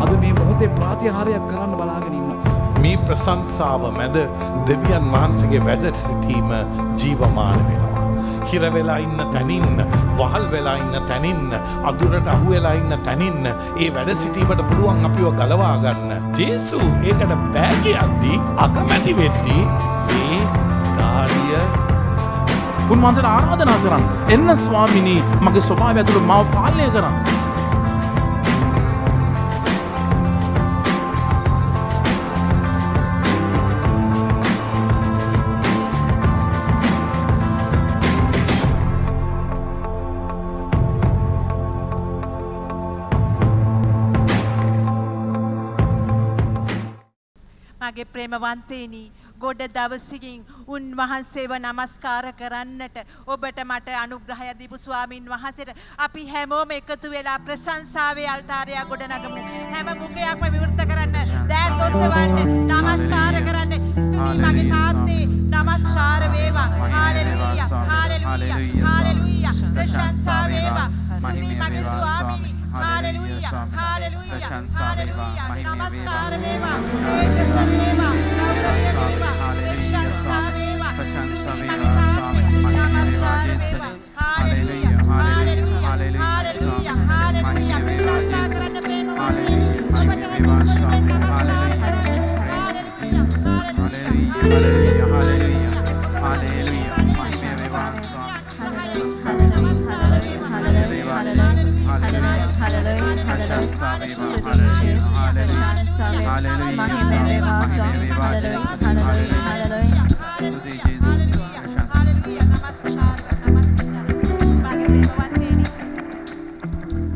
අද මේ මොහොතේ ප්‍රාතිහාරයක් කරන්න බලාගෙන ඉන්නවා. මේ ප්‍රශංසාව මැද දෙවියන් වහන්සේගේ වැඩ සිටීම ජීවමාන වෙනවා. හිර වෙලා ඉන්න තැනින්, වහල් වෙලා ඉන්න තැනින්, අඳුරට අහු වෙලා ඉන්න තැනින් ඒ වැඩ සිටීමට පුළුවන් අපිව ගලවා ගන්න. ජේසු ඒකට බෑ කියද්දී අකමැති වෙද්දී මේ කාර්ය උන්වහන්සේට ආරාධනා කරන්න. එන්න ස්වාමිනී, මගේ ස්වභාවය ඇතුළේ මාව පාලනය කරන්න. මගේ ප්‍රේමවන්තේනි, ගොඩ දවසකින් උන්වහන්සේව නමස්කාර කරන්නට ඔබට මට අනුග්‍රහය දීපු ස්වාමින් වහන්සේට අපි හැමෝම එකතු වෙලා ප්‍රශංසාවේ අල්තාරයක් ගොඩනගමු. හැම මුඛයක්ම විවෘත කරන්න, දෑත් ඔස්සවන්න, නමස්කාර කරන්න. ස්තුතියි මගේ තාත්තේ, නමස්කාර වේවා. Hallelujah, hallelujah, hallelujah. ප්‍රශංසා වේවා. ස්තුතියි මගේ ස්වාමිනී. Hallelujah, hallelujah, hallelujah. නමස්කාර වේවා. ඒකස වේවා. ගෞරව වේවා. ප්‍රශංසා වේවා. ප්‍රශංසා වේවා. නමස්කාර වේවා. Hallelujah, hallelujah, hallelujah, hallelujah. ප්‍රශංසා කරන්න ප්‍රේමවන්තේ. ඔබට වේවා. හාලෙලූයා,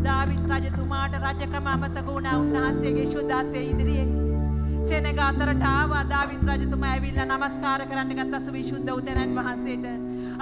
දාවිත් රජතුමාට රජකම අමතක වුණා උන්වහන්සේගේ ශුද්ධත්වයේ ඉදිරියේ. සෙනග අතරට ආවා. දාවිත් රජතුමා ඇවිල්ලා නමස්කාර කරන්න ගත්ත සවිශුද්ධ උදැනන් වහන්සේට.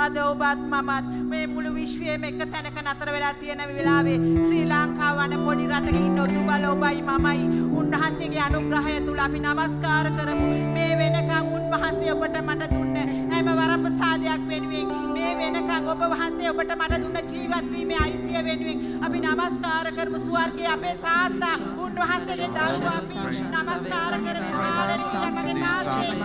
අද ඔබත් මමත් මේ මුළු විශ්වයේම එක තැනක නතර වෙලා තියෙන වෙලාවේ ශ්‍රී ලංකාව වන පොඩි රටක ඉන්න දුබල ඔබයි මමයි උන්වහන්සේගේ අනුග්‍රහය තුල අපි නමස්කාර කරමු. මේ වෙනකන් උන්වහන්සේ ඔබට මට දුන්න හැම වරප්‍රසාදයක් වෙනුවෙන්, මේ වෙනකන් ඔබ වහන්සේ ඔබට මට දුන්න ජීවත් වීමේ අයිතිය වෙනුවෙන් අපි නමස්කාර කරමු. ස්වර්ගයේ අපේ තාත්තා උන්වහන්සේගේ දරුවා අපි නමස්කාර කරමු. හාලෙලූයා. මගේ තාත්තේ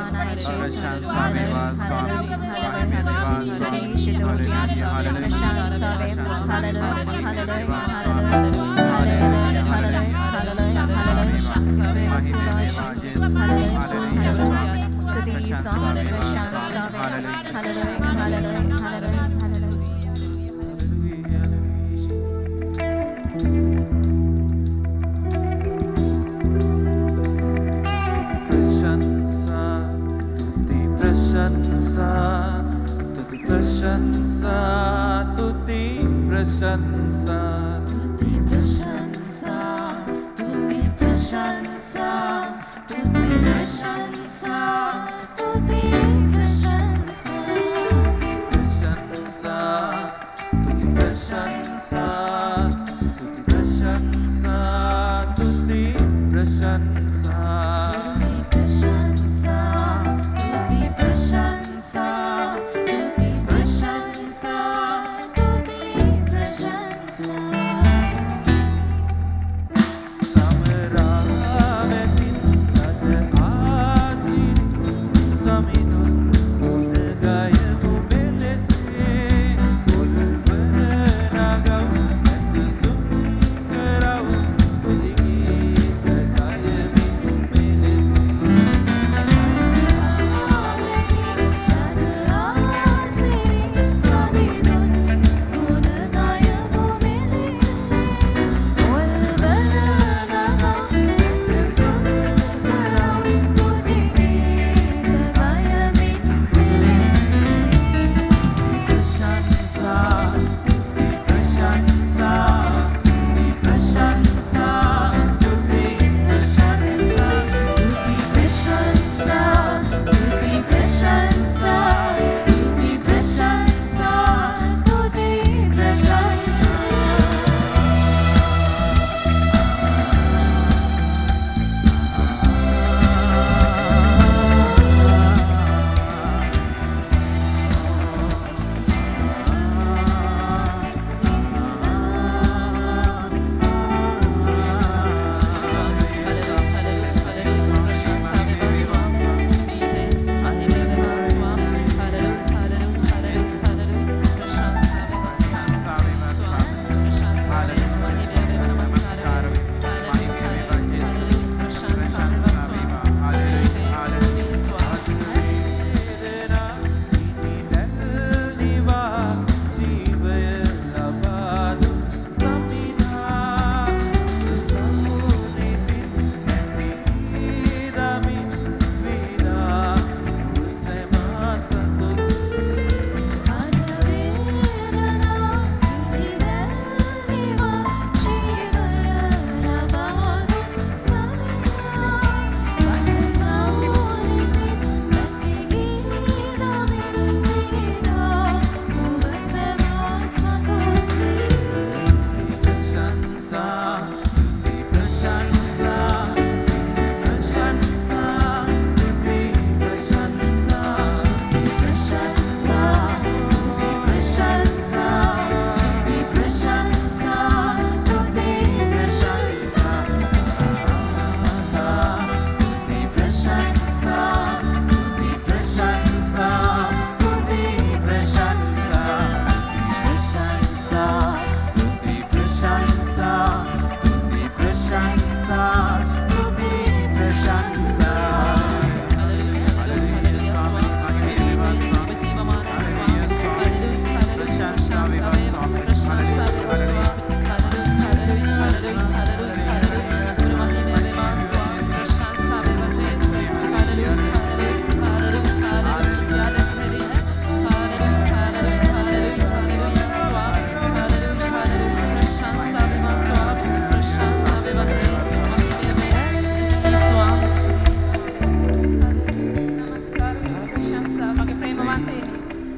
තුති ප්‍රශංසා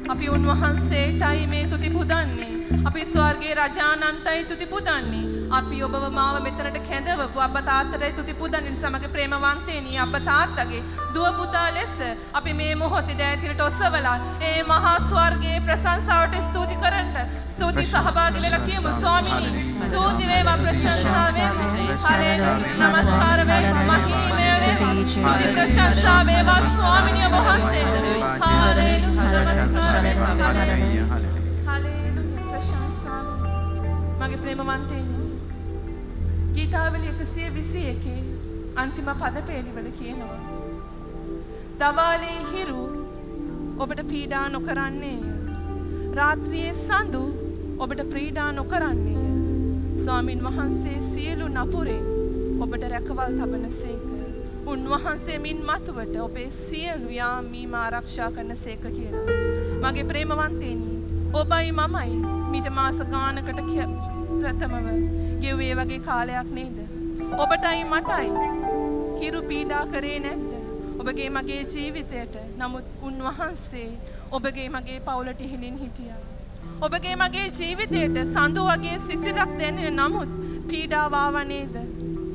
අපි උන්වහන්සේටයි මේ තුති පුදන්නේ. අපි ස්වර්ගයේ රජානන්ටයි තුති පුදන්නේ. අපි ඔබව මාව මෙතනට කැඳවපු අප තාත්තටයි තුති පුදන්නේ. සමග ප්‍රේමවන්තේනි අප තාත්තගේ දුව පුතා ලෙස අපි මේ මොහොතේ දෑතිරට ඔසවලා ඒ මහා ස්වර්ගයේ ප්‍රශංසාවට ස්තුති කරන්න. ස්තුති සහභාගී වෙලා කියමු ස්වාමීනි. ස්තුති වේවා ප්‍රශංසා වේවා. හලෙලුයා නමස්කාර වේවා මහිමය වේවා. ප්‍රශංසා වේවා ස්වාමීනි ඔබ වහන්සේට. හලෙලුයා නමස්කාර වේවා. හලෙලුයා ප්‍රශංසා මගේ ප්‍රේමවන්තේනි ගීතාවලිය 121 අන්තිම පද පේළිවල කියනවා දවාලේ හිරු ඔබට පීඩා නොකරන්නේය රාත්‍රියේ සඳු ඔබට පීඩා නොකරන්නේය ස්වාමින් වහන්සේ සියලු නපුරෙන් ඔබට රැකවල් තබනසේක උන්වහන්සේ මින් මතුවට ඔබේ සියලු යාමීම ආරක්ෂා කරනසේක කියලා මගේ ප්‍රේමවන්තේනි ඔබයි මමයි මීට මාස ගානකට ප්‍රථමව ගෙව්වේ වගේ කාලයක් නේද ඔබටයි මටයි හිරු පීඩා කරේ නැද්ද ඔබගේ මගේ ජීවිතයට නමුත් උන්වහන්සේ ඔබගේ මගේ පවුලට ඉහිලින් හිටියා ඔබගේ මගේ ජීවිතයට සඳු වගේ සිසිලක් දැනෙන නමුත් පීඩාව ආව නේද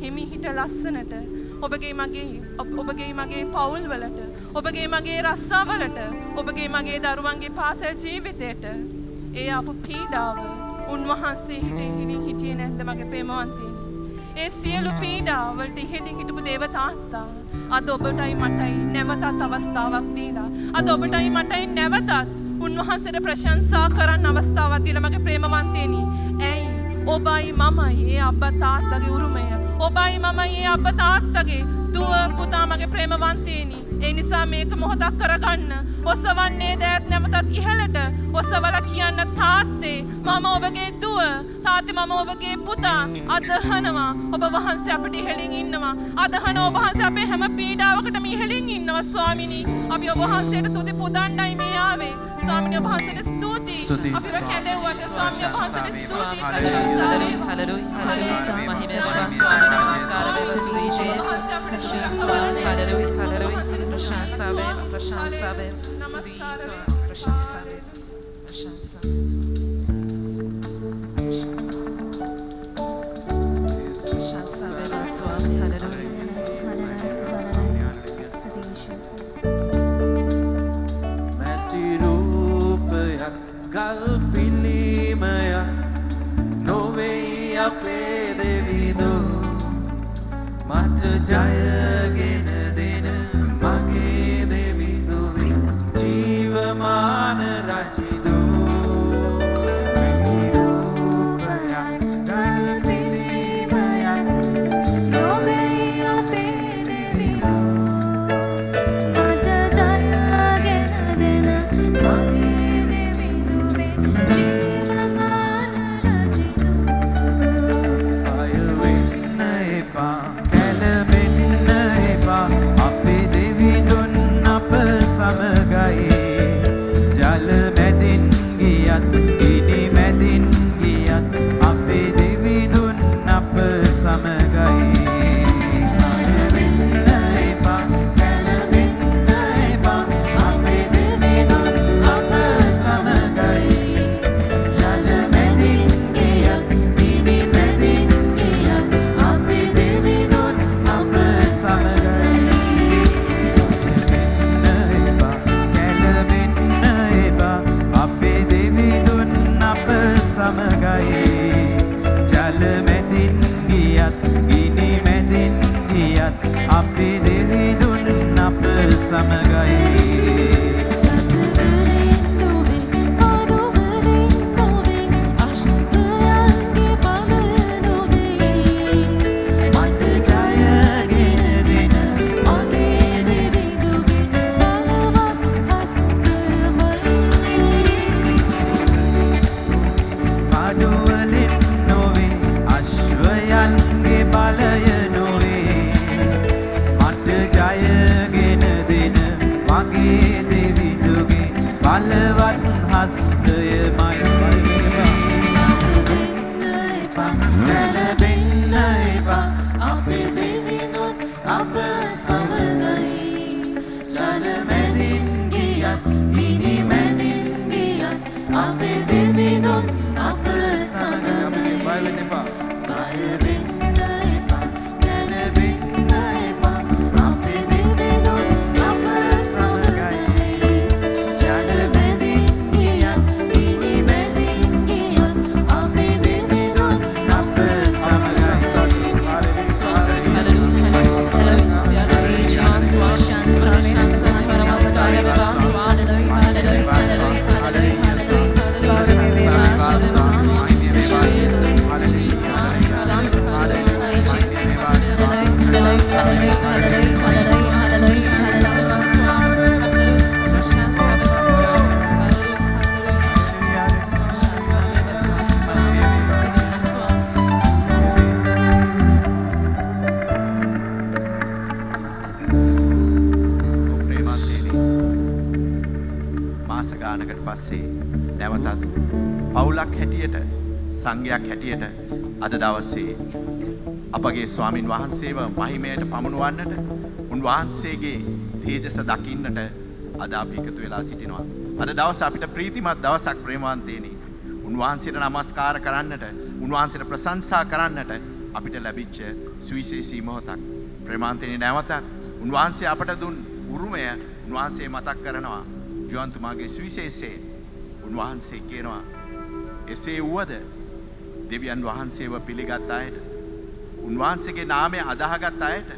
හිමිහිට ලස්සනට ඔබගේ මගේ පවුල් වලට ඔබගේ මගේ රස්සාවලට ඔබගේ මගේ දරුවන්ගේ පාසල් ජීවිතයට ඒ අප පීඩාව උන්වහන්සේ හිටියේ නැද්ද මගේ ප්‍රේමවන්තයනි ඒ සියලු පීඩාවලට ඉහිලින් හිටපු දේව තාත්තා අද ඔබටයි මටයි නැවතත් අවස්ථාවක් දීලා අද ඔබටයි මටයි නැවතත් උන්වහන්සේට ප්‍රශංසා කරන්න අවස්ථාවක් දීලා මගේ ප්‍රේමවන්තයනි ඇයි ඔබයි මමයි ඒ අබ්බා තාත්තගේ උරුමය ඔබයි මමයි ඒ අබ්බා තාත්තගේ දුව පුතා මගේ ප්‍රේමවන්තයනි ඒ නිසා මේක මොහොතක් කරගන්න ඔසවන්නේ දෑත් නැවතත් ඉහළට ඔසවලා කියන්න තාත්තේ මම ඔබගේ දුව තාත්තේ මම ඔබගේ පුතා අදහනවා ඔබ වහන්සේ අපිට ඉහළින් ඉන්නවා අදහන ඔබ වහන්සේ අපේ හැම පීඩාවකටම ඉහළින් ඉන්නවා ස්වාමිනී අපි ඔබ වහන්සේට තුති පුදන්නයි මේ ආවේ ස්වාමිනී ඔබ වහන්සේට ස්තුතියි අපිව කැඳවුවට ස්වාමිනී ඔබ වහන්සේට ස්තුතියි හලෙලුයා මහිමය ස්වාමීන් නමස්කාර වේවා ස්තුතියි හලෙලුයා प्रशंसा वैव प्रशंसा वैव स्तुति प्रशंसा वैव प्रशंसा प्रशंसा वैव स्वामी हालेलुया මැටි රූපයක් ගල් පිළිමයක් නොවේ අපේ දෙවිදෝ මට ජයගෙන දෙන මගේ දෙවිදුවේ ජීවමාන රජිදෝ මැටි රූපයක් ගල් පිළිමයක් නොවේ අපේ දෙවිදෝ මට ජයගෙන දෙන මගේ දෙවිදුවේ ජීවමාන රජිදෝ අය වෙන්න එපා කැළඹෙන්න එපා අපේ දෙවිඳුන් අප සමගයි ජල මැදින් ගියත් ගිනි මැදින් ගියත් අපේ දෙවිඳුන් අප සමගයි අය වෙන්න එපා කැළඹෙන්න එපා අපේ දෙවිඳුන් අප සමගයි ජල මැදින් ගියත් ගිනි මැදින් ගියත් අපේ දෙවිඳුන් අප සමගයි කැළඹෙන්න එපා අපේ දෙවිඳුන් අප සමගයි ජල මැදින් ගියත් ගිනි මැදින් ගියත් අපේ දෙවිඳුන් අප සමගයි මට ජය ත්‍රස්තයමයි නැරඹෙන්න එපා අපි දෙවිඳුන් අප සමගයි ජල මැදින් ගියත් ගිනි මැදින් ගියත් අපි දෙවිඳුන් අප සමගයි බය වෙන්න එපා නැරඹෙන්න එපා අපි දෙවිඳුන් අප සමගයි ජල මැදින් ගියත් ගිනි මැදින් ගියත් අපි දෙවිඳුන් අප මාස ගානකට පස්සේ නැවතත් පවුලක් හැටියට සංඝයක් හැටියට අද දවසේ අපගේ ස්වාමින් වහන්සේව මහිමයට පමුණුවන්නට උන්වහන්සේගේ තේජස දකින්නට අද අපි එකතු වෙලා සිටිනවා. අද දවස අපිට ප්‍රීතිමත් දවසක් ප්‍රේමවන්තේනි. උන්වහන්සේට නමස්කාර කරන්නට, උන්වහන්සේට ප්‍රශංසා කරන්නට අපිට ලැබිච්ච සුවිශේෂී මොහොතක්. ප්‍රේමවන්තේනි නැවතත් උන්වහන්සේ අපට දුන් උරුමය උන්වහන්සේ මතක් කරනවා. ජෝන්තුමාගේ සුවිශේෂයේ උන්වහන්සේ කියනවා එසේ වුවද දෙවියන් වහන්සේව පිළිගත් අයට උන්වහන්සේගේ නාමය අදාහගත් අයට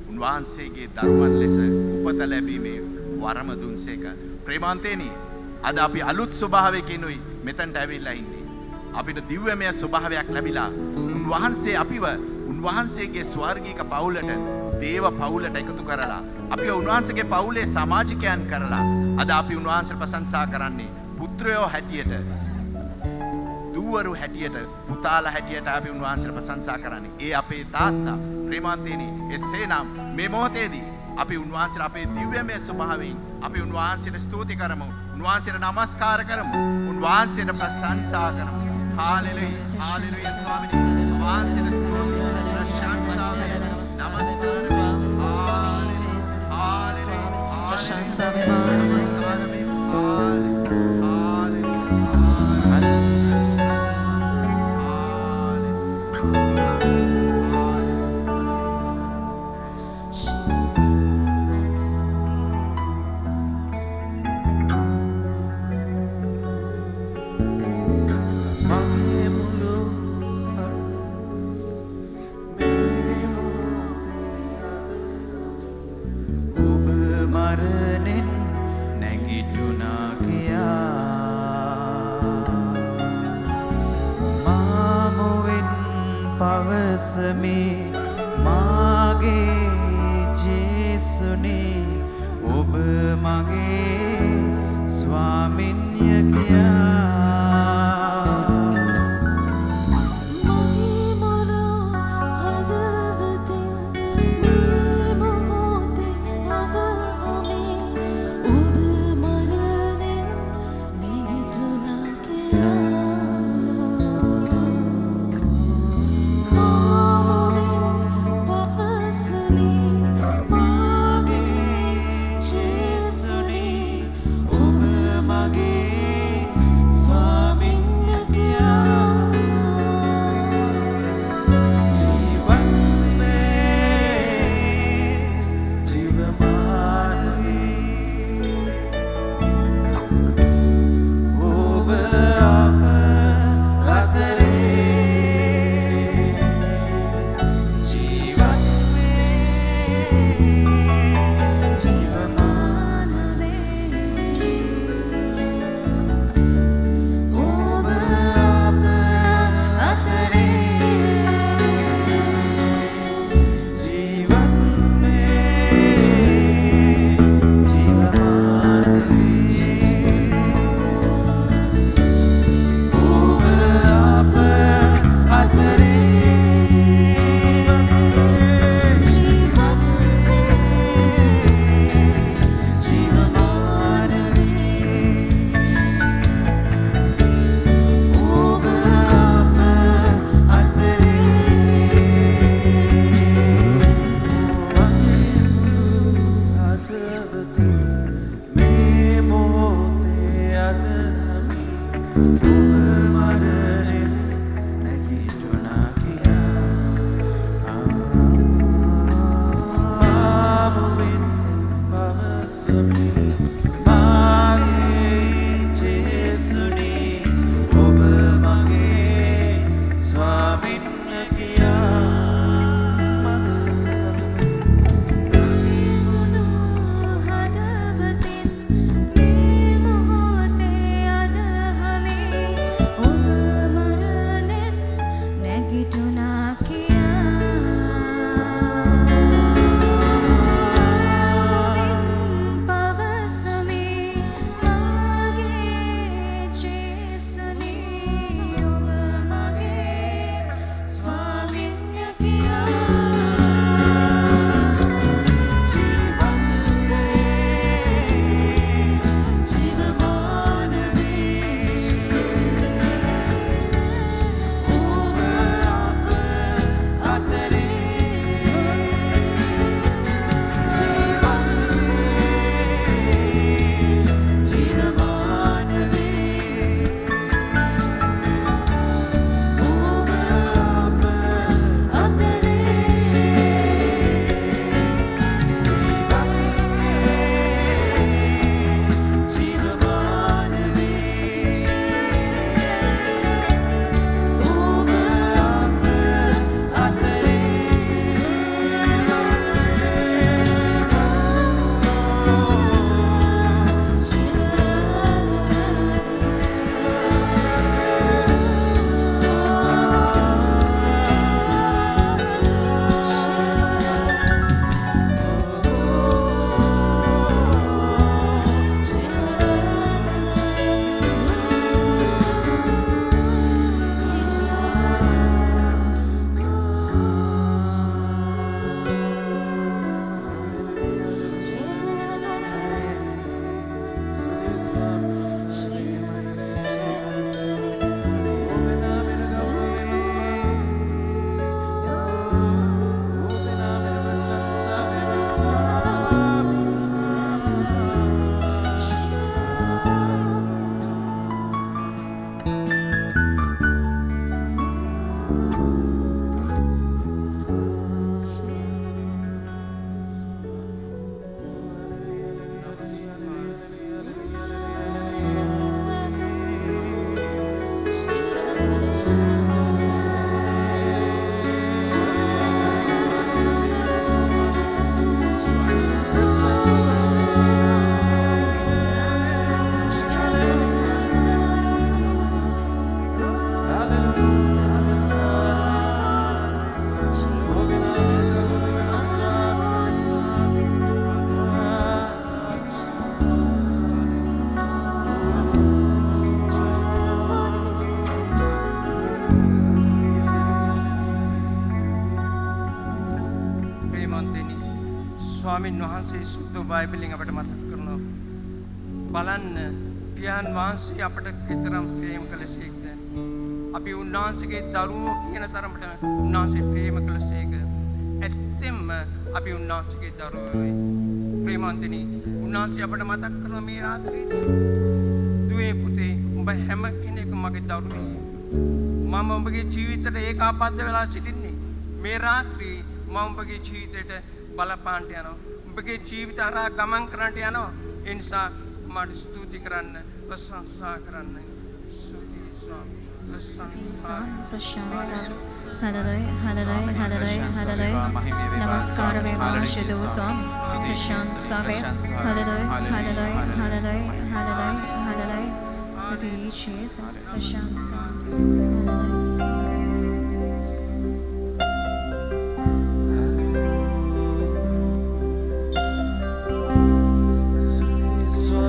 උන්වහන්සේගේ දරුවන් ලෙස උපත ලැබීමේ වරම දුන්සේක. ප්‍රේමවන්තේනි අද අපි අලුත් ස්වභාවයකිනුයි මෙතනට ඇවිල්ලා ඉන්නේ. අපිට දිව්‍යමය ස්වභාවයක් ලැබිලා උන්වහන්සේ අපිව උන්වහන්සේගේ ස්වර්ගීක පවුලට දේව පවුලට එකතු කරලා අපි උන්වහන්සේගේ පවුලේ සමාජිකයන් කරලා අද අපි උන්වහන්සේට ප්‍රශංසා කරන්නේ පුත්‍රයෝ හැටියට දූවරු හැටියට පුතාලා හැටියට අපි උන්වහන්සේට ප්‍රශංසා කරන්නේ. ඒ අපේ තාත්තා ප්‍රේමවන්තේනි එසේනම් මේ මොහොතේදී අපි උන්වහන්සේට අපේ දිව්‍යමය ස්වභාවයෙන් අපි උන්වහන්සේට ස්තුති කරමු. උන්වහන්සේට නමස්කාර කරමු. උන්වහන්සේට ප්‍රශංසා කරමු. හාලෙලුයා හාලෙලුයා ස්වාමීනි. උන්වහන්සේට ස්තුති ප්‍රශංසා පවසමේ මාගේ ජේසුනේ ඔබ මගේ ස්වාමින්ය කියා ප්‍රේමවන්තයනි ස්වාමින් වහන්සේ සුද්ධ බයිබලෙන් අපට මතක් කරනවා බලන්න පියාණන් වහන්සේ අපට කෙතරම් ප්‍රේම කළසේක්ද අපි උන්වහන්සේගේ දරුවෝ කියන තරමට උන්වහන්සේ ප්‍රේම කළසේක ඇත්තෙන්ම අපි උන්වහන්සේගේ දරුවෝයි ප්‍රේමවන්තනි උන්වහන්සේ අපට මතක් කරනවා මේ රාත්‍රියේ දුවේ පුතේ උඹ හැම කෙනෙක්ම මගේ දරුවෙක් මම උඹගේ ජීවිතයට ඒකාබද්ධ වෙලා සිටින්නේ මේ රාත්‍රියේ මම උඹගේ ජීවිතයට බලපාන්න යනවා උඹගේ ජීවිත හරහා ගමන් කරන්නට යනවා ඒ නිසා මට ස්තුති කරන්න ප්‍රශංසා කරන්න ස්තුති ස්වාමී प्रशंसा हालेलुया हालेलुया हालेलुया हालेलुया नमस्कार वेवा शुद्ध स्वामी प्रशंसा वे hallelujah hallelujah hallelujah hallelujah hallelujah स्तुति यीशु प्रशंसा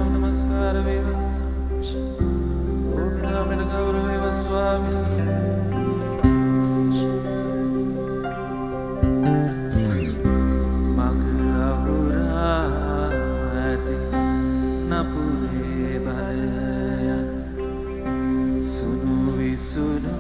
नमस्कार वेवा Swami Magahurati Napure Balayan Sunu Visunu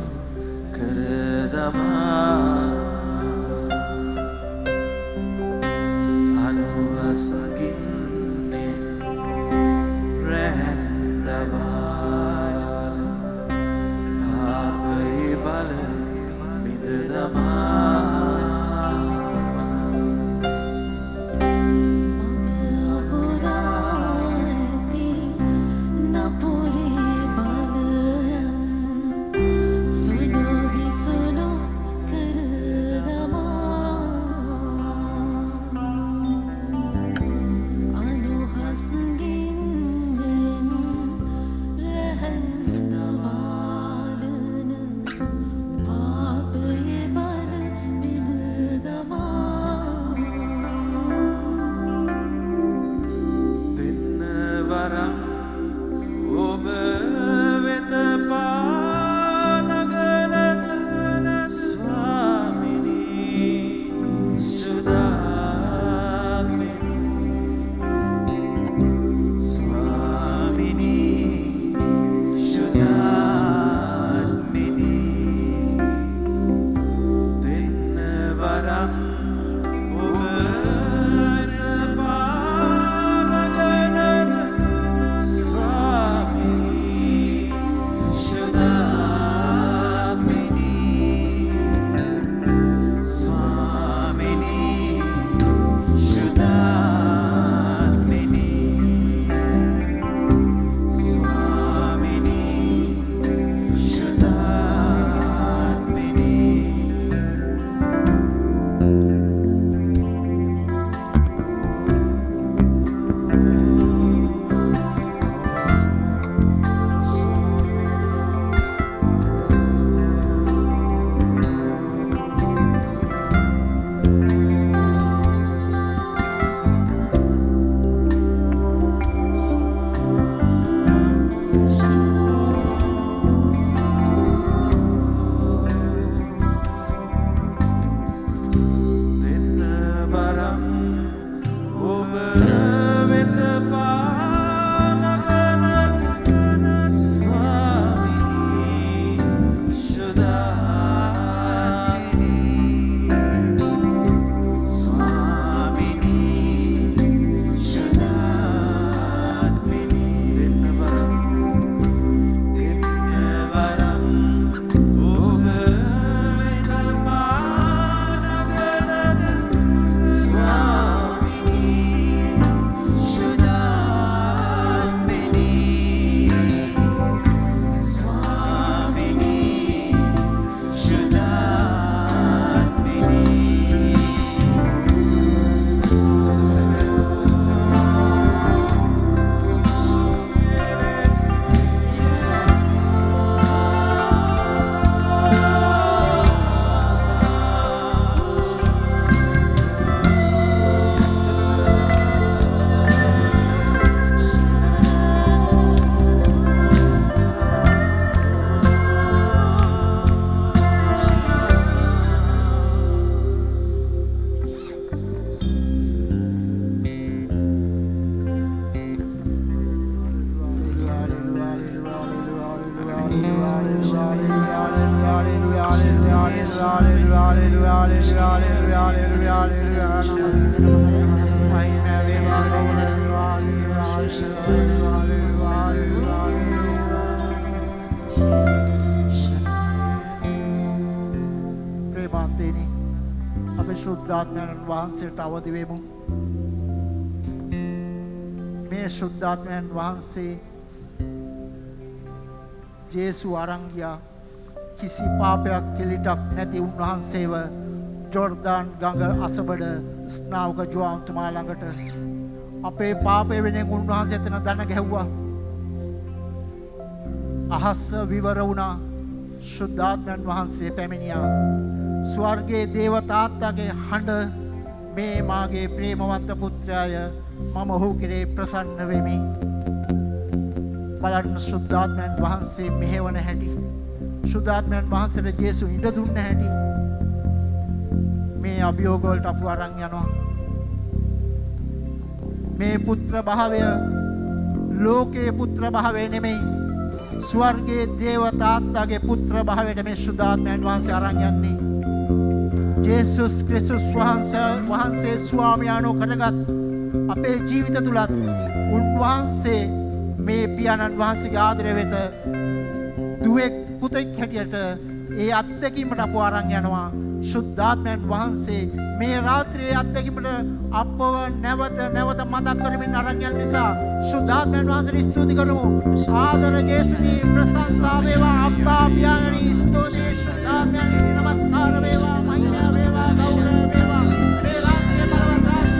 ප්‍රේමාන්තේනි අපේ ශුද්ධාත්මයන් වහන්සේට අවදි වෙමු. මේ ශුද්ධාත්මයන් වහන්සේ ජේසු අරන් ගියා. කිසි පාපයක් කෙලිටක් නැති උන්වහන්සේව ජෝර්දාන් ගඟ අසබඩ ස්නාවක ජෝන්තුමා ළඟට අපේ පාපය වෙනුවෙන් උන්වහන්සේ එතන දන ගැහුවා. අහස විවර වුණා. ශුද්ධාත්මයන් වහන්සේ පැමිණියා. ස්වර්ගයේ දේවතාත්තාගේ හඬ මේ මාගේ ප්‍රේමවන්ත පුත්‍රයාය මම ඔහු කෙරේ ප්‍රසන්න වෙමි. බලන්න ශුද්ධාත්මයන් වහන්සේ මෙහෙවන හැටි. ශුද්ධාත්මයන් වහන්සේට ජේසු ඉඩ දුන්න හැටි. මේ අභියෝග වලට අපු අරන් යනවා. මේ පුත්‍ර භාවය ලෝකයේ පුත්‍ර භාවය නෙමෙයි. ස්වර්ගයේ දේවතාත්තාගේ පුත්‍ර භාවයට මේ ශුද්ධාත්මයන් වහන්සේ අරන් යන්නේ. ජේසුස් ක්‍රිස්තුස් වහන්සේ ස්වාමියාණෝ කරගත් අපේ ජීවිත තුලත් උන්වහන්සේ මේ පියාණන් වහන්සේගේ ආදරය වෙත දුවෙක් පුතෙක් හැටියට ඒ අත්දැකීමට අපව අරන් යනවා. ශුද්ධාත්මයන් වහන්සේ මේ රාත්‍රියේ අත්දැකීමට අපව නැවත මතක් කරමින් අරන් යන නිසා ශුද්ධාත්මයන් වහන්සේට ස්තුති කරමු. ආදර ජේසුනි ප්‍රශංසා වේවා. අබ්බා පියාණනි ස්තුති. ශුද්ධාත්මයන් නමස්කාර වේවා. මහිමා වේවා. ගෞරව වේවා. මේ රාත්‍රියේ බලවත්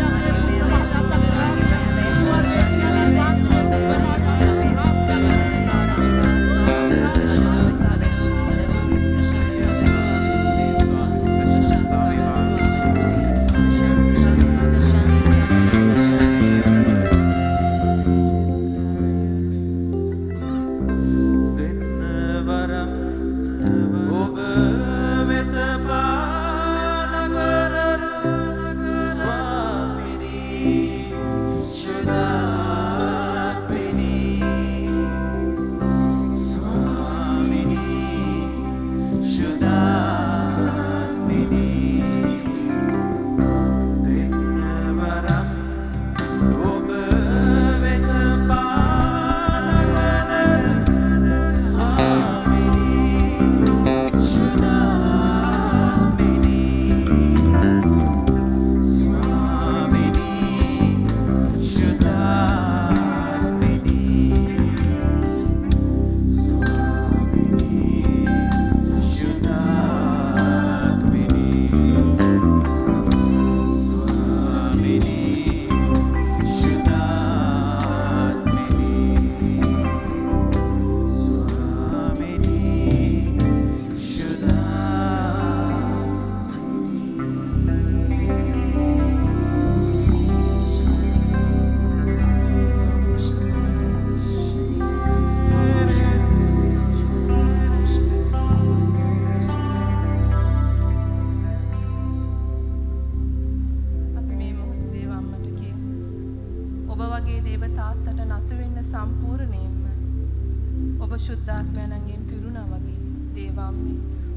ශුද්ධාත්මයන්ගෙන් පිරුණා වගේ දේවාම්මේ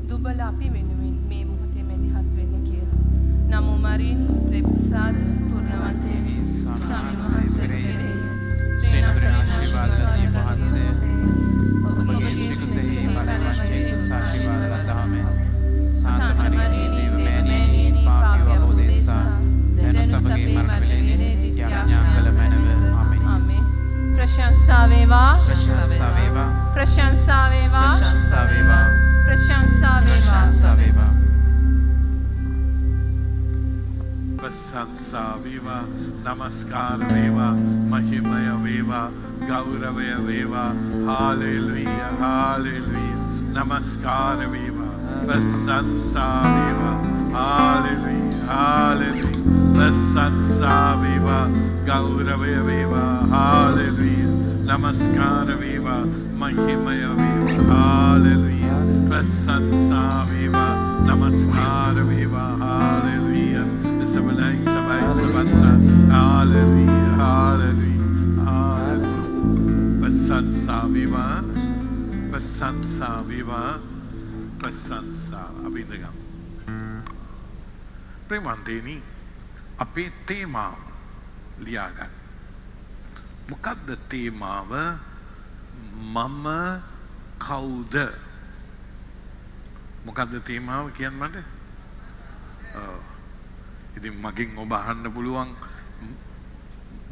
දුබල අපි වෙනුවෙන් මේ මොහොතේ මැදිහත් වෙන්න කියලා. නමෝ මරින් ප්‍රෙප්සාද පුර්ණවන්තේ ස්වාමීන් වහන්සේ කෙරෙහි සේනාපති ආශිර්වාදලදී වහන්සේ ඔබගේ සිතෙහි බලවන්තේ ආශිර්වාද ලදාමේ. සාන්ත මරියනි දේවමෑණියනි පාපය වෝදේසා දැනුත් අපගේ මරණ වේලේ යාඥා මැනව. ආමේන්. प्रशंसा वेवा प्रशंसा वेवा प्रशंसा वेवा प्रशंसा वेवा प्रशंसा वेवा प्रशंसा वेवा नमस्कार वेवा महिमय वेवा गौरवय वेवा हालेलुया हालेलुया नमस्कार वेवा प्रशंसा वेवा हालेलुया हालेलुया प्रशंसा वेवा गौरवय वेवा हालेलुया नमस्कार वेवा महिमय वेवा हालेलुया प्रशंसा वेवा नमस्कार वेवा हालेलुया सबलाई सबंता हालेलुया हालेलुया हालेलुया प्रशंसा वेवा प्रशंसा अभिनगम प्रेमांतेनी අපේ තේමාව ලියා ගන්න. මොකක්ද තේමාව? මම කවුද? මොකක්ද තේමාව කියන්න මට? ඉතින් මගෙන් ඔබ අහන්න පුළුවන්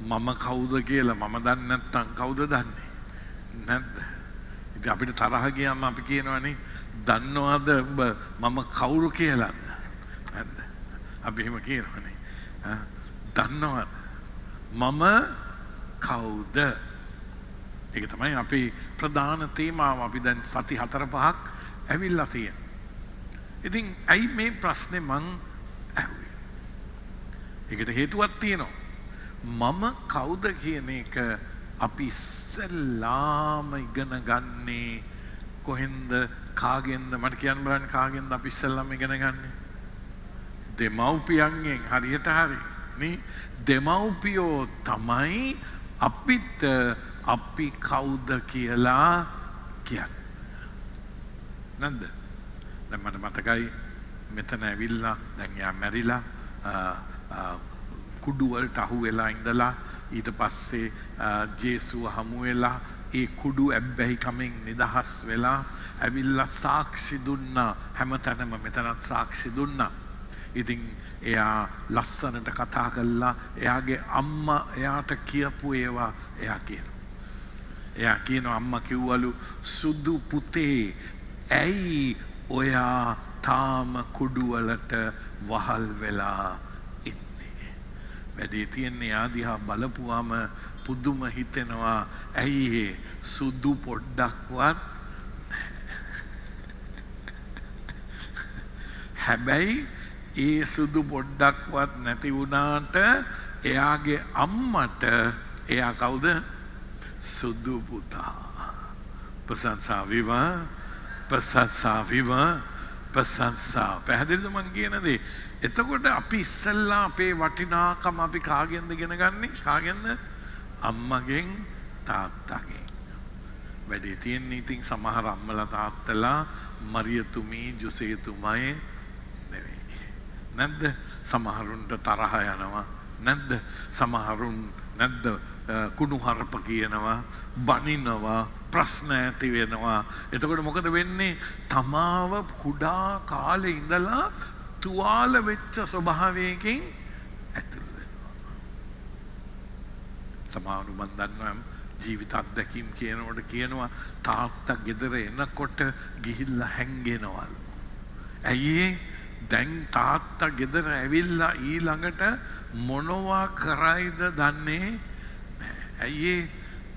මම කවුද කියලා. මම දන්නේ නැත්නම් කවුද දන්නේ? නැද්ද? ඉතින් අපිට තරහ ගියාම අපි කියනවානේ දන්නවද ඔබ මම කවුරු කියලා? නැද්ද? අපි එහෙම කියනවානේ. දන්නවද මම කවුද? ඒක තමයි අපේ ප්‍රධාන තේමාව. අපි දැන් සති 4-5ක් ඇවිල්ලා තියෙනවා. ඉතින් ඇයි මේ ප්‍රශ්නේ මං ඇහුවේ? ඒකට හේතුවක් තියෙනවා. මම කවුද කියන එක අපි ඉස්සෙල්ලාම ඉගෙන ගන්නේ කොහෙන්ද කාගෙන්ද? මට කියන්න බලන්න කාගෙන්ද අපි ඉස්සෙල්ලාම ඉගෙන ගන්නේ? දෙමව්පියන්ගෙන්. හරියට හරි නේ? දෙමව්පියෝ තමයි අපිට අපි කවුද කියලා කියන්නේ. නැද්ද? දැන් මට මතකයි මෙතන ඇවිල්ලා දැන් යා මැරිලා කුඩු වලට අහු වෙලා ඉඳලා ඊට පස්සේ ජේසුව හමු වෙලා ඒ කුඩු ඇබ්බැහි කමෙන් නිදහස් වෙලා ඇවිල්ලා සාක්ෂි දුන්නා. හැමතැනම මෙතනත් සාක්ෂි දුන්නා. ඉතින් එයා ලස්සනට කතා කළා. එයාගේ අම්මා එයාට කියපු ඒවා එයා කියනවා. එයා කියනවා අම්මා කිව්වලු සුදු පුතේ ඇයි ඔයා තාම කුඩු වලට වහල් වෙලා ඉන්නේ? වැඩි තියන්නේ ආදිහා බලපුවාම පුදුම හිතෙනවා. ඇයි ඒ සුදු පොඩ්ඩක්වත් හැබැයි ඒ සුදු පොඩ්ඩක්වත් නැති වුණාට එයාගේ අම්මට එයා කවුද? සුදු පුතා. ප්‍රශංසා වේවා, ප්‍රශංසා වේවා, ප්‍රශංසා. පැහැදිලිද මං කියන දේ? එතකොට අපි ඉස්සෙල්ලා අපේ වටිනාකම අපි කාගෙන්ද ඉගෙන ගන්නෙ? කාගෙන්ද? අම්මගෙන්, තාත්තගෙන්. වැඩි තියෙන්නේ ඉතින් සමහර අම්මලා තාත්තලා මරියතුමී ජොසේතුමයි නෙවෙයි. නැද්ද? සමහරුන්ට තරහ යනවා. නැද්ද? සමහරුන් නැද්ද කුණු හරප කියනවා, බනිනවා, ප්‍රශ්න ඇති වෙනවා. එතකොට මොකද වෙන්නේ? තමාව කුඩා කාලේ ඉඳලා තුවාල වෙච්ච ස්වභාවයකින් ඇතුල් වෙනවා. සමහරු මන් දන්නවා ජීවිත අත්දැකීම් කියනකොට කියනවා තාත්තා ගෙදර එනකොට ගිහිල්ලා හැංගෙනවලු. ඇයි දැන් තාත්තා ගෙදර ඇවිල්ලා ඊළඟට මොනවා කරයිද දන්නේ නැහැ. ඇයි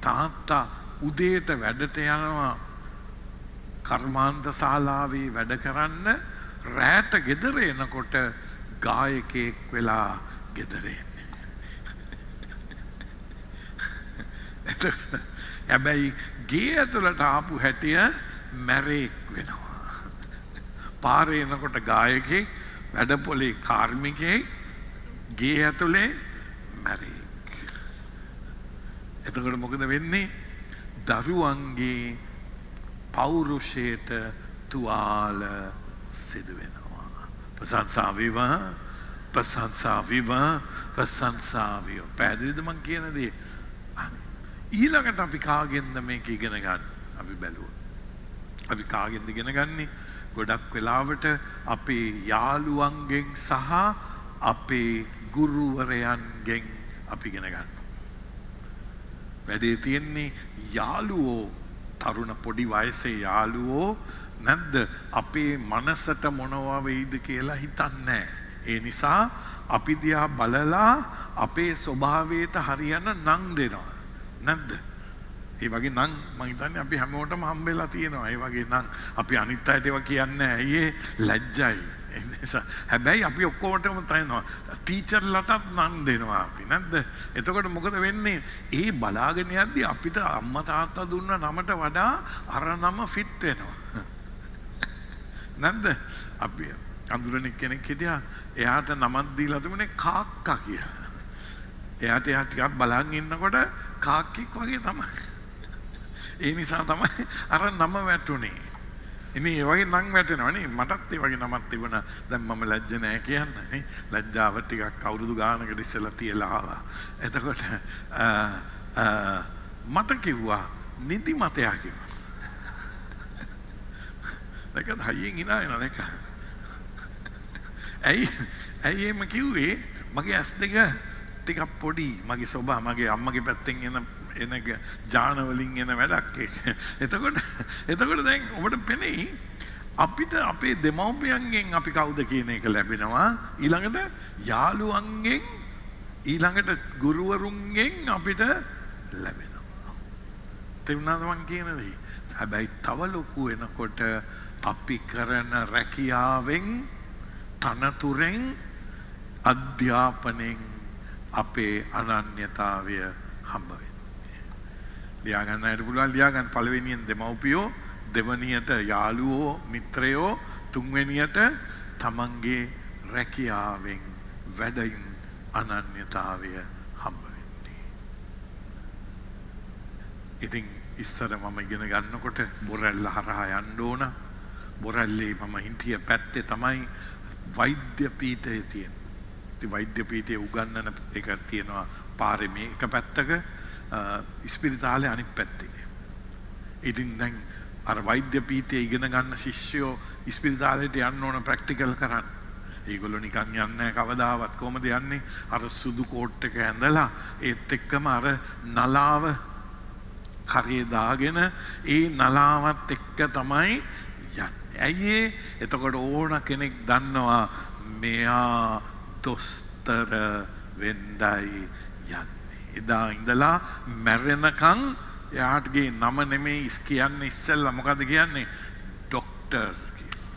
තාත්තා උදේට වැඩට යනවා කර්මාන්ත ශාලාවේ වැඩ කරන්න, රැට ගෙදර එනකොට ගායකයෙක් වෙලා ගෙදර එන්නේ. හැබැයි ගේ ඇතුළට ආපු හැටිය මැරෙක් වෙනවා. පාරේ එනකොට ගායකයෙක්, වැඩපොලේ කාර්මිකයෙක්, ගේ ඇතුලේ මැරෙක්. එතකොට මොකද වෙන්නේ? දරුවන්ගේ පෞරුෂයට තුවාල සිදු වෙනවා. ප්‍රශංසා වේවා, ප්‍රශංසා වේවා, ප්‍රශංසා වේවා. පැහැදිලිද මං කියන දේ? ඊළඟට අපි කාගෙන්ද මේක ඉගෙන ගන්න? අපි බැලුවා. අපි කාගෙන්ද ඉගෙන ගන්නේ? ගොඩක් වෙලාවට අපේ යාළුවන්ගෙන් සහ අපේ ගුරුවරයන්ගෙන් අපි ඉගෙන ගන්නවා. වැඩේ තියෙන්නේ යාළුවෝ, තරුණ පොඩි වයසේ යාළුවෝ නැද්ද අපේ මනසට මොනවා වෙයිද කියලා හිතන්නේ. ඒ නිසා අපි දිහා බලලා අපේ ස්වභාවයට හරියන නම් දෙනවා. නැද්ද? ඒ වගේ නම් මම හිතන්නේ අපි හැමෝටම හම්බෙලා තියෙනවා. ඒ වගේ නම් අපි අනිත් අයට ඒවා කියන්නේ නැහැ. අයියේ ලැජ්ජයි. ඒ නිසා හැබැයි අපි ඔක්කොමටම තනනවා. ටීචර්ලටත් නම් දෙනවා අපි. නැද්ද? එතකොට මොකද වෙන්නේ? ඒ බලාගෙන යද්දි අපිට අම්මා තාත්තා දුන්න නමට වඩා අර නම ෆිට වෙනවා. නැද්ද? අපි අඳුරන කෙනෙක් හිටියා. එයාට නමක් දීලා තිබුණේ කාක්කා කියලා. එයා ටිකක් බලන් ඉන්නකොට කාක්කෙක් වගේ තමයි. ඒ නිසා තමයි අර නම වැටුනේ. ඉතින් ඒ වගේ නම් වැටෙනවනේ. මටත් ඒ වගේ නමක් තිබුණා. දැන් මම ලැජ්ජ නෑ කියන්න නේ. ලැජ්ජාව ටිකක් අවුරුදු ගානකට ඉස්සෙල්ලා තියලා ආවා. එතකොට මට කිව්වා නිදි මතයා කිව්වා. දැක්කද හයියෙන් hina වෙනවා දැක්ක. ඇයි එහෙම කිව්වේ? මගේ ඇස් දෙක ටිකක් පොඩි. මගේ සෝබා මගේ අම්මගේ පැත්තෙන් එන ජාන වලින් එන වැඩක් ඒක. එතකොට දැන් ඔබට පෙනෙයි අපිට අපේ දෙමව්පියන්ගෙන් අපි කවුද කියන එක ලැබෙනවා. ඊළඟට යාළුවන්ගෙන් ඊළඟට ගුරුවරුන්ගෙන් අපිට ලැබෙනවා. තේරුණාද මං කියන දේ? හැබැයි තව ලොකු වෙනකොට අපි කරන රැකියාවෙන් තනතුරෙන් අධ්‍යාපනයෙන් අපේ අනන්‍යතාවය හම්බ වෙනවා. ලියා ගන්නට පුළුවන් ලියා ගන්න. පළවෙනියෙන් දෙමව්පියෝ, දෙවනියට යාළුවෝ, මිත්‍රයෝ, තුන්වෙනියට තමන්ගේ රැකියාවෙන් වැඩින් අනන්‍යතාවය හම්බ වෙන්නේ. ඉතින් ඉස්සර මම ඉගෙන ගන්නකොට බොරැල්ල හරහා යන්න ඕන. බොරැල්ලේ මම හිටිය පැත්තේ තමයි වෛද්‍ය පීඨය තියෙන්නේ. ඉතින් වෛද්‍ය පීඨයේ උගන්වන එක තියෙනවා පාරේ මේ එක පැත්තක, ඉස්පිරිතාලේ අනිත් පැත්තේ. ඉතින් දැන් අර වෛද්‍ය පීඨයේ ඉගෙන ගන්න ශිෂ්‍යයෝ ඉස්පිරිතාලේට යන්න ඕන ප්‍රැක්ටිකල් කරන්න. ඒගොල්ලෝ නිකන් යන්නේ නැහැ කවදාවත්. කොහමද යන්නේ? අර සුදු කෝට් එක ඇඳලා ඒත් එක්කම අර නලාව කරේ දාගෙන ඒ නලාවත් එක්ක තමයි යන්නේ. ඇයි එතකොට ඕන කෙනෙක් දන්නවා මෙයා දොස්තර වෙන්නයි යන්නේ. එදා ඉඳලා මැරෙනකන් එයාටගේ නම නෙමෙයි කියන්නේ ඉස්සෙල්ලා මොකද කියන්නේ? ડોක්ටර් කියලා.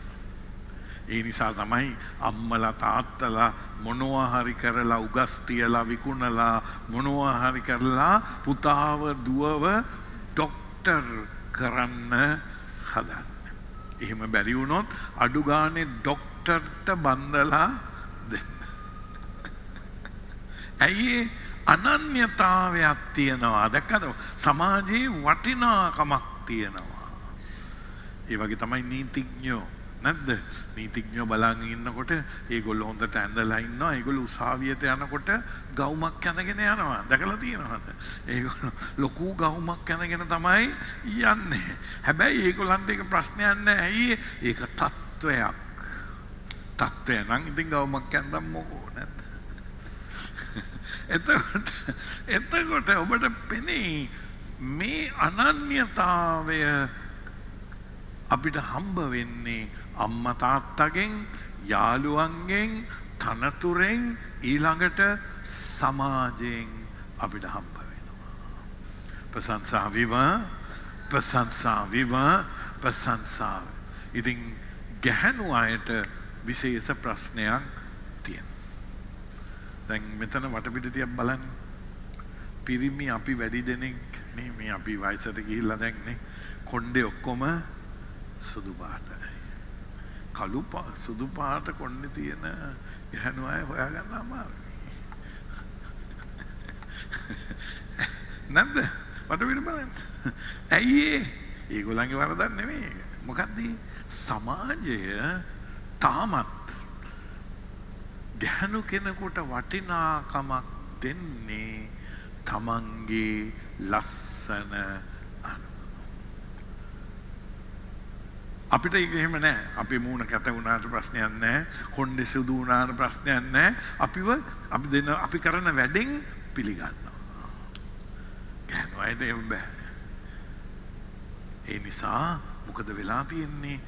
ඒ නිසා තමයි අම්මලා තාත්තලා මොනවා හරි කරලා උගස් තියලා විකුණලා මොනවා හරි කරලා පුතාව දුවව ડોක්ටර් කරන්න හදන්නේ. එහෙම බැරි වුණොත් අඩු ගානේ ડોක්ටර්ට බඳලා දෙන්න. ඇයි අනන්‍යතාවයක් තියෙනවා. දැක්කද? සමාජයේ වටිනාකමක් තියෙනවා. ඒ වගේ තමයි නීතිඥයෝ. නැද්ද? නීතිඥයෝ බලන් ඉන්නකොට ඒගොල්ලෝ හොඳට ඇඳලා ඉන්නවා. ඒගොල්ලෝ උසාවියට යනකොට ගවුමක් ඇඳගෙන යනවා. දැකලා තියෙනවද? ඒගොල්ලෝ ලොකු ගවුමක් ඇඳගෙන තමයි යන්නේ. හැබැයි ඒගොල්ලන්ට ඒක ප්‍රශ්නයක් නැහැ. ඇයි? ඒක තත්වයක්. තත්වය නම් ඉතින් ගවුමක් ඇඳන් මොකෝ නැද්ද? එතකොට ඔබට පෙනේ මේ අනන්‍යතාවය අපිට හම්බ වෙන්නේ අම්මා තාත්තගෙන්, යාළුවන්ගෙන්, තනතුරෙන්, ඊළඟට සමාජයෙන් අපිට හම්බ වෙනවා. ප්‍රශංසා වේවා, ප්‍රශංසා වේවා, ප්‍රශංසා. ඉතින් ගැහණු අයට විශේෂ ප්‍රශ්නයක් තියෙනවා. දැන් මෙතන වටපිට තියක් බලන්න. පිරිමි අපි වැඩි දෙනෙක් නේ මේ අපි වයසට ගිහිල්ලා දැන් නේ කොණ්ඩේ ඔක්කොම සුදු පාටයි. සුදු පාට කොණ්ඩේ තියෙන ගැහණු අය හොයාගන්න අමාරුයි. නැද්ද? වටපිට බලන්න. ඇයි ඒගොල්ලන්ගේ වරදක් නෙමෙයි. මොකද්ද? සමාජය තාමත් ගැහණු කෙනෙකුට වටිනාකමක් දෙන්නේ තමන්ගේ ලස්සන අපිට ඒක එහෙම නැහැ. අපේ මූණ කැත වුණාට ප්‍රශ්නයක් නැහැ. කොණ්ඩේ සුදු වුණාට ප්‍රශ්නයක් නැහැ. අපි කරන වැඩෙන් පිළිගන්නවා. ගැහණු අයට එහෙම බෑ. ඒ නිසා මොකද වෙලා තියෙන්නේ?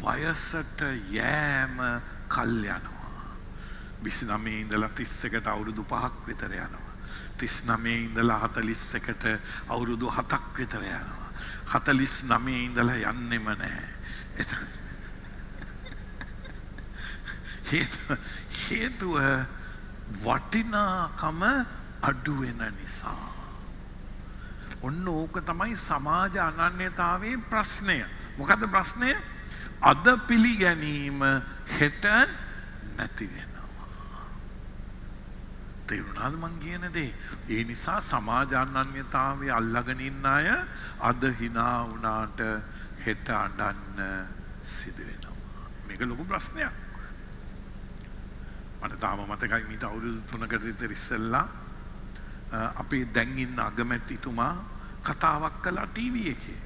වයසට යෑම කල් යනවා. 29 ඉඳලා 31ට අවුරුදු 5ක් විතර යනවා. 39 ඉඳලා 41ට අවුරුදු 7ක් විතර යනවා. 49 ඉඳලා යන්නෙම නැහැ. හේතුව වටිනාකම අඩු වෙන නිසා. ඔන්න ඕක තමයි සමාජ අනන්‍යතාවයේ ප්‍රශ්නය. මොකද ප්‍රශ්නය? අද පිළිගැනීම හෙට නැති වෙනවා. තේරුණාද මං කියන දේ? ඒ නිසා සමාජ අනන්‍යතාවයේ අල්ලගෙන ඉන්න අය අද hina වුණාට හෙට අඬන්න සිදු වෙනවා. මේක ලොකු ප්‍රශ්නයක්. මට තාම මතකයි මීට අවුරුදු 3කට විතර ඉස්සෙල්ලා අපේ දැන් ඉන්න අගමැතිතුමා කතාවක් කළා ටීවී එකේ.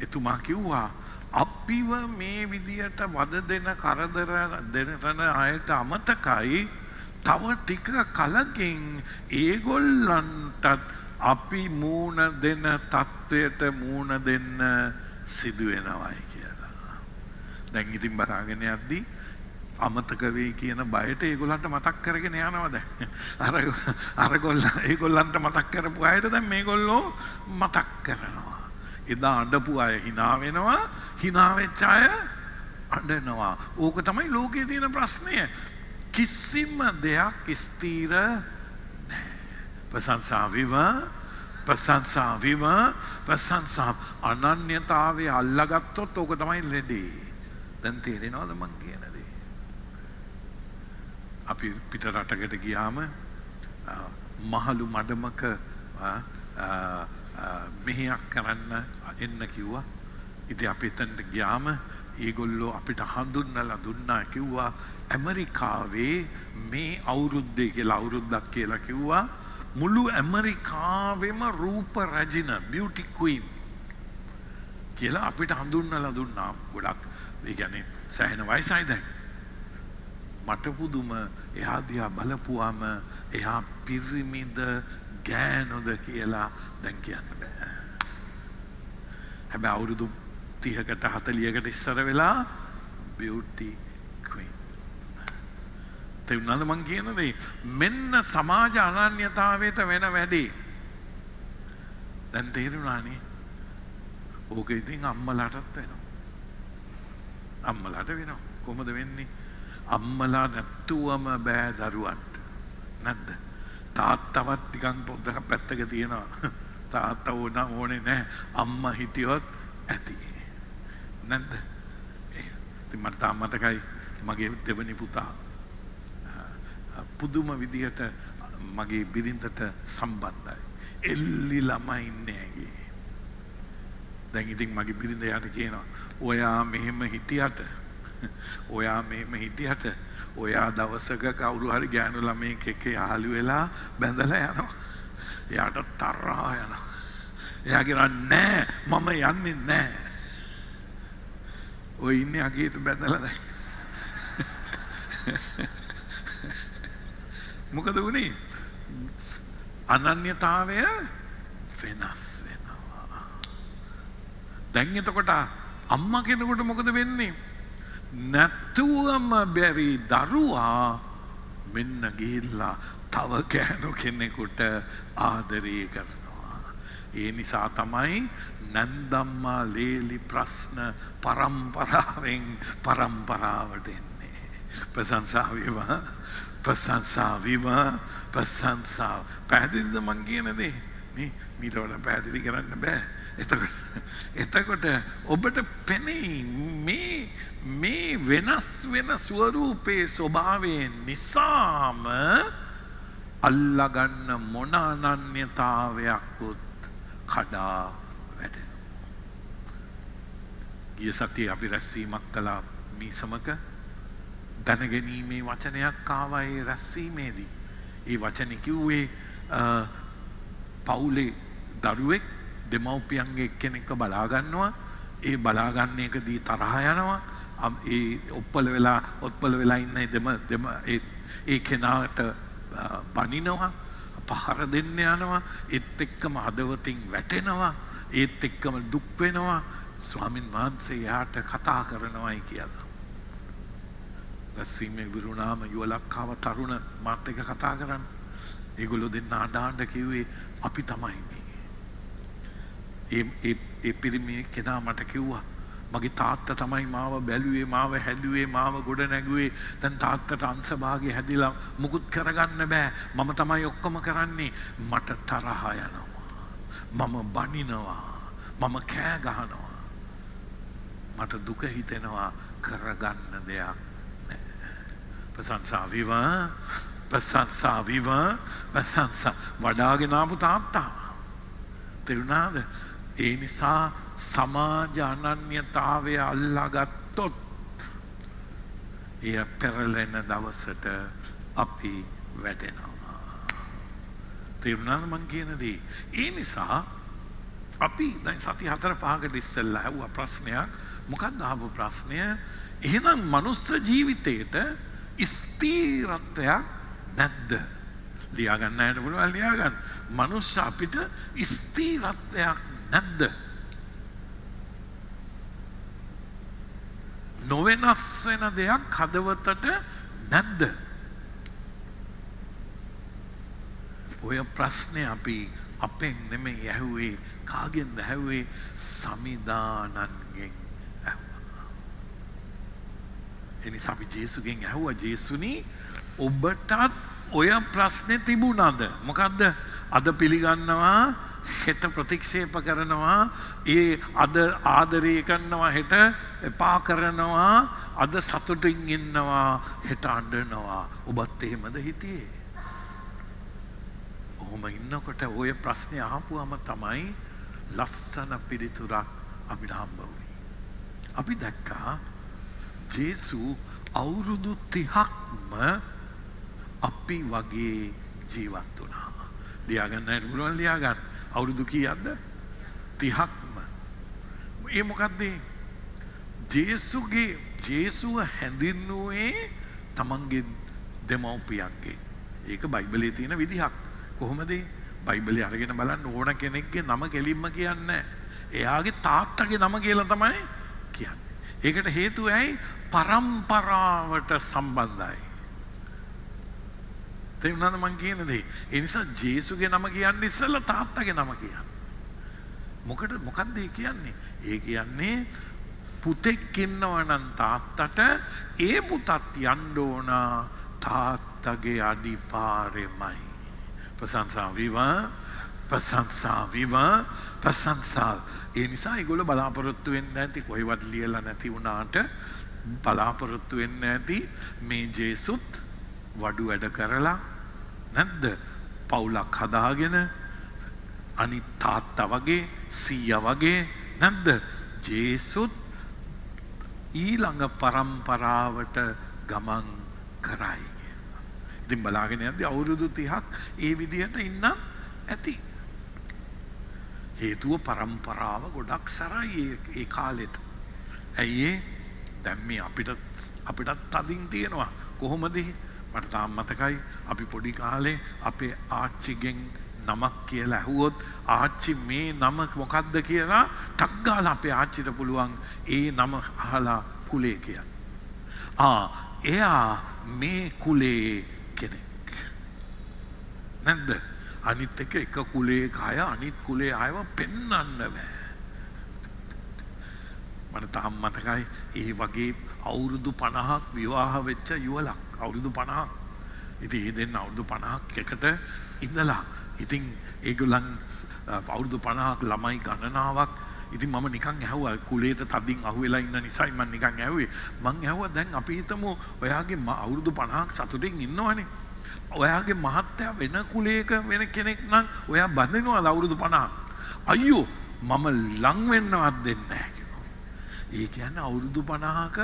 එතුමා කිව්වා අපිව මේ විදියට වද දෙන කරදර දෙන අයට අමතකයි තව ටික කලකින් ඒගොල්ලන්ටත් අපි මූණ දෙන තත්ත්වයට මූණ දෙන්න සිදු වෙනවයි කියලා. දැන් ඉතින් බලාගෙන යද්දී අමතක වෙයි කියන බයට ඒගොල්ලන්ට මතක් කරගෙන යනවා දැන්. ඒගොල්ලන්ට මතක් කරපු අයට දැන් මේගොල්ලෝ මතක් කරනවා. එදා අඬපු අය hina වෙනවා, hina වෙච්ච අය අඬනවා. ඕක තමයි ලෝකයේ තියෙන ප්‍රශ්නය. කිසිම දෙයක් ස්ථිර නැහැ. ප්‍රශංසා ප්‍රශංසා අනන්‍යතාවය අල්ලගත්තොත් ඕක තමයි ලෙඩේ. දැන් තේරෙනවද මං කියන දේ? අපි පිට රටකට ගියාම මහලු මඩමක මෙහෙයක් කරන්න එන්න කිව්වා. ඉතින් අපි එතනට ගියාම ඒගොල්ලෝ අපිට හඳුන්වලා දුන්නා. කිව්වා ඇමරිකාවේ මේ අවුරුද්දේ කියලා අවුරුද්දක් කියලා කිව්වා මුළු ඇමරිකාවෙම රූප රැජින බියුටි ක්වීන් කියලා අපිට හඳුන්වලා දුන්නා. ගොඩක් ඒ කියන්නේ සෑහෙන වයසයි දැන්. මට පුදුම එහා දිහා බලපුවාම එහා පිරිමිද ගෑනුද කියලා දැන් කියන්න බෑ. හැබැයි අවුරුදු 30කට 40කට ඉස්සර වෙලා බියුටි ක්වීන්. තේරුණාද මං කියන දේ? මෙන්න සමාජ අනන්‍යතාවයට වෙන වැඩේ. දැන් තේරුණානේ? ඕක ඉතින් අම්මලාටත් වෙනවා. අම්මලාට වෙනවා. කොහොමද වෙන්නේ? අම්මලා නැත්තුවම බෑ දරුවන්ට. නැද්ද? තාත්තවත් ටිකක් පොඩ්ඩක් පැත්තක තියනවා. තාත්තා ඕනේ නැහැ. අම්මා හිටියොත් ඇති. නැද්ද? ඉතින් මට තාම මතකයි මගේ දෙවෙනි පුතා පුදුම විදිහට මගේ බිරිඳට සම්බන්ධයි. එල්ලි ළමයි ඉන්නේ. දැන් ඉතින් මගේ බිරිඳ යාට කියනවා ඔයා මෙහෙම හිටියට ඔයා දවසක කවුරු හරි ගෑනු ළමයෙක් එක්ක යාළු වෙලා බැඳලා යනවා. එයාට තරහා යනවා. එයා කියනවා නෑ මම යන්නේ නෑ. ඔය ඉන්නේ අගේට බැඳලා දැන්. මොකද උනේ? අනන්‍යතාවය වෙනස් වෙනවා. දැන් එතකොට අම්මා කෙනෙකුට මොකද වෙන්නේ? නැතුවම බැරි දරුවා මෙන්න ගිහිල්ලා තව කෑනු කෙනෙකුට ආදරය කරනවා. ඒ නිසා තමයි නැන්දම්මා ලේලි ප්‍රශ්න පරම්පරාවෙන් පරම්පරාවට එන්නේ. ප්‍රශංසා වේවා, ප්‍රශංසා වේවා, ප්‍රශංසා. පැහැදිලිද මං කියන දේ? නේ මීට වඩා පැහැදිලි කරන්න බෑ. එතකොට ඔබට පෙනෙයි මේ වෙනස් වෙන ස්වරූපේ ස්වභාවයෙන් නිසාම අල්ලගන්න මොන අනන්‍යතාවයක්වත් කඩා වැටෙනවා. ගිය සතියේ අපි රැස්වීමක් කළා මීසමක. දැනගැනීමේ වචනයක් ආවා ඒ රැස්වීමේදී. ඒ වචනේ කිව්වේ පවුලේ දරුවෙක් දෙමව්පියන්ගේ එක්කෙනෙක්ව බලා ගන්නවා. ඒ බලා ගන්න එකදී තරහ යනවා. ඒ ඔත්පල වෙලා ඉන්න ඒ කෙනාට බනිනවා, පහර දෙන්න යනවා. ඒත් එක්කම හදවතින් වැටෙනවා. ඒත් එක්කම දුක් වෙනවා. ස්වාමින් වහන්සේ යාට කතා කරනවායි කියලා. රැස්වීමේ විරුණාම යුවලක්කාව තරුණ මාත් එක්ක කතා කරන්න. ඒගොල්ලෝ දෙන්න අඬ කිව්වේ අපි තමයි මේ. ඒ පිරිමි කෙනා මට කිව්වා මගේ තාත්තා තමයි මාව බැලුවේ, මාව හැදුවේ, මාව ගොඩ නැගුවේ. දැන් තාත්තට අංශභාගය හැදිලා මුකුත් කරගන්න බෑ. මම තමයි ඔක්කොම කරන්නේ. මට තරහ යනවා. මම බනිනවා. මම කෑ ගහනවා. මට දුක හිතෙනවා. කරගන්න දෙයක් නැහැ. ප්‍රශංසා වේවා, ප්‍රශංසා වේවා, ප්‍රශංසා. වඩාගෙන ආපු තාත්තා. තේරුණාද? ඒ නිසා සමාජ අනන්‍යතාවය අල්ලාගත්ත ගත්තොත් එය පෙරලෙන දවසට අපි වැටෙනවා. තේරුණාද මං කියන දේ? ඒ නිසා අපි දැන් සති 4-5කට ඉස්සෙල්ලා ඇහුවා ප්‍රශ්නයක්. මොකක්ද ආපු ප්‍රශ්නය? එහෙනම් මනුස්ස ජීවිතේට ස්ථිරත්වයක් නැද්ද? ලියාගන්න හැට පුළුවන් ලියාගන්න. මනුස්ස අපිට ස්ථිරත්වයක් නැද්ද? නොවෙනස් වෙන දෙයක් හදවතට නැද්ද? ඔය ප්‍රශ්නේ අපි අපෙන් නෙමෙයි ඇහුවේ. කාගෙන්ද ඇහුවේ? සමිදානන්ගෙන් ඇහුවා. එනිසා අපි ජේසුගෙන් ඇහුවා, ජේසුනි ඔබටත් ඔය ප්‍රශ්නේ තිබුණාද? මොකද්ද? අද පිළිගන්නවා, හෙට ප්‍රතික්ෂේප කරනවා, ඒ අද ආදරය කරනවා, හෙට එපා කරනවා, අද සතුටින් ඉන්නවා, හෙට අඬනවා. ඔබත් එහෙමද හිටියේ? ඔහොම ඉන්නකොට ඔය ප්‍රශ්නේ අහපුවම තමයි ලස්සන පිළිතුරක් අපිට හම්බ වුණේ. අපි දැක්කා ජේසු අවුරුදු 30ක්ම අපි වගේ ජීවත් වුණා. ලියාගන්න හැට පුළුවන් ලියාගන්න. අවුරුදු කීයක්ද? 30ක්ම. ඒ මොකද්ද? ජේසුව හැඳින්නුවේ තමන්ගේ දෙමව්පියන්ගේ. ඒක බයිබලයේ තියෙන විදිහක්. කොහොමද? බයිබලය අරගෙන බලන්න ඕන කෙනෙක්ගේ නම කෙලින්ම කියන්නේ නැහැ. එයාගේ තාත්තගේ නම කියලා තමයි කියන්නේ. ඒකට හේතුව ඇයි? පරම්පරාවට සම්බන්ධයි. තේරුණාද මං කියන දේ? ඒ නිසා ජේසුගේ නම කියන්නේ ඉස්සෙල්ලා තාත්තගේ නම කියන්නේ. මොකක්ද ඒ කියන්නේ? ඒ කියන්නේ පුතෙක් ඉන්නවා නම් තාත්තට ඒ පුතත් යන්න ඕන තාත්තගේ අඩිපාරෙමයි. ප්‍රශංසා වේවා, ප්‍රශංසා වේවා, ප්‍රශංසා. ඒ නිසා ඒගොල්ලෝ බලාපොරොත්තු වෙන්නේ නැති, කොහෙවත් ලියලා නැති වුණාට බලාපොරොත්තු වෙන්නේ නැති මේ ජේසුත් වඩු වැඩ කරලා නැද්ද? පවුලක් හදාගෙන අනිත් තාත්තා වගේ, සීයා වගේ නැද්ද? ජේසුත් ඊළඟ පරම්පරාවට ගමන් කරයි. ඉතින් බලාගෙන යද්දී අවුරුදු 30ක් ඒ විදිහට ඉන්න ඇති. හේතුව පරම්පරාව ගොඩක් සරයි ඒ කාලෙට. ඇයි ඒ? දැන් මේ අපිටත් තදින් තියෙනවා. කොහොමද? මට තාම මතකයි අපි පොඩි කාලේ අපේ ආච්චිගෙන් නමක් කියලා ඇහුවොත් ආච්චි මේ නම මොකක්ද කියලා ටක් ගාලා අපේ ආච්චිට පුළුවන් ඒ නම අහලා කුලේ කියන්න. එයා මේ කුලේ කෙනෙක් නැද්ද? අනිත් එක කුලේ අය අනිත් කුලේ අයව පෙන්වන්න බෑ. මට තාම මතකයි ඒ වගේ අවුරුදු 50ක් විවාහ වෙච්ච යුවලක්. අවුරුදු 50ක්. ඉතින් ඒ දෙන්න අවුරුදු 50ක් එකට ඉඳලා ඉතින් ඒගොල්ලන් අවුරුදු 50ක් ළමයි ගණනාවක්. ඉතින් මම නිකන් ඇහුවා කුලේට තදින් අහුවෙලා ඉන්න නිසා මම නිකන් ඇහුවේ. මං ඇහුවා දැන් අපි හිතමු ඔයාගේ අවුරුදු 50ක් සතුටින් ඉන්නවනේ. ඔයාගේ මහත්තයා වෙන කුලයක වෙන කෙනෙක් නම් ඔයා බඳිනවද අවුරුදු 50ක්? අයියෝ මම ලං වෙන්නවත් දෙන්නේ නැහැ කිව්වා. ඒ කියන්නේ අවුරුදු 50ක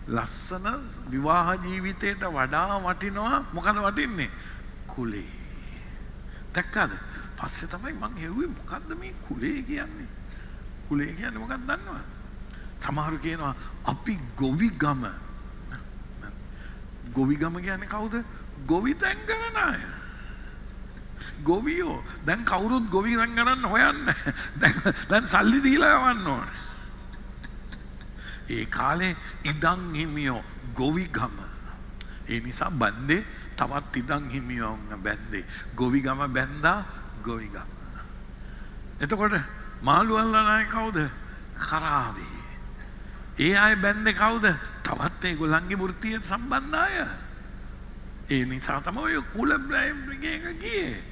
ලස්සන විවාහ ජීවිතයට වඩා වටිනවා. මොකද වටින්නේ? කුලේ. දැක්කද? පස්සේ තමයි මං හෙව්වේ මොකද්ද මේ කුලේ කියන්නේ? කුලේ කියන්නේ මොකක්ද දන්නවද? සමහරු කියනවා අපි ගොවිගම. ගොවිගම කියන්නේ කවුද? ගොවි තැන් කරන අය. ගොවියෝ. දැන් කවුරුත් ගොවි තැන් කරන්න හොයන්නේ. දැන් සල්ලි දීලා යවන්න ඕන. ඒ කාලේ ඉඩම් හිමියෝ ගොවිගම. ඒ නිසා බන්දේ තවත් ඉඩම් හිමියෝ බැන්දේ. ගොවිගම බැන්දා ගොවිගම. එතකොට මාළු අල්ලන අය කවුද? කරාවේ. ඒ අය බැන්දේ කවුද? තවත් ඒගොල්ලන්ගේ වෘත්තියට සම්බන්ධ අය. ඒ නිසා තමයි ඔය කුල බ්‍රෑම්ගේ ගියේ.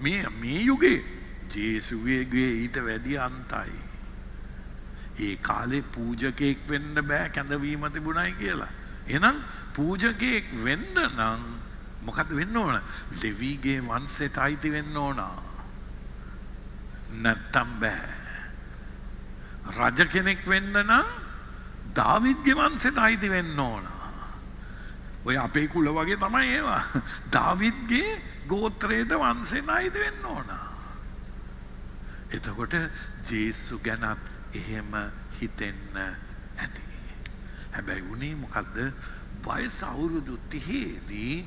මේ යුගේ ජේසුගේ ඊට වැඩි අන්තයි. ඒ කාලේ පූජකෙක් වෙන්න බෑ කැඳවීම තිබුණයි කියලා. එහෙනම් පූජකෙක් වෙන්න නම් මොකද වෙන්න ඕන? ලෙවිගේ වංශයට අයිති වෙන්න ඕන. නැත්තම් බෑ. රජ කෙනෙක් වෙන්න නම් දාවිද්ගේ වංශයට අයිති වෙන්න ඕන. ඔය අපේ කුල වගේ තමයි ඒවා. දාවිද්ගේ ගෝත්‍රයට වංශයට අයිති වෙන්න ඕන. එතකොට ජේසු ගැනත් එහෙම හිතෙන්න ඇති. හැබැයි උනේ මොකද්ද? වයස අවුරුදු 30දී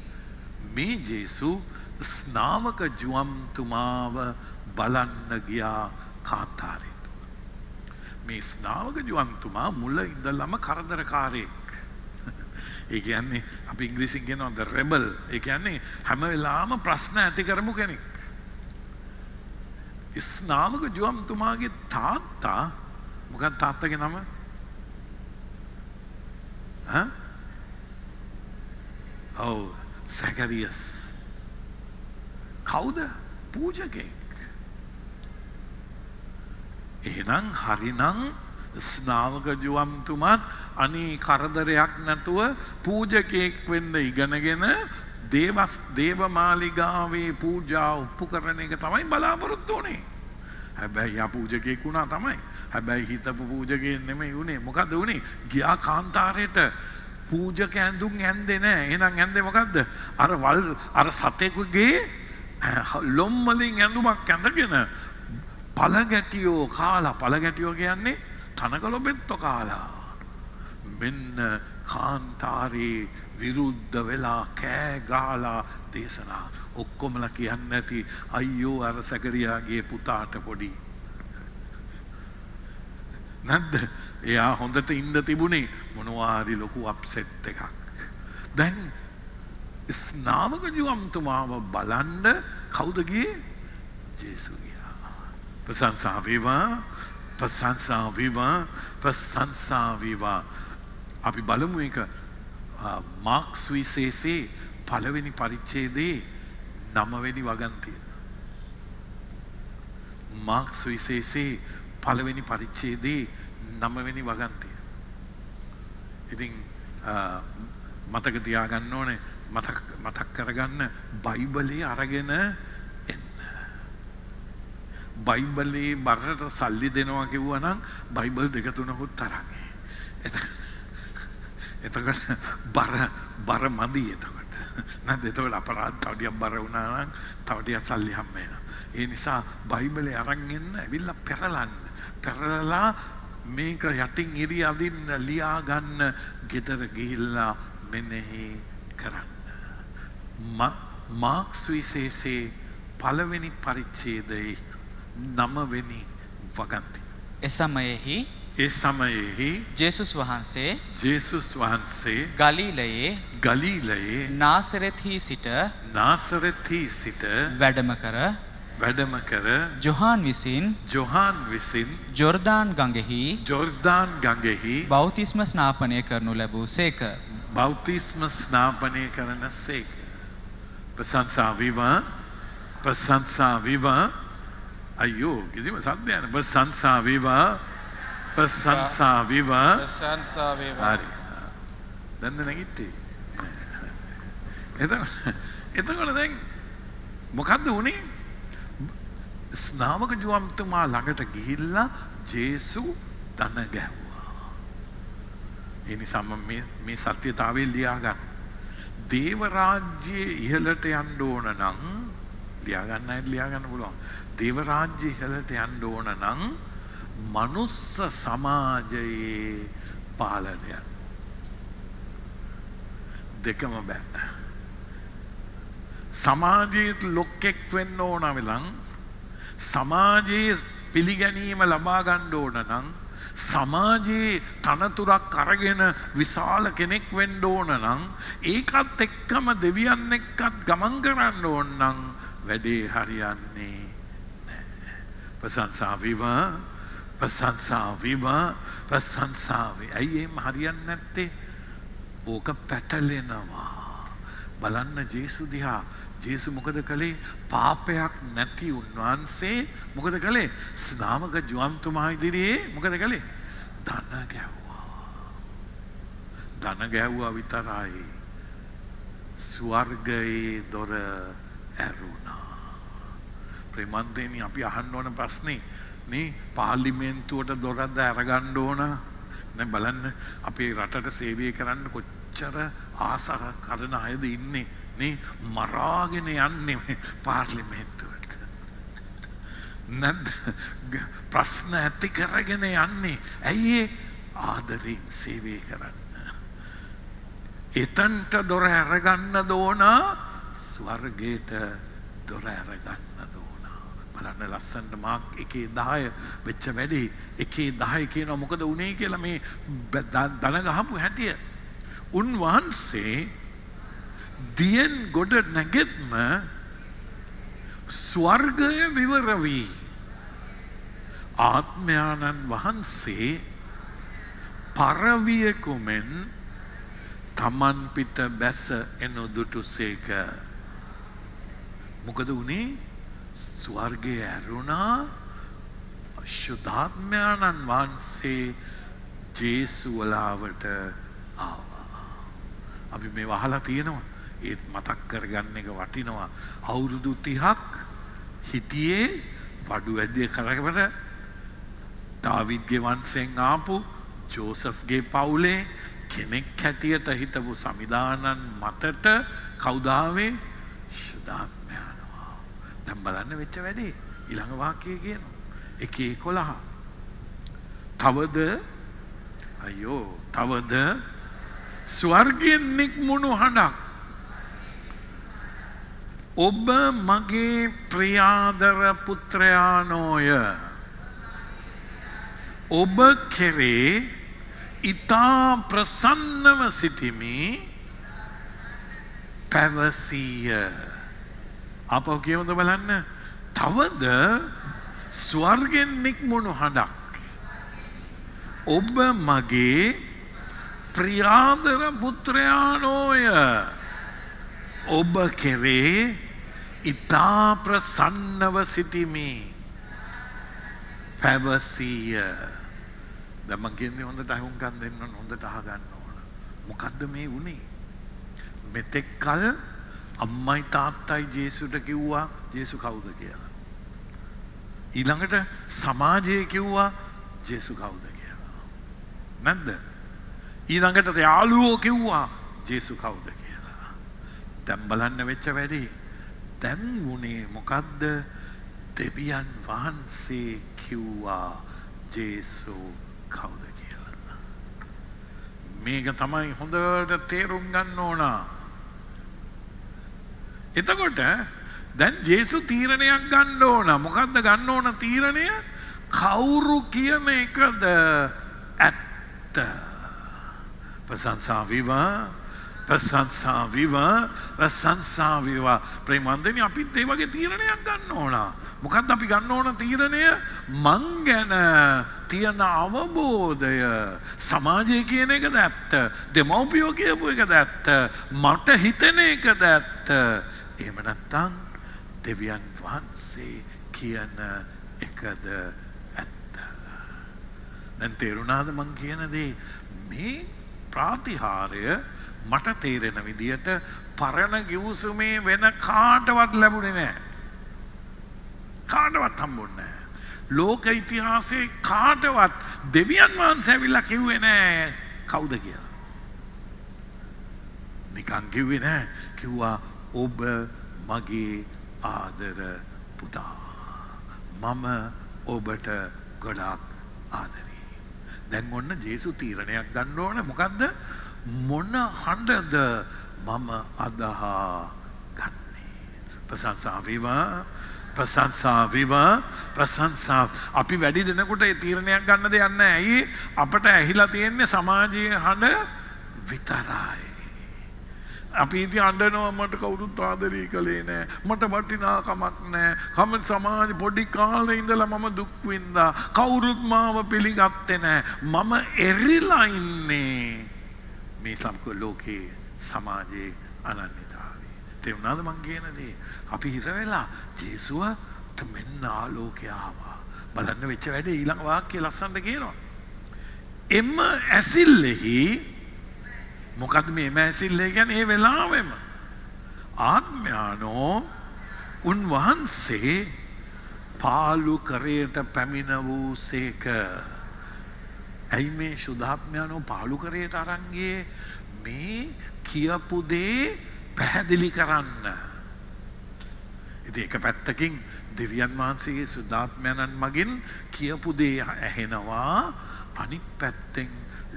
මේ ජේසු ස්නාවක ජුවම්තුමාව බලන්න ගියා කාන්තාරයට. මේ ස්නාවක ජුවම්තුමා මුල ඉඳලම කරදරකාරයෙක්. ඒ කියන්නේ අපි ඉංග්‍රීසියෙන් කියනවා the rebel. ඒ කියන්නේ හැම වෙලාවම ප්‍රශ්න ඇති කරපු කෙනෙක්. ස්නාවක ජුවම්තුමාගේ තාත්තා මොකක්ද තාත්තගේ නම? ඔව් සැකරියස්. කවුද? පූජකෙක්. එහෙනම් හරිනම් ස්නාවක ජුවම්තුමත් අනේ කරදරයක් නැතුව පූජකෙක් වෙන්න ඉගෙනගෙන දේවමාලිගාවේ පූජා ඔප්පු කරන එක තමයි බලාපොරොත්තු වුණේ. හැබැයි යා පූජකෙක් වුණා තමයි. හැබැයි හිතපු පූජකයෙක් නෙමෙයි වුණේ. මොකද වුණේ? ගියා කාන්තාරයට පූජක ඇඳුම් ඇඳේ නැහැ. එහෙනම් ඇඳේ මොකද්ද? අර සතෙකුගේ ලොම් වලින් ඇඳුමක් ඇඳගෙන පළගැටියෝ කාලා. පළගැටියෝ කියන්නේ තනකොළ බෙත්ත කාලා. මෙන්න කාන්තාරේ විරුද්ධ වෙලා කෑ ගහලා දේශනා. ඔක්කොමලා කියන්නේ නැති අයියෝ අර සැකරියාගේ පුතාට පොඩි. නැද්ද? එයා හොඳට ඉන්න තිබුණේ මොනවා හරි ලොකු අප්සෙට් එකක්. දැන් ස්නාවක ජුවම්තුමාව බලන්න කවුද ගියේ? ජේසු ගියා. ප්‍රශංසා වේවා, ප්‍රශංසා වේවා, ප්‍රශංසා වේවා. අපි බලමු එක මාර්ක් සුවිශේෂයේ පළවෙනි පරිච්ඡේදයේ 9 වෙනි වගන්තිය. මාර්ක් සුවිශේෂයේ පළවෙනි පරිච්ඡේදයේ 9 වෙනි වගන්තිය. ඉතින් මතක තියාගන්න ඕනේ, මතක් කරගන්න බයිබලයේ අරගෙන එන්න. බයිබලයේ බරට සල්ලි දෙනවා කිව්වනම් බයිබල් 2-3කුත් තරම්. එතකොට බර මදි එතකොට. නැත්නම් එතකොට අපරාධ තව ටිකක් බර වුණා නම් තව ටිකක් සල්ලි හම්බ වෙනවා. ඒ නිසා බයිබලේ අරන් එන්න ඇවිල්ලා පෙරලලා මේක යටින් ඉරි අදින්න ලියා ගන්න ගෙදර ගිහිල්ලා මෙනෙහි කරන්න. මාර්ක් සුවිශේෂයේ පළවෙනි පරිච්ඡේදයේ 9 වෙනි වගන්තිය. ඒ සමයෙහි ජේසුස් වහන්සේ ගලීලයේ නාසරෙත්හි සිට වැඩම කර ජොහාන් විසින් ජොර්දාන් ගඟෙහි බෞතිස්ම ස්නාපනය කරනු ලැබූ සේක. ප්‍රශංසා වේවා. අයියෝ කිසිම සද්දයක් නැහැ. ප්‍රශංසා වේවා. හරි. දැන් නැගිට්ටේ. එතකොට දැන් මොකද්ද උනේ? ස්නාවක ජුවම්තුමා ළඟට ගිහිල්ලා ජේසු දන ගැහුවා. ඒ නිසා මේ සත්‍යතාවය ලියා ගන්න. දේව රාජ්‍යයේ ඉහළට යන්න ඕන නම් ලියා ගන්න පුළුවන්. දේව රාජ්‍යයේ ඉහළට යන්න ඕන නම් මනුස්ස සමාජයේ පාලනය දෙකම බෑ. සමාජයේ ලොක්ෙක් වෙන්න ඕන වෙලන් සමාජයේ පිළිගැනීම ලබා ගන්න ඕන නම් සමාජයේ තනතුරක් අරගෙන විශාල කෙනෙක් වෙන්න ඕන නම් ඒකත් එක්කම දෙවියන් එක්කත් ගමන් කරන්න ඕන නම් වැඩේ හරියන්නේ නැහැ. ප්‍රශංසා වේවා. ඇයි එහෙම හරියන්නේ නැත්තේ? ඕක පැටලෙනවා. බලන්න ජේසු දිහා. ජේසු මොකද කළේ? පාපයක් නැති උන්වහන්සේ මොකද කළේ? ස්නාවක ජුවම්තුමා ඉදිරියේ මොකද කළේ? දන ගැහුවා විතරයි. ස්වර්ගයේ දොර ඇරුණා. ප්‍රේමන්තේනි අපි අහන්න ඕන ප්‍රශ්නේ නේ පාර්ලිමේන්තුවට දොරද අරගන්න ඕන? දැන් බලන්න අපේ රටට සේවය කරන්න කොච්චර ආස කරන අයද ඉන්නේ නේ මරාගෙන යන්නේ පාර්ලිමේන්තුවට. නැද්ද ප්‍රශ්න ඇති කරගෙන යන්නේ. ඇයි ඒ ආදරෙන් සේවය කරන්න. එතන්ට දොර ඇරගන්න දෝන ස්වර්ගයට දොර ඇරගන්න දෝන. බලන්න ලස්සන්ට මාක් 1:10 වෙච්ච වැඩි 1:10 කියනවා මොකද උනේ කියලා මේ දන ගහපු හැටිය. උන්වහන්සේ දියෙන් ගොඩ නැගෙත්ම ස්වර්ගය විවර වී ආත්මයාණන් වහන්සේ පරවියකුමෙන් තමන් පිට බැස එනු දුටුසේක. මොකද උනේ ස්වර්ගය ඇරුණා ශුද්ධාත්මයාණන් වහන්සේ ජේසුවලාවට ආවා. අපි මේ වහලා තියෙනවා ඒත් මතක් කරගන්න එක වටිනවා. අවුරුදු 30ක් හිටියේ වඩු වැඩිය කරකට දාවිද්ගේ වංශයෙන් ආපු ජෝසෆ්ගේ පවුලේ කෙනෙක් හැටියට හිටපු සමිදානන් මතට කවුදාවේ ශුද්ධාත්මයානවා. දැන් බලන්න වෙච්ච වැඩේ ඊළඟ වාක්‍යය කියනවා 1:11 තවද අයියෝ තවද ස්වර්ගයෙන් නික්මුණු හඬක් ඔබ මගේ ප්‍රියාදර පුත්‍රයානෝය ඔබ කෙරේ ඉතා ප්‍රසන්නව සිටිමි පැවසීය. අපෝ කියමුද බලන්න තවද ස්වර්ගෙන් නික්මුණු හඬක් ඔබ මගේ ප්‍රියාදර පුත්‍රයානෝය ඔබ කෙරේ ඉතා ප්‍රසන්නව සිටිමි පැවසීය. දැන් මං කියන්නේ හොඳට අහුම්කම් දෙන්න ඕන හොඳට අහගන්න ඕන. මොකද්ද මේ වුනේ? මෙතෙක් කල අම්මයි තාත්තයි ජේසුට කිව්වා ජේසු කවුද කියලා. ඊළඟට සමාජය කිව්වා ජේසු කවුද කියලා. නැද්ද? ඊළඟට යාළුවෝ කිව්වා ජේසු කවුද කියලා. දැන් බලන්න වෙච්ච වැඩේ. දැන් වුනේ මොකද්ද? දෙවියන් වහන්සේ කිව්වා ජේසු කවුද කියලා. මේක තමයි හොඳට තේරුම් ගන්න ඕන. එතකොට දැන් ජේසු තීරණයක් ගන්න ඕන. මොකද්ද ගන්න ඕන තීරණය? කවුරු කියන එකද ඇත්ත? ප්‍රශංසා වේවා ප්‍රශංසා වේවා ප්‍රශංසා වේවා. ප්‍රේමන්දනි අපිත් ඒ වගේ තීරණයක් ගන්න ඕන. මොකද්ද අපි ගන්න ඕන තීරණය? මං ගැන තියෙන අවබෝධය සමාජය කියන එකද ඇත්ත? දෙමව්පියෝ කියපු එකද ඇත්ත? මට හිතෙන එකද ඇත්ත? එහෙම නැත්නම් දෙවියන් වහන්සේ කියන එකද ඇත්ත? දැන් තේරුණාද මං කියන දේ? මේ ප්‍රාතිහාර්ය මට තේරෙන විදියට පරණ ගිවිසුමේ වෙන කාටවත් ලැබුණේ නැහැ. කාටවත් හම්බුන්නේ නැහැ. ලෝක ඉතිහාසයේ කාටවත් දෙවියන් වහන්සේ ඇවිල්ලා කිව්වේ නැහැ කවුද කියලා. නිකන් කිව්වේ නැහැ. කිව්වා ඔබ මගේ ආදර පුතා. මම ඔබට ගොඩාක් ආදරේ. දැන් ඔන්න ජේසු තීරණයක් ගන්න ඕන. මොකද්ද? මොන හඬද මම අදහා ගන්නේ? ප්‍රශංසා වේවා ප්‍රශංසා වේවා ප්‍රශංසා. අපි වැඩි දෙනකොට ඒ තීරණයක් ගන්න දෙයක් නැහැ. ඇයි? අපට ඇහිලා තියෙන්නේ සමාජයේ හඬ විතරයි. අපි ඉතින් අඬනවා මට කවුරුත් ආදරේ කළේ නැහැ. මට වටිනාකමක් නැහැ. කම සමාජ පොඩි කාලේ ඉඳලා මම දුක් විඳා. කවුරුත් මාව පිළිගත්තේ නැහැ. මම එරිලා ඉන්නේ මේ සම්ක ලෝකේ සමාජයේ අනන්‍යතාවය. තේරුණාද මං කියන දේ? අපි හිර වෙලා ජේසුවට මෙන්න ආලෝකය ආවා. බලන්න වෙච්ච වැඩේ ඊළඟ වාක්‍යය ලස්සනට කියනවා. එම ඇසිල්ලෙහි මොකද මේ ඇසිල්ලේ කියන්නේ ඒ වෙලාවෙම ආත්මයානෝ උන්වහන්සේ පාලු කරේට පැමිණ වූසේක. ඇයි මේ ශුද්ධාත්මයන්ව පාළු කරේට අරන් ගියේ? මේ කියපු දේ පැහැදිලි කරන්න. ඉතින් එක පැත්තකින් දෙවියන් වහන්සේගේ ශුද්ධාත්මයන්න් මගින් කියපු දේ ඇහෙනවා, අනිත් පැත්තෙන්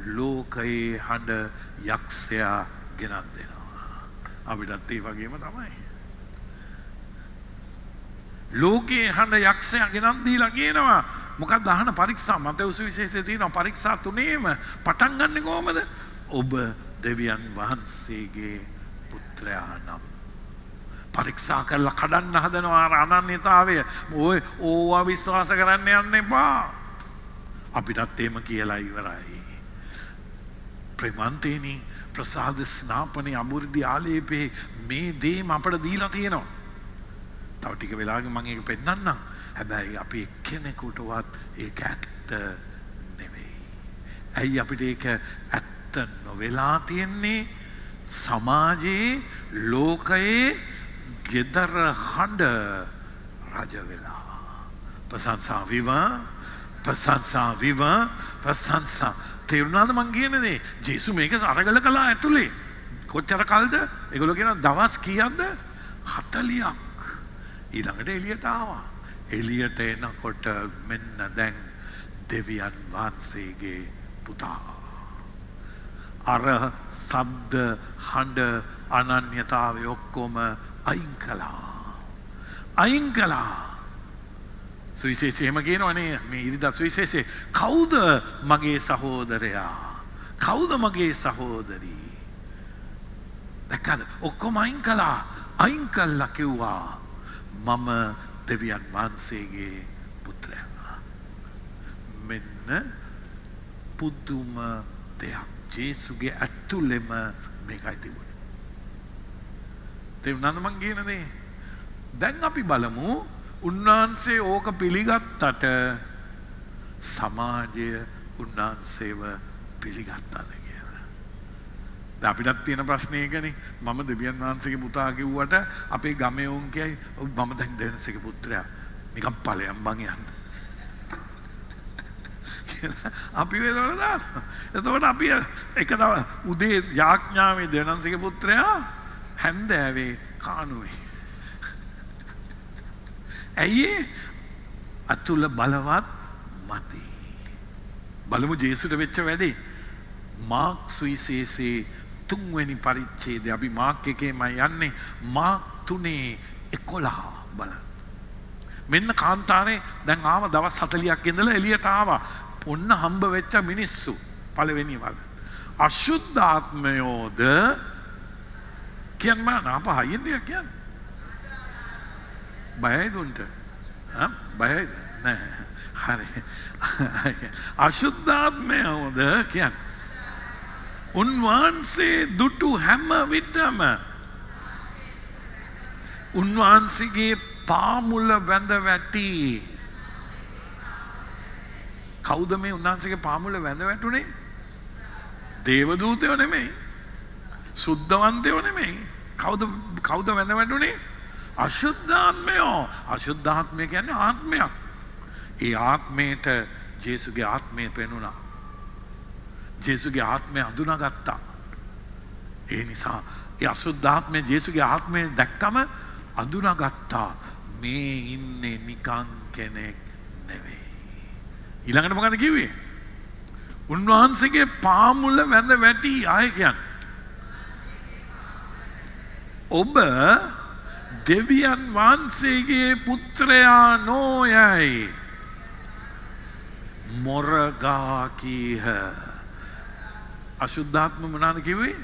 ලෝකයේ හඬ යක්ෂයා ගෙනත් දෙනවා. අපිටත් ඒ වගේම තමයි. ලෝකයේ හඬ යක්ෂයා ගෙනත් දීලා කියනවා මොකක්ද අහන පරීක්ෂා. මතෙවුස් විශේෂයේ තියෙනවා පරීක්ෂා තුනේම පටන් ගන්නෙ කොහමද? ඔබ දෙවියන් වහන්සේගේ පුත්‍රයා නම්. පරීක්ෂා කරලා කඩන්න හදනවා අනන්‍යතාවය. ඔය ඕවා විශ්වාස කරන්න යන්න එපා. අපිටත් එහෙම කියලා ඉවරයි. ප්‍රේමන්තේනි ප්‍රසාද ස්නාපනේ අමෘද්ධි ආලේපේ මේ දේම අපට දීලා තියෙනවා. තව ටික වෙලාවකින් මම ඒක පෙන්නන්නම්. හැබැයි අපි එක්කෙනෙකුටවත් ඒක ඇත්ත නෙවෙයි. ඇයි අපිට ඒක ඇත්ත නොවෙලා තියෙන්නේ? සමාජයේ ලෝකයේ ගෙදර හඬ රජ වෙලා. ප්‍රශංසා විවා ප්‍රශංසා විවා ප්‍රශංසා. තේරුණාද මං කියන දේ? ජේසු මේක අරගල කළා ඇතුලේ. කොච්චර කල්ද? ඒගොල්ලෝ කියන දවස් කීයක්ද? 40ක්. ඊළඟට එළියට ආවා. එළියට එනකොට මෙන්න දැන් දෙවියන් වහන්සේගේ පුතා. අර සද්ද හඬ අනන්‍යතාවය ඔක්කොම අයින් කළා. අයින් කළා. සුවිශේෂය එහෙම කියනවනේ මේ ඉරිදා සුවිශේෂයේ. කවුද මගේ සහෝදරයා? කවුද මගේ සහෝදරී? දැක්කද? ඔක්කොම අයින් කළා. අයින් කළා කිව්වා මම දෙවියන් වහන්සේගේ පුත්‍රයා. මෙන්න පුදුම දෙයක්. ජේසුගේ ඇතුළෙම මේකයි තිබුණේ. තේරුණාද මං කියන දේ? දැන් අපි බලමු උන්වහන්සේ ඕක පිළිගත්තට සමාජය උන්වහන්සේව පිළිගත්තද කියලා. දැන් අපිටත් තියෙන ප්‍රශ්නේ ඒකනේ. මම දෙවියන් වහන්සේගේ පුතා කිව්වට අපේ ගමේ උන් කියයි මම දැන් දෙවියන්සේගේ පුත්‍රයා. නිකන් ඵලයන් බං යන්න. අපි වෙලවල දානවා. එතකොට අපි එක උදේ යාඥාවේ දෙවියන්සේගේ පුත්‍රයා හැන්දෑවේ කානුවේ. ඇයි අතුල බලවත් මති. බලමු ජේසුට වෙච්ච වැඩේ. මාක් සුවිශේෂයේ 3 වෙනි පරිච්ඡේදය අපි මාක් 1ෙමයි යන්නේ. මාක් 3:11 බලන්න. මෙන්න කාන්තාරේ දැන් ආව දවස් 40ක් ඉඳලා එළියට ආවා. ඔන්න හම්බ වෙච්ච මිනිස්සු පළවෙනි වල. අශුද්ධ ආත්මයෝද කියන්නේ අප හයියෙන් කියන්නේ. බයයිද උන්ට? බයයිද? නෑ. හරි. අශුද්ධාත්මයෝද කියන්නේ. උන්වහන්සේ දුටු හැම විටම උන්වහන්සේගේ පාමුල වැඳ වැටි. කවුද මේ උන්වහන්සේගේ පාමුල වැඳ වැටුනේ? දේවදූතයෝ නෙමෙයි. සුද්ධවන්තයෝ නෙමෙයි. කවුද වැඳ වැටුනේ? අශුද්ධාත්මයෝ. අශුද්ධාත්මය කියන්නේ ආත්මයක්. ඒ ආත්මයට ජේසුගේ ආත්මය පෙනුණා. ජේසුගේ ආත්මය අඳුනාගත්තා. ඒ නිසා ඒ අශුද්ධාත්මය ජේසුගේ ආත්මය දැක්කම අඳුනාගත්තා. මේ ඉන්නේ නිකන් කෙනෙක් නෙවෙයි. ඊළඟට මොකද කිව්වේ? උන්වහන්සේගේ පාමුල වැඳ වැටි. ආයෙ කියන්නේ ඔබ දෙවියන් වහන්සේගේ පුත්‍රයා නොයයි මොරගා කීහ. අශුද්ධාත්ම මොනවාද කිව්වේ?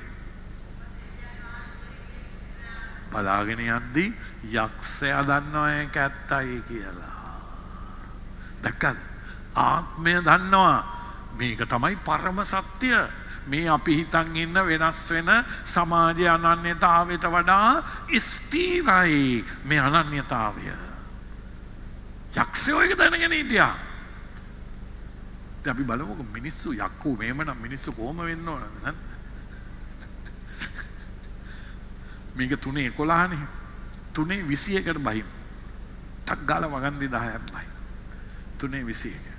බලාගෙන යද්දි යක්ෂයා දන්නවා ඒක ඇත්තයි කියලා. දැක්කද? ආත්මය දන්නවා මේක තමයි පරම සත්‍ය. මේ අපි හිතන් ඉන්න වෙනස් වෙන සමාජයේ අනන්‍යතාවයට වඩා ස්ථිරයි මේ අනන්‍යතාවය. යක්ෂයෝ ඒක දැනගෙන හිටියා. දැන් අපි බලමුකෝ මිනිස්සු යක්කෝ මේමනම් මිනිස්සු කොහොම වෙන්න ඕනද නැද්ද? මේක 3:11නේ. 3:21කට බහින්. ටක් ගාලා වගන්දි 10ක් බහින්. 3:21.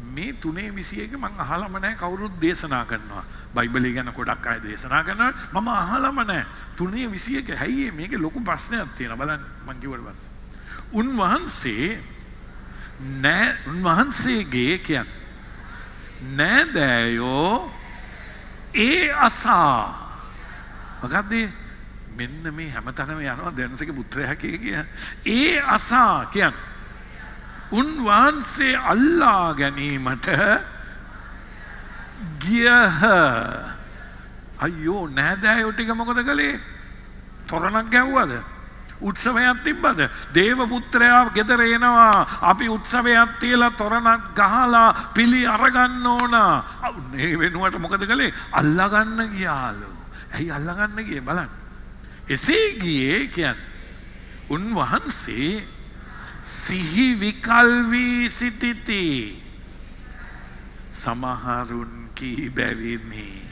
මේ 3:21 මම අහලම නැහැ කවුරුත් දේශනා කරනවා. බයිබලය ගැන ගොඩක් අය දේශනා කරනවා. මම අහලම නැහැ. 3:21 හැයි මේකේ ලොකු ප්‍රශ්නයක් තියෙනවා. බලන්න මම කිව්වට පස්සේ. උන්වහන්සේගේ කියන්නේ නෑදෑයෝ ඒ අසා මොකද්ද මෙන්න මේ හැමතැනම යනවා දැනසක පුත්‍රයා කිය ඒ අසා කියන්නේ උන්වහන්සේ අල්ලා ගැනීමට ගියහ. අයියෝ නෑදෑයෝ ටික මොකද කළේ? තොරණක් ගැව්වද? උත්සවයක් තිබ්බද? දේව පුත්‍රයා ගෙදර එනවා. අපි උත්සවයක් තියලා තොරණක් ගහලා පිළි අරගන්න ඕන. මේ වෙනුවට මොකද කළේ? අල්ලගන්න ගියාලු. ඇයි අල්ලගන්න ගියේ බලන්න. එසේ ගියේ කියන්නේ උන්වහන්සේ සිහි විකල් වී සිටිති. සමහරුන් කී බැවිනි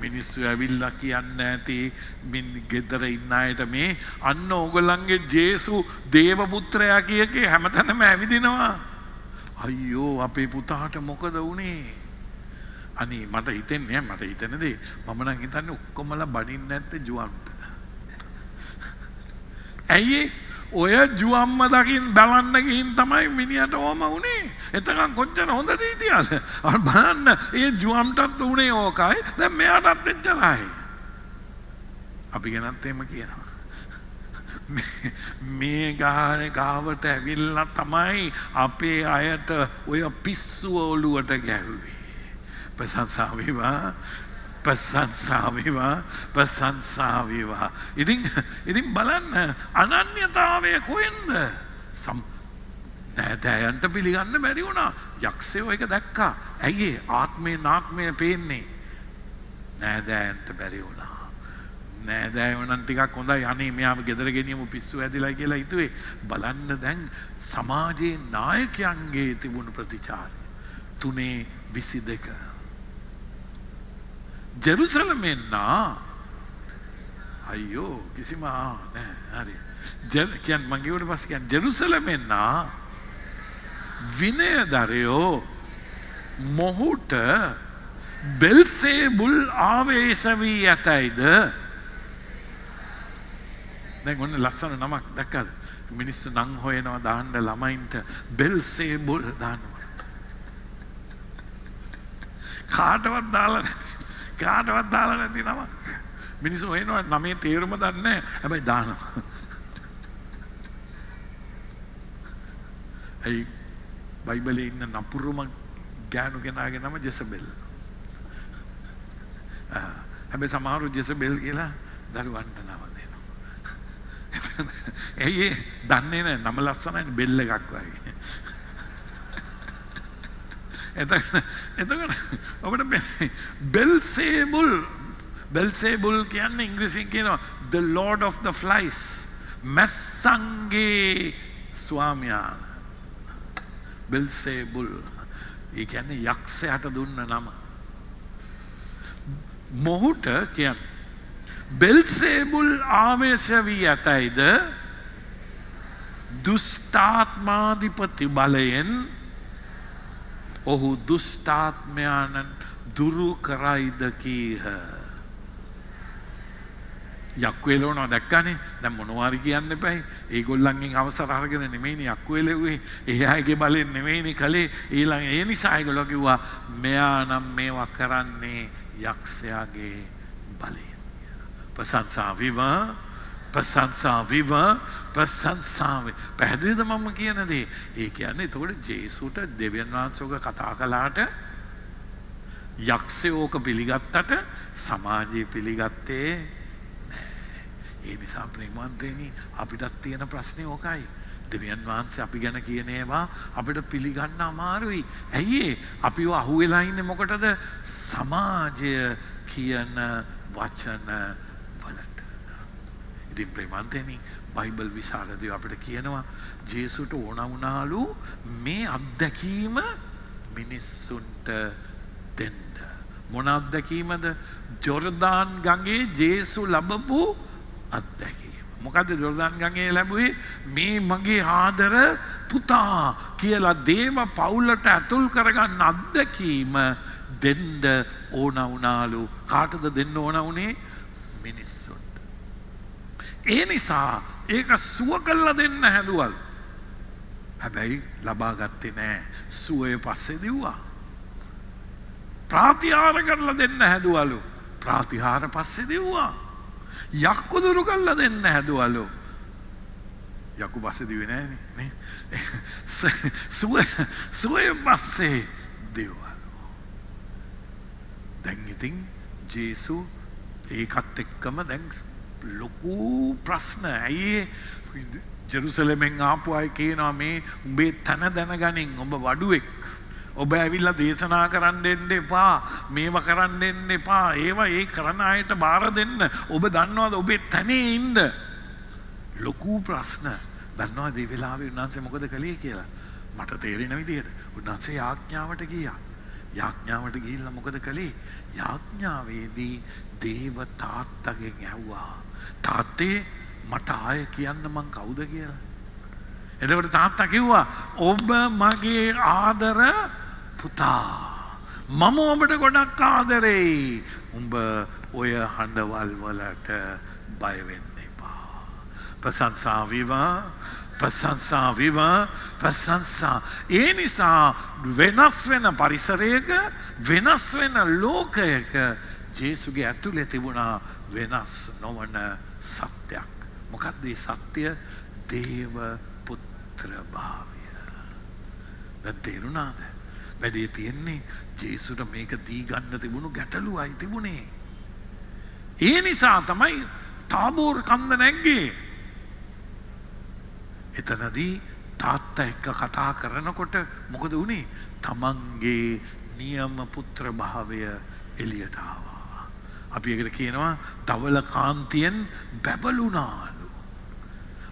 මිනිස්සු ඇවිල්ලා කියන්නේ ඇති මින් ගෙදර ඉන්න අයට මේ අන්න ඕගොල්ලන්ගේ ජේසු දේව පුත්‍රයා කියකේ හැමතැනම ඇවිදිනවා. අයියෝ අපේ පුතාට මොකද වුනේ? අනේ මට හිතෙන්නේ මම නම් හිතන්නේ ඔක්කොමලා බඩින්න නැත්තේ ජුවම්ට. ඇයි ඔය ජුවම්ම දකින් බලන්න ගිහින් තමයි මිනිහට ඕම වුනේ. එතකන් කොච්චර හොඳද ඉතිහාස. අර බලන්න ඒ ජුවම්ටත් උනේ ඕකයි. දැන් මෙයාටත් එච්චරයි. අපි ගැනත් එහෙම කියනවා. මේ ගාවට ඇවිල්ලා තමයි අපේ අයට ඔය පිස්සුව ඔළුවට ගැහුවේ. ප්‍රශංසා වේවා. ප්‍රශංසා වේවා. ඉතින් බලන්න අනන්‍යතාවය කොහෙන්ද? නෑදෑයන්ට පිළිගන්න බැරි වුණා. යක්ෂයෝ ඒක දැක්කා. ඇයි ආත්මේ නාත්මය පේන්නේ? නෑදෑයන්ට බැරි වුණා. නෑදෑයෝ නම් ටිකක් හොඳයි. අනේ මෙයාව ගෙදර ගෙනියමු පිස්සු ඇදිලා කියලා හිතුවේ. බලන්න දැන් සමාජයේ නායකයන්ගේ තිබුණු ප්‍රතිචාරය 3:22 ජෙරුසලමෙන් අයියෝ කිසිම නෑ හරි කියන්නේ මං කියවට පස්සේ කියන්නේ ජෙරුසලමෙන් විනයදරයෝ මොහුට බෙල්සෙබුල් ආවේශ වී ඇතයිද? දැන් ඔන්න ලස්සන නමක් දැක්කද? මිනිස්සු නම් හොයනවා දාන්න ළමයින්ට බෙල්සෙබුල් දානවා. කාටවත් දාලා නැති නමක්. මිනිස්සු හොයනවා නමේ තේරුම දන්නේ නැහැ. හැබැයි දානවා. ඒ බයිබලේ ඉන්න නපුරුම ගෑනු කෙනාගේ නම ජෙසබෙල්. හැබැයි සමහරු ජෙසබෙල් කියලා දරුවන්ට නම දෙනවා. ඇයි දන්නේ නැහැ නම ලස්සනයි බෙල් එකක් වගේ. එතකොට ඔබට බෙල්සෙබුල් කියන්නේ ඉංග්‍රීසියෙන් කියනවා the lord of the flies මැස්සන්ගේ ස්වාමියා. බෙල්සෙබුල් ඒ කියන්නේ යක්ෂයාට දුන්න නම. මොහුට කියන්නේ බෙල්සෙබුල් ආවේශ වී ඇතයිද දුෂ්ටාත්මාධිපති බලයෙන් ඔහු දුෂ්ටාත්මයාණන් දුරු කරයිද කීහ. යක්කුවෙලවනවා දැක්කනේ. දැන් මොනවාරි කියන්න එපයි. ඒගොල්ලන්ගෙන් අවසර අරගෙන නෙමෙයිනේ යක්කුවෙලෙව්වේ. ඒ අයගේ බලෙන් නෙමෙයිනේ කලේ. ඊළඟ ඒ නිසා ඒගොල්ලෝ කිව්වා මෙයා නම් මේවා කරන්නේ යක්ෂයාගේ බලයෙන්. ප්‍රශංසා වේවා. පැහැදිලිද මම කියන දේ? ඒ කියන්නේ එතකොට ජේසුට දෙවියන් වහන්සේක කතා කළාට යක්ෂයෝක පිළිගත්තට සමාජයේ පිළිගත්තේ නැහැ. ඒ නිසා ප්‍රේමවන්තයනි අපිටත් තියෙන ප්‍රශ්නේ ඕකයි. දෙවියන් වහන්සේ අපි ගැන කියන ඒවා අපිට පිළිගන්න අමාරුයි. ඇයි අපිව අහුවෙලා ඉන්නේ මොකටද? සමාජය කියන වචන වලට. ඉතින් ප්‍රේමවන්තයනි බයිබල් විශාරදයෝ අපිට කියනවා ජේසුට ඕන වුණාලු මේ අත්දැකීම මිනිස්සුන්ට දෙන්න. මොන අත්දැකීමද? ජෝර්දාන් ගඟේ ජේසු ලබපු අත්දැකීම. මොකද ජොර්දාන් ගඟේ ලැබුවේ මේ මගේ ආදර පුතා කියලා දේව පවුලට ඇතුල් කරගන්න අත්දැකීම දෙන්න ඕන වුණාලු. කාටද දෙන්න ඕන වුණේ? මිනිස්සුන්ට. ඒ නිසා ඒක සුව කළා දෙන්න හැදුවල්. හැබැයි ලබා ගත්තේ නෑ. සුවය පස්සේ දිව්වා. ප්‍රාතිහාර කරලා දෙන්න හැදුවලු. ප්‍රාතිහාර පස්සේ දිව්වා. යක්කු දුරු කරලා දෙන්න හැදුවලු. යක්කු පස්සේ දිවේ නෑනේ නේ. සුවය පස්සේ දිව්වලු. දැන් ඉතින් ජේසු ඒකත් එක්කම දැන් ලොකු ප්‍රශ්න. ඇයි ජෙරුසලමෙන් ආපු අය කියනවා මේ උඹේ තන දැනගනින් උඹ වඩුවෙක්. ඔබ ඇවිල්ලා දේශනා කරන්න දෙන්න එපා. මේව කරන්න දෙන්න එපා. ඒවා ඒ කරන අයට බාර දෙන්න. ඔබ දන්නවද ඔබේ තනේ ඉන්න? ලොකු ප්‍රශ්න. දන්නවද මේ වෙලාවේ උන්වහන්සේ මොකද කළේ කියලා? මට තේරෙන විදිහට උන්වහන්සේ යාඥාවට ගියා. යාඥාවට ගිහිල්ලා මොකද කළේ? යාඥාවේදී දේව තාත්තගෙන් ඇහුවා. තාත්තේ මට ආය කියන්න මං කවුද කියලා. එතකොට තාත්තා කිව්වා ඔබ මගේ ආදර පුතා. මම ඔබට ගොඩක් ආදරෙයි. උඹ ඔය හඬවල් වලට බය වෙන්න එපා. ප්‍රශංසා වේවා. ප්‍රශංසා වේවා. ප්‍රශංසා. ඒ නිසා වෙනස් වෙන පරිසරයක වෙනස් වෙන ලෝකයක ජේසුගේ ඇතුලේ තිබුණා වෙනස් නොවන සත්‍යයක්. මොකක්ද මේ සත්‍ය? දේව පුත්‍රභාවය. දැන් තේරුණාද? වැඩේ තියෙන්නේ ජේසුට මේක දී ගන්න තිබුණු ගැටලුවයි තිබුණේ. ඒ නිසා තමයි තාබෝර් කන්ද නැග්ගේ. එතනදී තාත්තා එක්ක කතා කරනකොට මොකද වුණේ? තමන්ගේ නියම පුත්‍රභාවය එළියට ආවා. අපි ඒකට කියනවා ධවල කාන්තියෙන් බැබළුණාලු.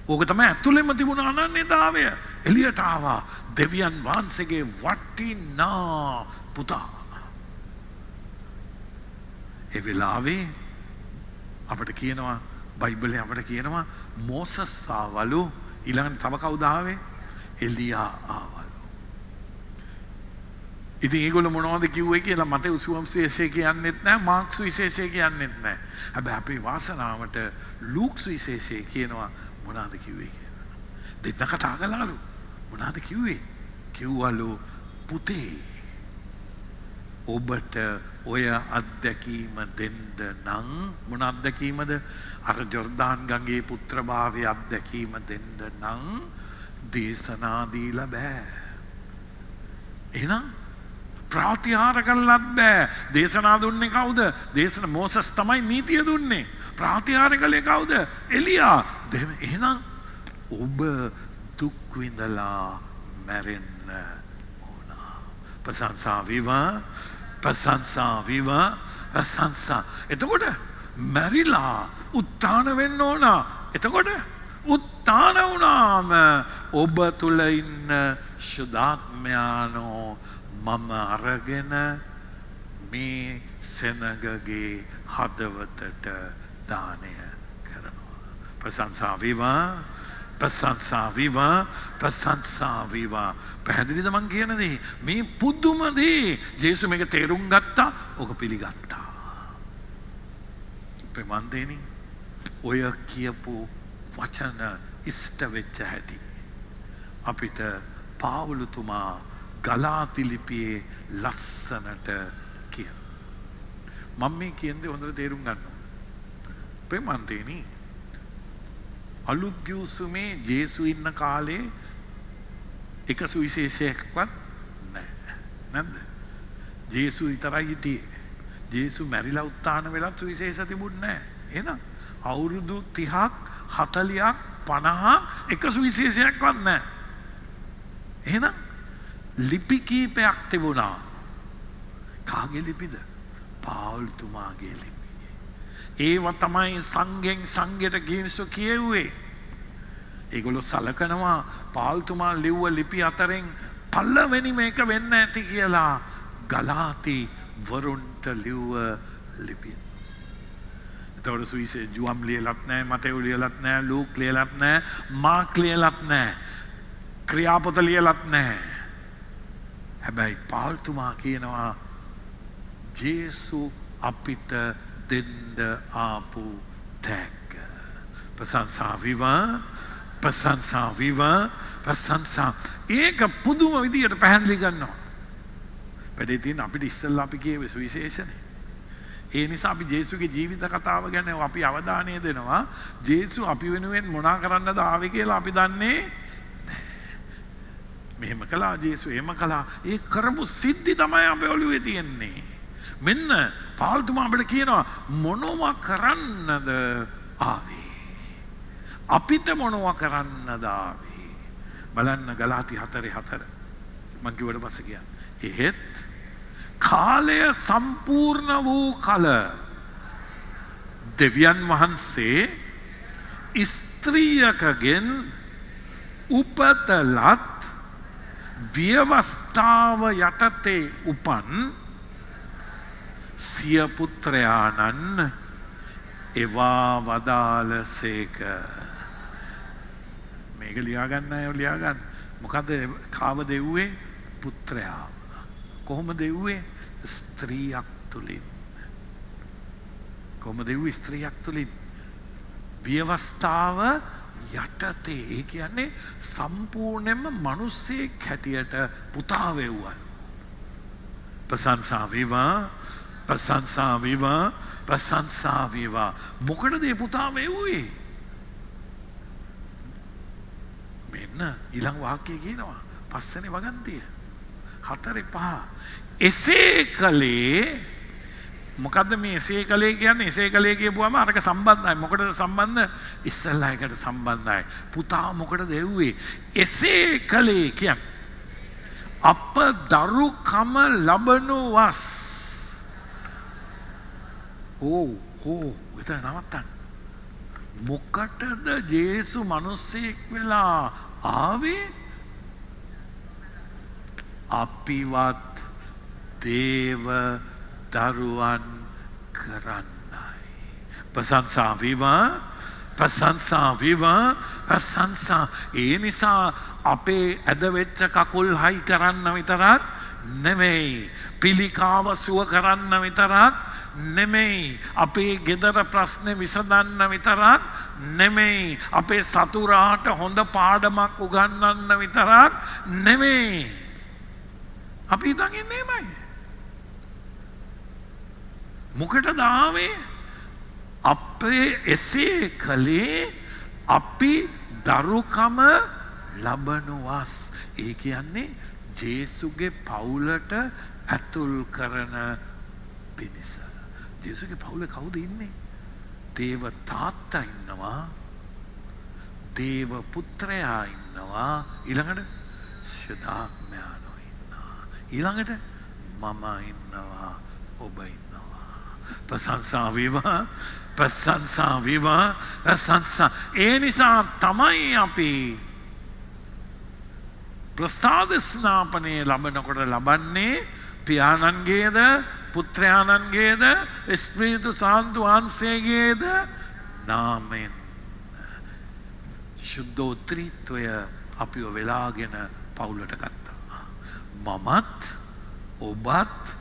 ඕක තමයි ඇතුළෙම තිබුණ අනන්‍යතාවය එළියට ආවා. දෙවියන් වහන්සේගේ වටිනා පුතා. ඒ වෙලාවේ අපිට කියනවා බයිබලයේ අපිට කියනවා මෝසස් ආවලු. ඊළඟට තව කවුද ආවේ? එලියා ආවලු. ඉතින් ඒගොල්ලෝ මොනවද කිව්වේ කියලා මතෙව්ස් සුවිශේෂය කියන්නෙත් නැහැ, මාර්ක්ස් සුවිශේෂය කියන්නෙත් නැහැ. හැබැයි අපේ වාසනාවට ලූක් සුවිශේෂය කියනවා මොනවද කිව්වේ කියලා. දෙන්න කතා කළාලු. මොනවද කිව්වේ? කිව්වලු පුතේ ඔබට ඔය අත්දැකීම දෙන්න නම් මොන අත්දැකීමද? අර ජොර්දාන් ගඟේ පුත්‍රභාවයේ අත්දැකීම දෙන්න නම් දේශනා දීලා බෑ. එහෙනම් ප්‍රාතිහාර කළත් බෑ. දේශනා දුන්නේ කවුද? දේශන මෝසස් තමයි නීතිය දුන්නේ. ප්‍රාතිහාර කළේ කවුද? එලියා. එහෙනම් ඔබ දුක් විඳලා මැරෙන්න ඕන. ප්‍රශංසා වේවා. ප්‍රශංසා වේවා. ප්‍රශංසා. එතකොට මැරිලා උත්ථාන වෙන්න ඕන. එතකොට උත්ථාන වුණාම ඔබ තුල ඉන්න ශුද්ධාත්මයානෝ මම අරගෙන මේ සෙනගගේ හදවතට දානය කරනවා. ප්‍රශංසා වේවා. ප්‍රශංසා වේවා. ප්‍රශංසා වේවා. පැහැදිලිද මං කියන දේ? මේ පුදුම දේ. ජේසු මේක තේරුම් ගත්තා. ඔක පිළිගත්තා. ප්‍රමන්දේනි ඔය කියපු වචන ඉෂ්ට වෙච්ච හැටි අපිට පාවුලුතුමා ගලාති ලිපියේ ලස්සනට කියන. මම මේ කියන්නේ හොඳට තේරුම් ගන්න ඕන. ප්‍රේමන්තේනි අලුත් ගිවිසුමේ ජේසු ඉන්න කාලේ එක සුවිශේෂයක්වත් නැහැ. නැද්ද? ජේසු විතරයි හිටියේ. ජේසු මැරිලා උත්ථාන වෙලා සුවිශේෂ තිබුණේ නැහැ. එහෙනම් අවුරුදු 30ක් 40ක් 50ක් එක සුවිශේෂයක්වත් නැහැ. එහෙනම් ලිපි කීපයක් තිබුණා. කාගේ ලිපිද? පාවුල්තුමාගේ ලිපි. ඒව තමයි සංගෙන් සංගෙට ගිහින්සු කියෙව්වේ. ඒගොල්ලෝ සලකනවා පාවුල්තුමා ලිව්ව ලිපි අතරින් පළවෙනි මේක වෙන්න ඇති කියලා ගලාති වරුන්ට ලිව්ව ලිපිය. එතකොට සුවිසේ ජුවම් ලියලත් නැහැ, මතෙව් ලියලත් නැහැ, ලූක් ලියලත් නැහැ, මාක් ලියලත් නැහැ, ක්‍රියාපොත ලියලත් නැහැ. හැබැයි පාල්තුමා කියනවා ජේසු අපිට දෙන්න ආපු තෑග්ග. ප්‍රශංසා වේවා, ප්‍රශංසා වේවා, ප්‍රශංසා. ඒක පුදුම විදියට පැහැදිලි කරනවා. වැඩේ තියෙන අපිට ඉස්සෙල්ලා අපි කියවේ සුවිශේෂනේ. ඒ නිසා අපි ජේසුගේ ජීවිත කතාව ගැන අපි අවධානය දෙනවා. ජේසු අපි වෙනුවෙන් මොනා කරන්නද ආවේ කියලා අපි දන්නේ මෙහෙම කළා ජේසු, එහෙම කළා. ඒ කරපු සිද්ධි තමයි අපේ ඔළුවේ තියෙන්නේ. මෙන්න පාල්තුමා අපිට කියනවා මොනවා කරන්නද ආවේ. අපිට මොනවා කරන්නද ආවේ. බලන්න ගලාති 4:4. මං කිව්වට පස්සේ කියන්නේ. එහෙත් කාලය සම්පූර්ණ වූ කල දෙවියන් වහන්සේ ස්ත්‍රියකගෙන් උපතලත් ව්‍යවස්ථාව යටතේ උපන් සිය පුත්‍රයාණන් එවා වදාළසේක. මේක ලියාගන්න අය ලියාගන්න. මොකද කාව දෙව්වේ? පුත්‍රයා. කොහොම දෙව්වේ? ස්ත්‍රියක් තුලින්. කොහොම දෙව්වේ? ස්ත්‍රියක් තුලින්. ව්‍යවස්ථාව යටතේ. ඒ කියන්නේ සම්පූර්ණයෙන්ම මිනිස්සෙක් හැටියට පුතා වෙව්වා. ප්‍රශංසා වේවා, ප්‍රශංසා වේවා, ප්‍රශංසා වේවා. මොකටද මේ පුතා වෙව්වේ? මෙන්න ඊළඟ වාක්‍යය කියනවා පස්වෙනි වගන්තිය 4:5. එසේ කලේ මොකද්ද මේ එසේ කලේ කියන්නේ? එසේ කලේ කියපුවම අරක සම්බන්ධයි. මොකටද සම්බන්ධ? ඉස්සල්ලා එකට සම්බන්ධයි. පුතා මොකටද එව්වේ? එසේ කලේ කියන්නේ අප දරුකම ලබනු වස්. එතන නවත්තන්න. මොකටද ජේසු මිනිස්සෙක් වෙලා ආවේ? අපිවත් දේව දරුවන් කරන්නයි. ප්‍රශංසා වේවා, ප්‍රශංසා වේවා, ප්‍රශංසා. ඒ නිසා අපේ ඇද වෙච්ච කකුල් හයි කරන්න විතරක් නෙමෙයි, පිළිකාව සුව කරන්න විතරක් නෙමෙයි, අපේ ගෙදර ප්‍රශ්නේ විසඳන්න විතරක් නෙමෙයි, අපේ සතුරාට හොඳ පාඩමක් උගන්වන්න විතරක් නෙමෙයි. අපි හිතන් ඉන්නේ එහෙමයි. මොකටද ආවේ? අපේ එසේ කලේ අපි දරුකම ලබනවස්. ඒ කියන්නේ ජේසුගේ පවුලට ඇතුල් කරන පිණිස. ජේසුගේ පවුලේ කවුද ඉන්නේ? දේව තාත්තා ඉන්නවා, දේව පුත්‍රයා ඉන්නවා, ඊළඟට ශුද්ධාත්මයන්ෝ ඉන්නවා, ඊළඟට මම ඉන්නවා, ඔබ ඉන්නවා. ප්‍රශංසා වේවා, ප්‍රශංසා වේවා, ප්‍රශංසා. ඒ නිසා තමයි අපි ප්‍රස්තාද ස්නාපනය ලබනකොට ලබන්නේ පියාණන්ගේද පුත්‍රයාණන්ගේද ස්ප්‍රීතු සාන්තු වහන්සේගේද නාමෙන්. ශුද්ධෝත්‍රීත්වය අපිව වෙලාගෙන පවුලට ගත්තා. මමත් ඔබත්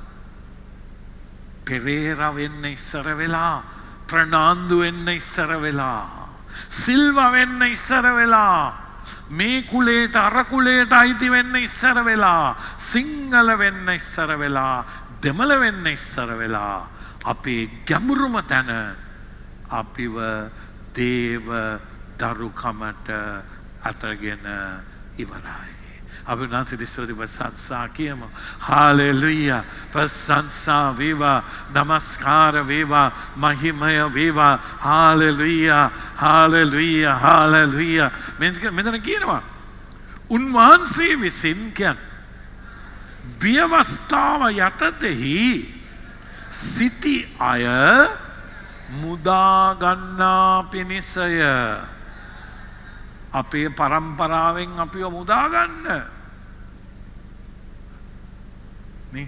පෙරේර වෙන්න ඉස්සර වෙලා, ප්‍රනාන්දු වෙන්න ඉස්සර වෙලා, සිල්ව වෙන්න ඉස්සර වෙලා, මේ කුලේට අර කුලේට අයිති වෙන්න ඉස්සර වෙලා, සිංහල වෙන්න ඉස්සර වෙලා, දෙමළ වෙන්න ඉස්සර වෙලා, අපේ ගැඹුරුම තැන අපිව දේව දරුකමට අතගෙන ඉවරයි. අපි උන්වහන්සේට ස්තුති ප්‍රශංසා කියමු. හාලෙලූයා. ප්‍රශංසා වේවා, නමස්කාර වේවා, මහිමය වේවා. Hallelujah, hallelujah, hallelujah. මෙතන කියනවා උන්වහන්සේ විසින් කියන්නේ ව්‍යවස්ථාව යටතෙහි සිටි අය මුදා ගන්නා පිණිසය. අපේ පරම්පරාවෙන් අපිව මුදා ගන්න. නේ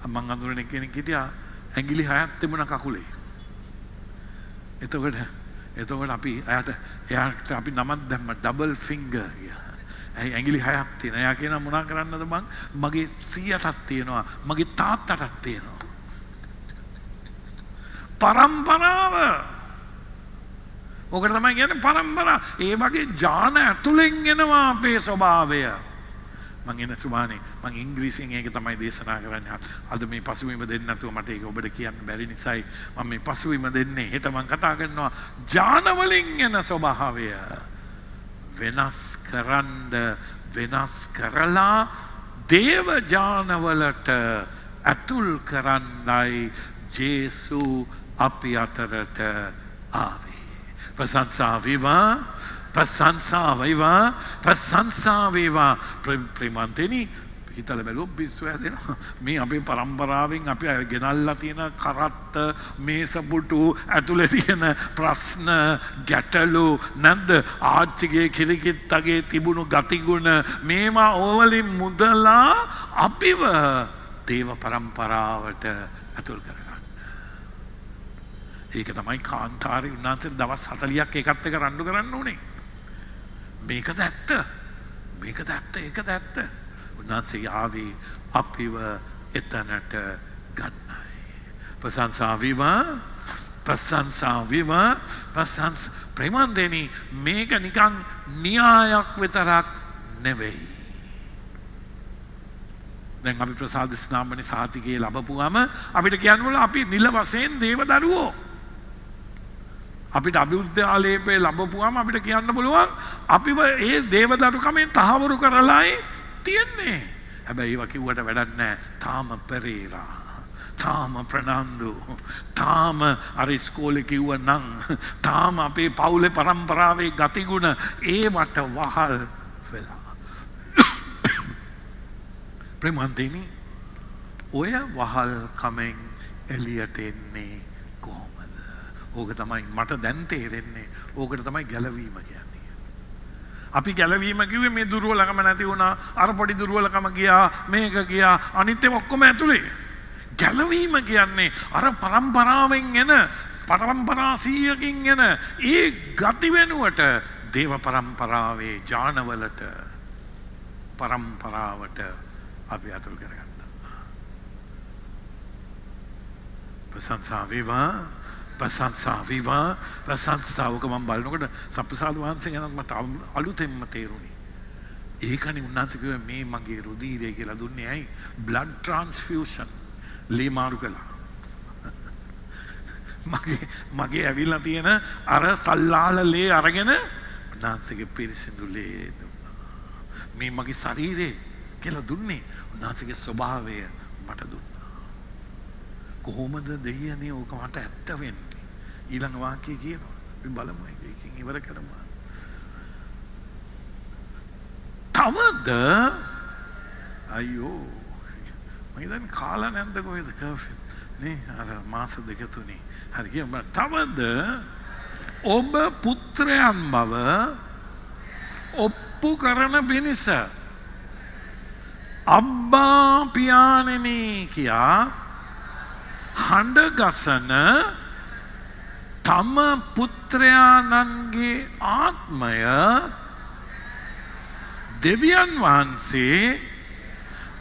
මං අඳුරන කෙනෙක් හිටියා ඇඟිලි 6ක් තිබුණා කකුලේ. එතකොට අපි එයාට අපි නමක් දැම්ම ඩබල් ෆින්ගර් කියලා. ඇඟිලි 6ක් තියෙනවා. එයා කියනවා මොනා කරන්නද මං? මගේ සීයටත් තියෙනවා. මගේ තාත්තටත් තියෙනවා. පරම්පරාව. ඕකට තමයි කියන්නේ පරම්පරාව. ඒ වගේ ඥාන ඇතුලෙන් එනවා අපේ ස්වභාවය. මං එන සුමානේ මං ඉංග්‍රීසියෙන් ඒක තමයි දේශනා කරන්නේ. අද මේ පසුබිම දෙන්න නැතුව මට ඒක ඔබට කියන්න බැරි නිසායි මම මේ පසුබිම දෙන්නේ. හෙට මං කතා කරනවා ඥාන වලින් එන ස්වභාවය වෙනස් කරන්න වෙනස් කරලා දේව ඥානවලට ඇතුල් කරන්නයි ජේසු අපි අතරට ආවේ. ප්‍රශංසා වේවා ප්‍රශංසා වේවා ප්‍රශංසා වේවා. ප්‍රේමන්තෙනි හිතලා බැලුවොත් පිස්සු හැදෙනවා. මේ අපේ පරම්පරාවෙන් අපි ගෙනල්ලා තියෙන කරත්ත මේසපුටු ඇතුලේ තියෙන ප්‍රශ්න ගැටලු නැද්ද? ආච්චිගේ කිරිකිත්තගේ තිබුණු ගතිගුණ මේවා ඕවලින් මුදලා අපිව දේව පරම්පරාවට ඇතුල් කරගන්න. ඒක තමයි කාන්තාරේ උන්වහන්සේ දවස් 40ක් ඒකත් එක රණ්ඩු කරන්න ඕනේ. මේකද ඇත්ත. මේකද ඇත්ත. ඒකද ඇත්ත. උන්වහන්සේ ආවේ අපිව එතනට ගන්නයි. ප්‍රශංසා වේවා ප්‍රශංසා වේවා ප්‍රශංසා. ප්‍රේමන්තෙනි මේක නිකන් න්‍යායක් විතරක් නෙවෙයි. දැන් අපි ප්‍රසාද ස්නාමනේ සාතිකේ ලැබපුවාම අපිට කියන්න අපි නිල වශයෙන් දේව දරුවෝ. අපිට අභිවෘද්ධාලේපේ ලැබපුවාම අපිට කියන්න පුළුවන් අපිව ඒ දේව දරුකමෙන් තහවුරු කරලායි තියෙන්නේ. හැබැයි ඒවා කිව්වට වැඩක් නැහැ. තාම පෙරේරා. තාම ප්‍රනන්දු. තාම අර ඉස්කෝලේ කිව්ව නම් තාම අපේ පවුලේ පරම්පරාවේ ගතිගුණ ඒවට වහල් වෙලා. ප්‍රේමන්තෙනි ඔය වහල් කමෙන් එළියට එන්නේ කොහොමද? ඕක තමයි මට දැන් තේරෙන්නේ. ඕකට තමයි ගැලවීම කියන්නේ. අපි ගැලවීම කිව්වේ මේ දුර්වලකම නැති වුණා, අර පොඩි දුර්වලකම ගියා, මේක ගියා, අනිත් ඒවා ඔක්කොම ඇතුලේ. ගැලවීම කියන්නේ අර පරම්පරාවෙන් එන පරම්පරා 100කින් එන ඒ ගති වෙනුවට දේව පරම්පරාවේ ඥානවලට පරම්පරාවට අපි අතුල් කරගත්තා. ප්‍රශංසා වේවා ප්‍රශංසා වේවා ප්‍රශංසා. ඔක මම බලනකොට සප්පසාද වහන්සේ ගැන මට අලුතෙන්ම තේරුණේ. ඒකනේ උන්වහන්සේ කිව්වේ මේ මගේ රුධිරය කියලා දුන්නේ ඇයි? Blood transfusion. ලේ මාරු කළා. මගේ ඇවිල්ලා තියෙන අර සල්ලාල ලේ අරගෙන උන්වහන්සේගේ පිරිසිදු ලේ දුන්නා. මේ මගේ ශරීරේ කියලා දුන්නේ උන්වහන්සේගේ ස්වභාවය මට දුන්නා. කොහොමද දෙයියනේ ඕක මට ඇත්ත වෙන්නේ? ඊළඟ වාක්‍යය කියනවා. අපි බලමු ඒකකින් ඉවර කරමු. තවද අයියෝ මම දැන් කාලා නැන්ද කොහෙද කර්ෆියු නේ අර මාස දෙක තුනේ හරි කියමු. තවද ඔබ පුත්‍රයන් බව ඔප්පු කරන පිණිස අබ්බා පියාණෙනි කියා හඬ ගසන තම පුත්‍රයාණන්ගේ ආත්මය දෙවියන් වහන්සේ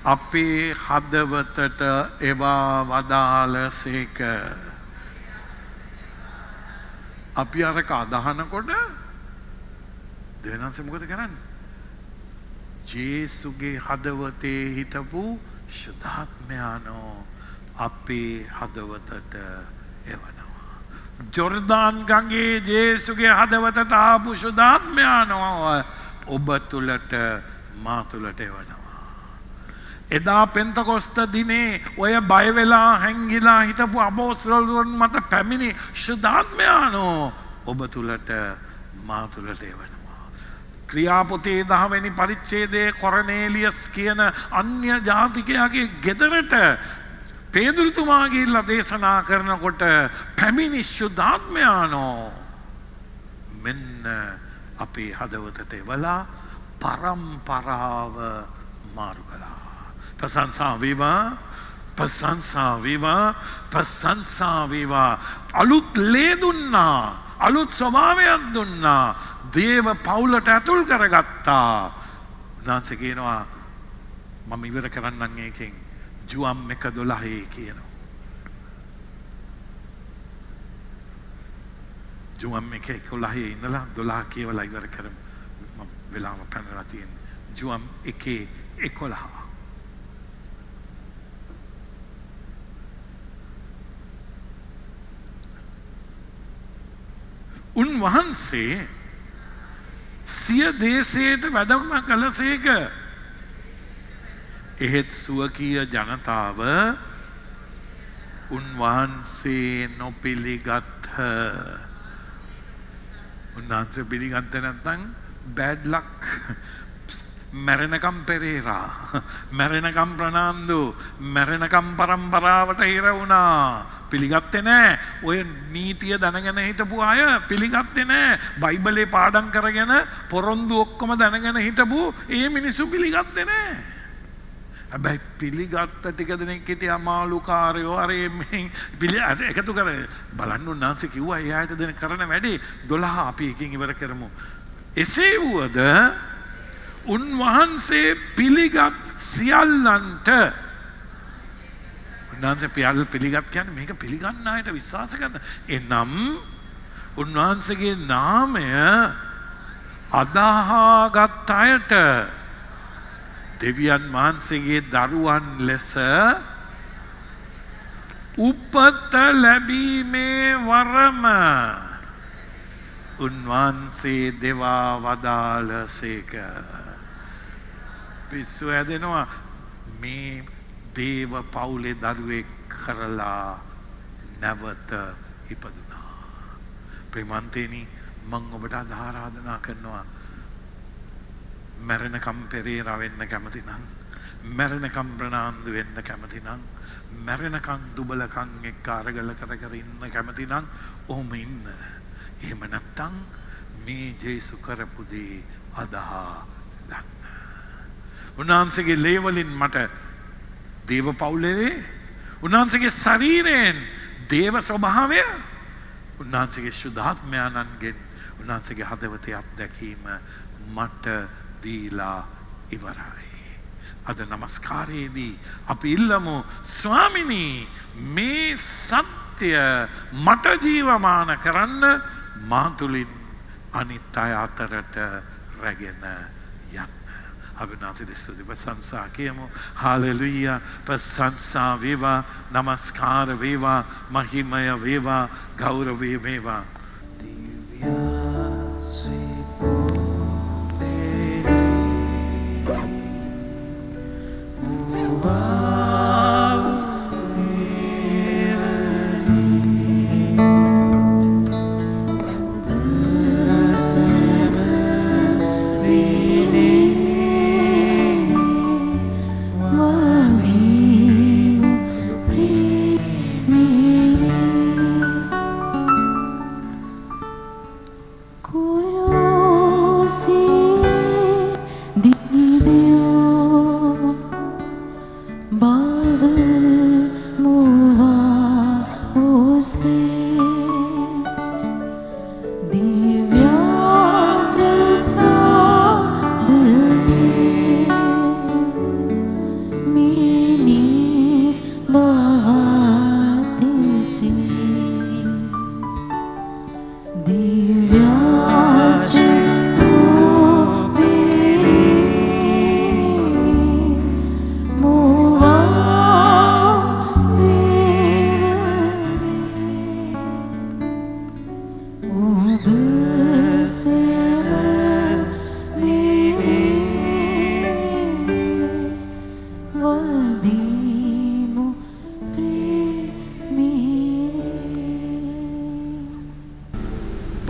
අපේ හදවතට එවා වදාළසේක. අපි අරක අදහනකොට දෙවියන් වහන්සේ මොකද කරන්නේ? ජේසුගේ හදවතේ හිටපු ශුද්ධාත්මයානෝ අපේ හදවතට එවනවා. ජොර්දාන් ගඟේ ජේසුගේ හදවතට ආපු ශුද්ධාත්මයානෝ ඔබ තුලට මා තුලට එවනවා. එදා පෙන්තකොස්ත දිනේ ඔය බය වෙලා හැංගිලා හිටපු අපොස්තලයන් මත පැමිණි ශුද්ධාත්මයානෝ ඔබ තුලට මා තුලට එවනවා. ක්‍රියාපොතේ 10 වෙනි පරිච්ඡේදයේ කොරනේලියස් කියන අන්‍ය ජාතිකයාගේ ගෙදරට පේදුරුතුමා ගිහිල්ලා දේශනා කරනකොට පැමිණි ශුද්ධාත්මයානෝ මෙන්න අපේ හදවතට එවලා පරම්පරාව මාරු කළා. ප්‍රශංසා වේවා ප්‍රශංසා වේවා ප්‍රශංසා වේවා අලුත් ලේ දුන්නා අලුත් ස්වභාවයක් දුන්නා දේව පවුලට ඇතුල් කරගත්තා උන්වහන්සේ කියනවා මම ඉවර කරන්නම් ඒකෙන් ජුවම් 1:12 කියනවා ජුවම් 1:11 ඉඳලා 12 කියවලා ඉවර කරමු මම වෙලාව පැනලා තියෙන්නේ ජුවම් 1:11 උන්වහන්සේ සිය දේශයට වැඩම කළසේක එහෙත් ස්වකීය ජනතාව උන්වහන්සේ නොපිළිගත්හ උන්වහන්සේ පිළිගත්තේ නැත්නම් බෑඩ් ලක් මැරෙනකම් පෙරේරා මැරෙනකම් ප්‍රනාන්දු මැරෙනකම් පරම්පරාවට හිර වුණා පිළිගත්තේ නැහැ ඔය නීතිය දැනගෙන හිටපු අය පිළිගත්තේ නැහැ බයිබලේ පාඩම් කරගෙන පොරොන්දු ඔක්කොම දැනගෙන හිටපු ඒ මිනිස්සු පිළිගත්තේ නැහැ හැබැයි පිළිගත්ත ටික දෙනෙක් හිටියා මාළුකාරයෝ අර එකතු කර බලන්න උන්වහන්සේ කිව්වා ඒ ආයත දෙන කරන වැඩේ 12 අපි එකකින් ඉවර කරමු එසේ වුවද උන්වහන්සේ පිළිගත් සියල්ලන්ට උන්වහන්සේ පිළිගත් කියන්නේ මේක පිළිගන්න අයට විශ්වාස කරන එනම් උන්වහන්සේගේ නාමය අදහාගත් අයට දෙවියන් වහන්සේගේ දරුවන් ලෙස උපත ලැබීමේ වරම උන්වහන්සේ දෙවා වදාළසේක පිස්සු ඇදෙනවා මේ දේව පවුලේ දරුවෙක් කරලා නැවත ඉපදුනා ප්‍රේමන්තේනි මම ඔබට ආරාධනා කරනවා මැරෙනකම් පෙරේරා වෙන්න කැමති නම් මැරෙනකම් ප්‍රනාන්දු වෙන්න කැමති නම් මැරෙනකම් දුබලකම් එක්ක අරගල කර ඉන්න කැමති නම් ඔහොම ඉන්න එහෙම නැත්තම් මේ ජේසු කරපු දේ අදහා ගන්න උන්වහන්සේගේ ලේවලින් මට දේව පවුලේ උන්වහන්සේගේ ශරීරයෙන් දේව ස්වභාවය උන්වහන්සේගේ ශුද්ධාත්මයන්ගෙන් උන්වහන්සේගේ හදවතේ අත්දැකීම මට දීලා ඉවරයි අද නමස්කාරයේදී අපි ඉල්ලමු ස්වාමිනී මේ සත්‍ය මට ජීවමාන කරන්න මා තුලින් අනිත් අය අතරට රැගෙන යන්න අභිනාති දෙස්තුති ප්‍රශංසා කියමු හාලෙලුයා ප්‍රශංසා වේවා නමස්කාර වේවා මහිමය වේවා ගෞරවය වේවා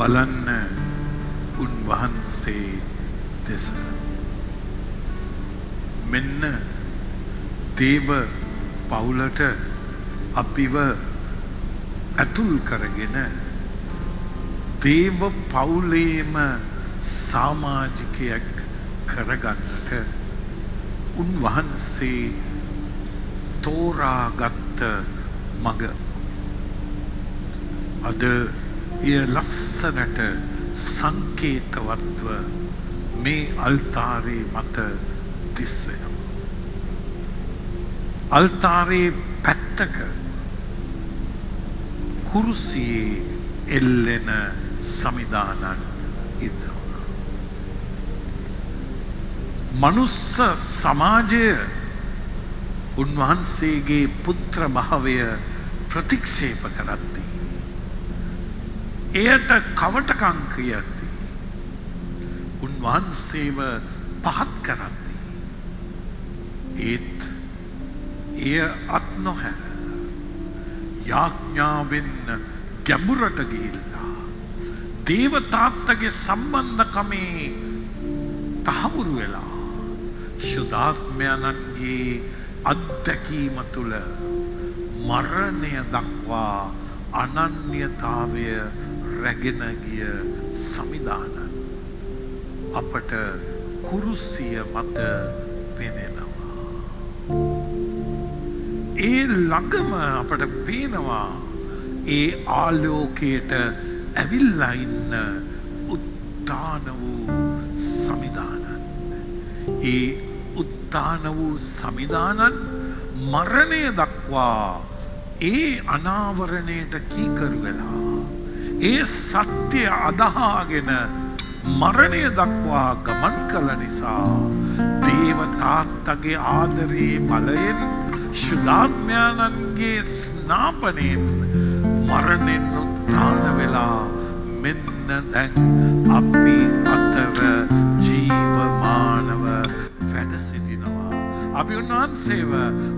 බලන්න උන්වහන්සේ දෙස මෙන්න දේව පවුලට අපිව ඇතුල් කරගෙන දේව පවුලේම සමාජිකයෙක් කරගන්නට උන්වහන්සේ තෝරාගත්ත මග අද එය ලස්සනට සංකේතවත්ව මේ අල්තාරේ මත දිස් වෙනවා. අල්තාරේ පැත්තක කුරුසියේ එල්ලෙන සමිදානන් ඉන්නවා. මනුස්ස සමාජය උන්වහන්සේගේ පුත්‍ර භාවය ප්‍රතික්ෂේප කරද්දී එයට කවටකම් කියද්දී උන්වහන්සේව පහත් කරද්දී ඒත් එය අත් නොහැර යාඥාවෙන් ගැඹුරට ගිහිල්ලා දේවතාත්තගේ සම්බන්ධකමේ තහවුරු වෙලා ශුද්ධාත්මයන්ගේ අත්දැකීම තුළ මරණය දක්වා අනන්‍යතාවය රැගෙන ගිය සමිදානන් අපට කුරුසිය මත පෙනෙනවා. ඒ ළඟම අපට පේනවා ඒ ආලෝකයට ඇවිල්ලා ඉන්න උත්තාන වූ සමිදානන්. ඒ උත්තාන වූ සමිදානන් මරණය දක්වා ඒ අනාවරණයට කීකරු වෙලා ඒ සත්‍ය අදහාගෙන මරණය දක්වා ගමන් කළ නිසා දේවතාත්තගේ ආදරේ බලයෙන් ශුද්ධාත්මයන්ගේ ස්නාපනයෙන් මරණයෙන් උත්ථාන වෙලා මෙන්න දැන් අපි අතර ජීවමානව වැඩ සිටිනවා. අපි උන්වහන්සේව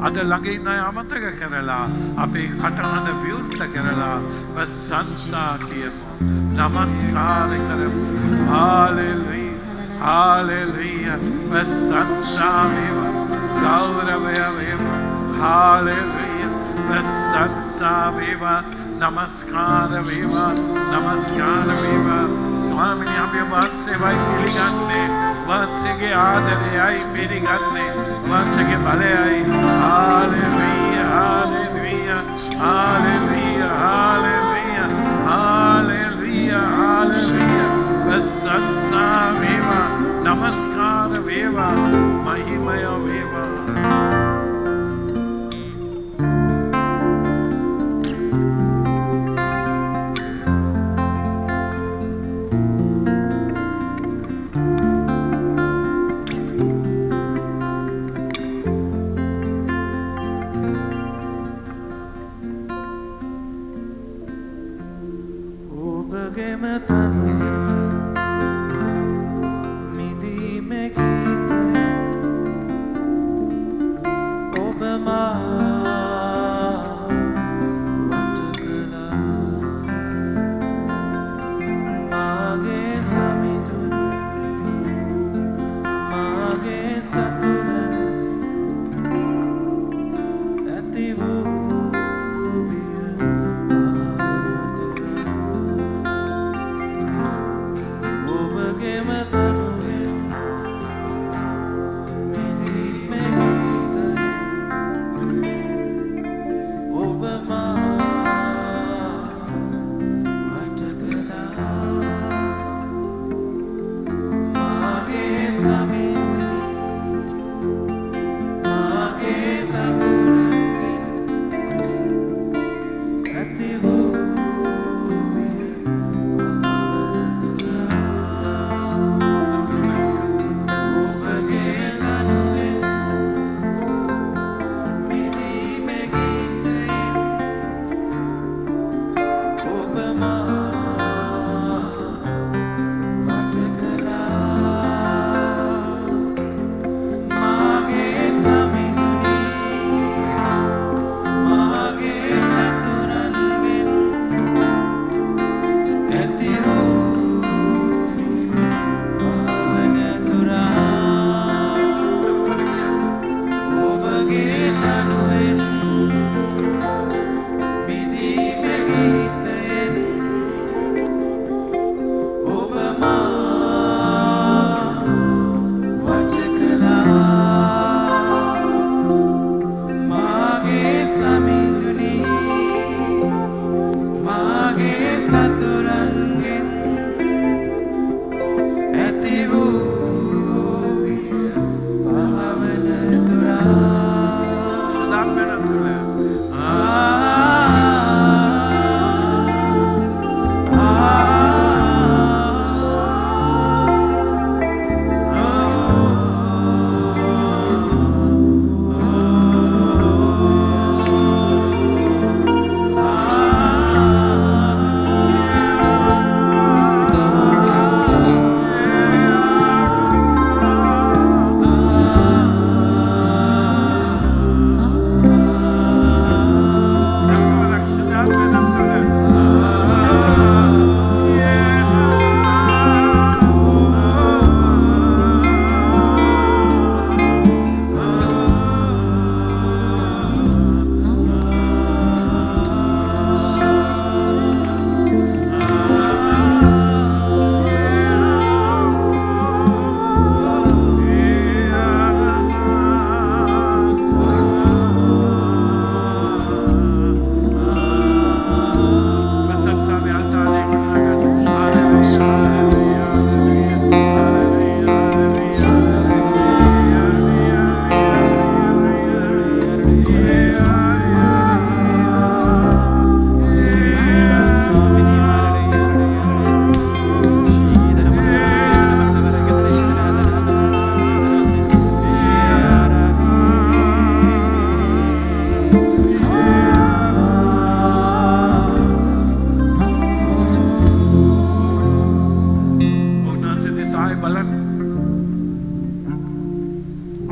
අද ළඟ ඉන්න අය අමතක කරලා අපේ කටහඬ විවෘත කරලා ප්‍රශංසා කියමු. නමස්කාර කරමු. හාලෙලුයා. හාලෙලුයා. ප්‍රශංසා වේවා. ගෞරවය වේවා. හාලෙලුයා. ප්‍රශංසා වේවා. නමස්කාර වේවා. නමස්කාර වේවා. ස්වාමීනි අපි වහන්සේවයි පිළිගන්නේ. වහන්සේගේ ආදරයයි පිළිගන්නේ. වහන්සේගේ බලයයි. Hallelujah. Hallelujah. Hallelujah. Hallelujah. Hallelujah. Hallelujah. ප්‍රශංසා වේවා. නමස්කාර වේවා. මහිමය වේවා.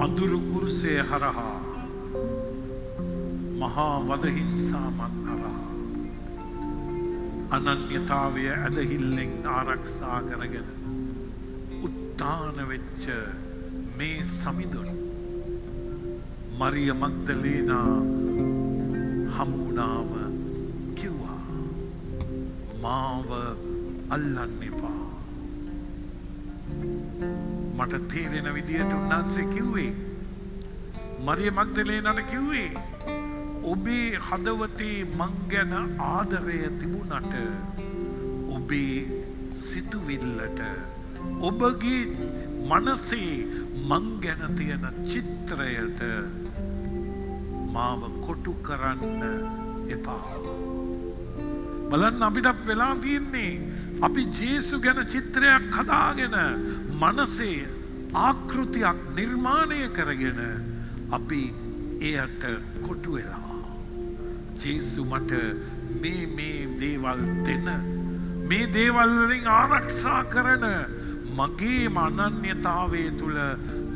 අඳුරු කුරුසය හරහා මහා වදහිංසාමන් හරහා අනන්‍යතාවය ඇදහිල්ලෙන් ආරක්ෂා කරගෙන උත්තාන වෙච්ච මේ සමිඳුන් මරිය මග්දලේනා හමුනාම කිව්වා මාව අල්ලන්න එපා. මට තේරෙන විදියට උන්වහන්සේ කිව්වේ මරිය මග්දලේනාට කිව්වේ ඔබේ හදවතේ මං ගැන ආදරය තිබුණට ඔබේ සිතුවිල්ලට ඔබගේ මනසේ මං ගැන තියෙන චිත්‍රයට මාව කොටු කරන්න එපා. බලන්න අපිටත් වෙලා තියෙන්නේ අපි ජේසු ගැන චිත්‍රයක් හදාගෙන මනසේ ආකෘතියක් නිර්මාණය කරගෙන අපි එයට කොටු වෙලා ජේසු මට මේ දේවල් දෙන මේ දේවල් වලින් ආරක්ෂා කරන මගේ අනන්‍යතාවය තුල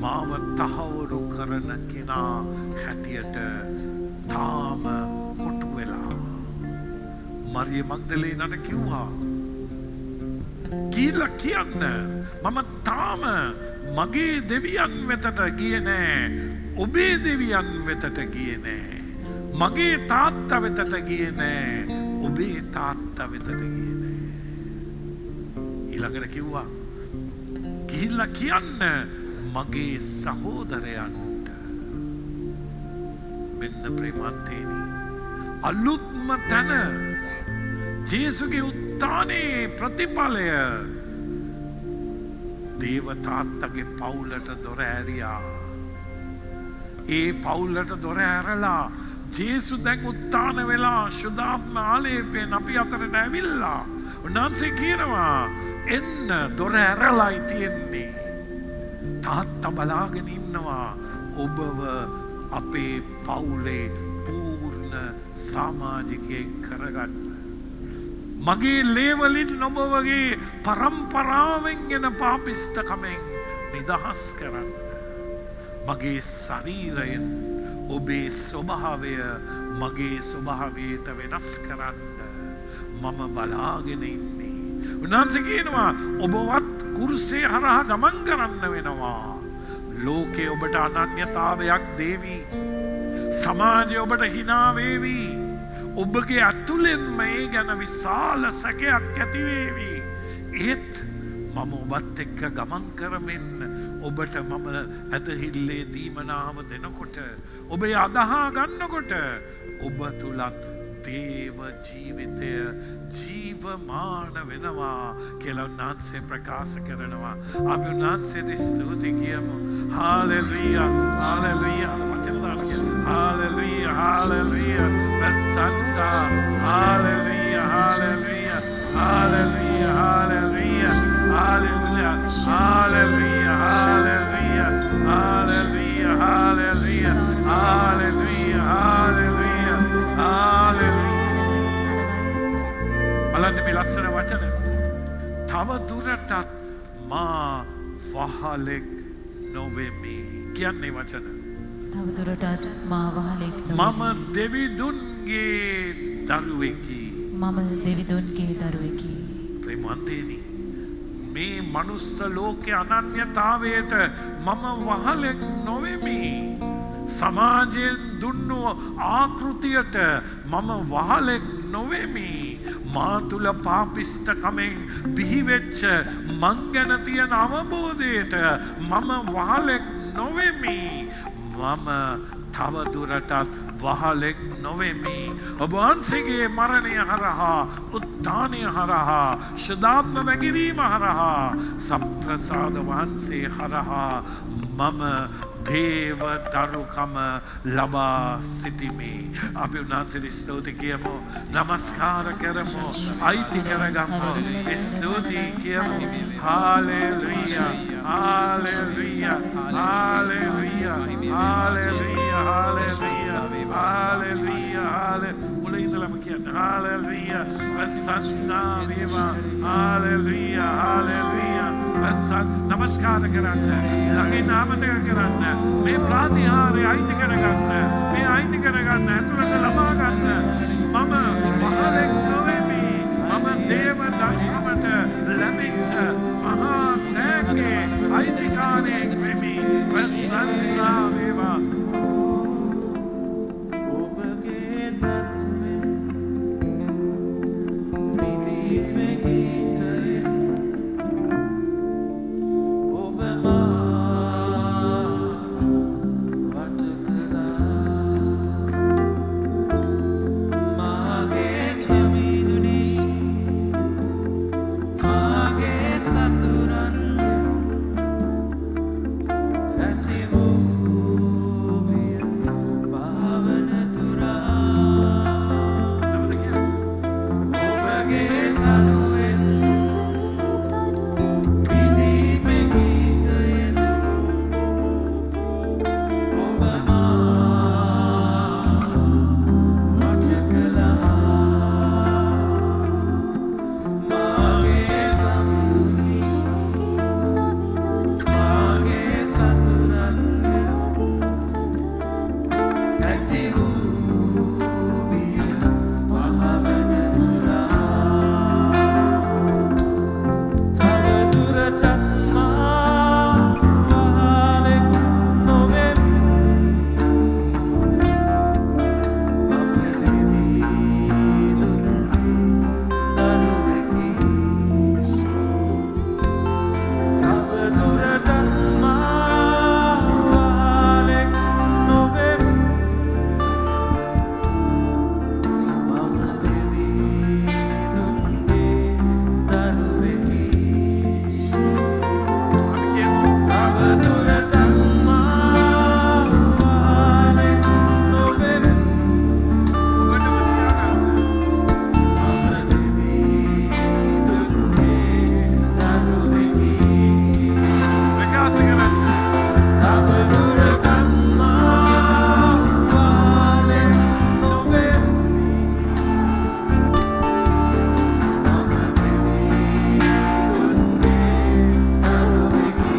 මාව තහවුරු කරන කෙනා හැටියට තාම කොටු වෙලා මරිය මග්දලේනාට කිව්වා කියලා කියන්න මම තාම මගේ දෙවියන් වෙතට ගියේ නෑ ඔබේ දෙවියන් වෙතට ගියේ නෑ මගේ තාත්තා වෙතට ගියේ නෑ ඔබේ තාත්තා වෙතට ගියේ නෑ ඊළඟට කිව්වා ගිහිල්ලා කියන්න මගේ සහෝදරයන්ට මෙන්න ප්‍රේමන්තේනි අලුත්ම තැන ජේසුගේ උත්ථානයේ ප්‍රතිඵලය දේව තාත්තගේ පවුලට දොර ඇරියා. ඒ පවුලට දොර ඇරලා ජේසු දැන් උත්ථාන වෙලා ශුද්ධාත්ම ආලේපයෙන් අපි අතරට ඇවිල්ලා උන්වහන්සේ කියනවා එන්න දොර ඇරලායි තියෙන්නේ. තාත්තා බලාගෙන ඉන්නවා ඔබව අපේ පවුලේ පූර්ණ සමාජිකයෙක් කරගන්න. මගේ ලේවලින් ඔබ වගේ පරම්පරාවෙන් ගෙන පාපිෂ්ඨකමෙන් නිදහස් කරන්න. මගේ ශරීරයෙන් ඔබේ ස්වභාවය මගේ ස්වභාවයට වෙනස් කරන්න මම බලාගෙන ඉන්නේ. උන්වහන්සේ කියනවා ඔබවත් කුරුසේ හරහා ගමන් කරන්න වෙනවා. ලෝකේ ඔබට අනන්‍යතාවයක් දේවි. සමාජය ඔබට hina වේවි. ඔබගේ අතුලෙන්ම ඒ ගැන විශාල සැකයක් ඇති වේවි. ඒත් මම ඔබත් එක්ක ගමන් කරමින් ඔබට මම ඇතහිල්ලේ දීමනාව දෙනකොට ඔබ අදහා ගන්නකොට ඔබ තුලත් දේව ජීවිතය ජීවමාන වෙනවා කියලා උන්වහන්සේ ප්‍රකාශ කරනවා. අපි උන්වහන්සේට ස්තුති කියමු. හාලෙලූයා හාලෙලූයා හාලෙලූයා හාලෙලූයා ප්‍රසංසා hallelujah hallelujah hallelujah hallelujah hallelujah hallelujah hallelujah hallelujah hallelujah hallelujah hallelujah බලන්න මේ ලස්සන වචන. තව දුරටත් මා වහලෙක් නොවෙමි කියන්නේ වචන. තව දුරටත් මා වහලෙක් නොවෙමි. මම දෙවිදුන්ගේ දරුවෙකි. මම දෙවිදුන්ගේ දරුවෙකි. ප්‍රේමවන්තේනි මේ මනුස්ස ලෝකේ අනන්‍යතාවයට මම වහලෙක් නොවෙමි. සමාජයෙන් දුන්නු ආකෘතියට මම වහලෙක් නොවෙමි. මා තුල පාපිෂ්ඨකමෙන් බිහිවෙච්ච මං ගැන තියෙන අවබෝධයට මම වහලෙක් නොවෙමි. මම තව දුරටත් වහලෙක් නොවෙමි. ඔබ වහන්සේගේ මරණය හරහා උත්ථානය හරහා ශුද්ධාත්ම වැගිරීම හරහා සම්ප්‍රසාද වහන්සේ හරහා මම දේව දරුකම ලබා සිටිමි. අපි උන්වහන්සේට ස්තුති කියමු. නමස්කාර කරමු. අයිති කරගමු. ස්තුති කියමු. Hallelujah hallelujah hallelujah hallelujah hallelujah hallelujah මුල ඉඳලම කියන්න. හාලෙලූයා ප්‍රසංසා වේවා. හාලෙලූයා හාලෙලූයා නමස්කාර කරන්න. ළඟින් ආමතක කරන්න. මේ ප්‍රාතිහාර්ය අයිති කරගන්න. මේ අයිති කරගන්න. ඇතුළට ලබා ගන්න. මම වහලෙක් නොවෙමි. මම දේව ධර්මයට ලැබිච්ච මහා තෑග්ගේ අයිතිකාරයෙක් වෙමි. ප්‍රශංසා වේවා. ඔබගේ දන්වෙන් පිදීමේ ගීතයෙන් ඔබ මා වට කළා. මාගේ ස්වාමිනුනි මාගේ සතුරන් ඇති වූ විය පාවන තුරා ඔබගේ තනුවෙන් පිදීමේ ගීතයෙන් ඔබ මා වට කළා. මාගේ ස්වාමිනුනි මාගේ සතුරන් ඇති වූ බිය පහවන තුරා තවදුරටත් මා වහලෙක් නොවෙමි. මම දෙවී දුන්ගේ දරුවෙකි. තවදුරටත් මා වහලෙක් නොවෙමි. මම දෙවී දුන්ගේ දරුවෙකි. තවදුරටත් මා වහලෙක් නොවෙමි. මම දෙවී දුන්ගේ දරුවෙකි. ප්‍රකාශ කරන්න. තවදුරටත් මා වහලෙක් නොවෙමි. මම දෙවී දුන්ගේ දරුවෙකි.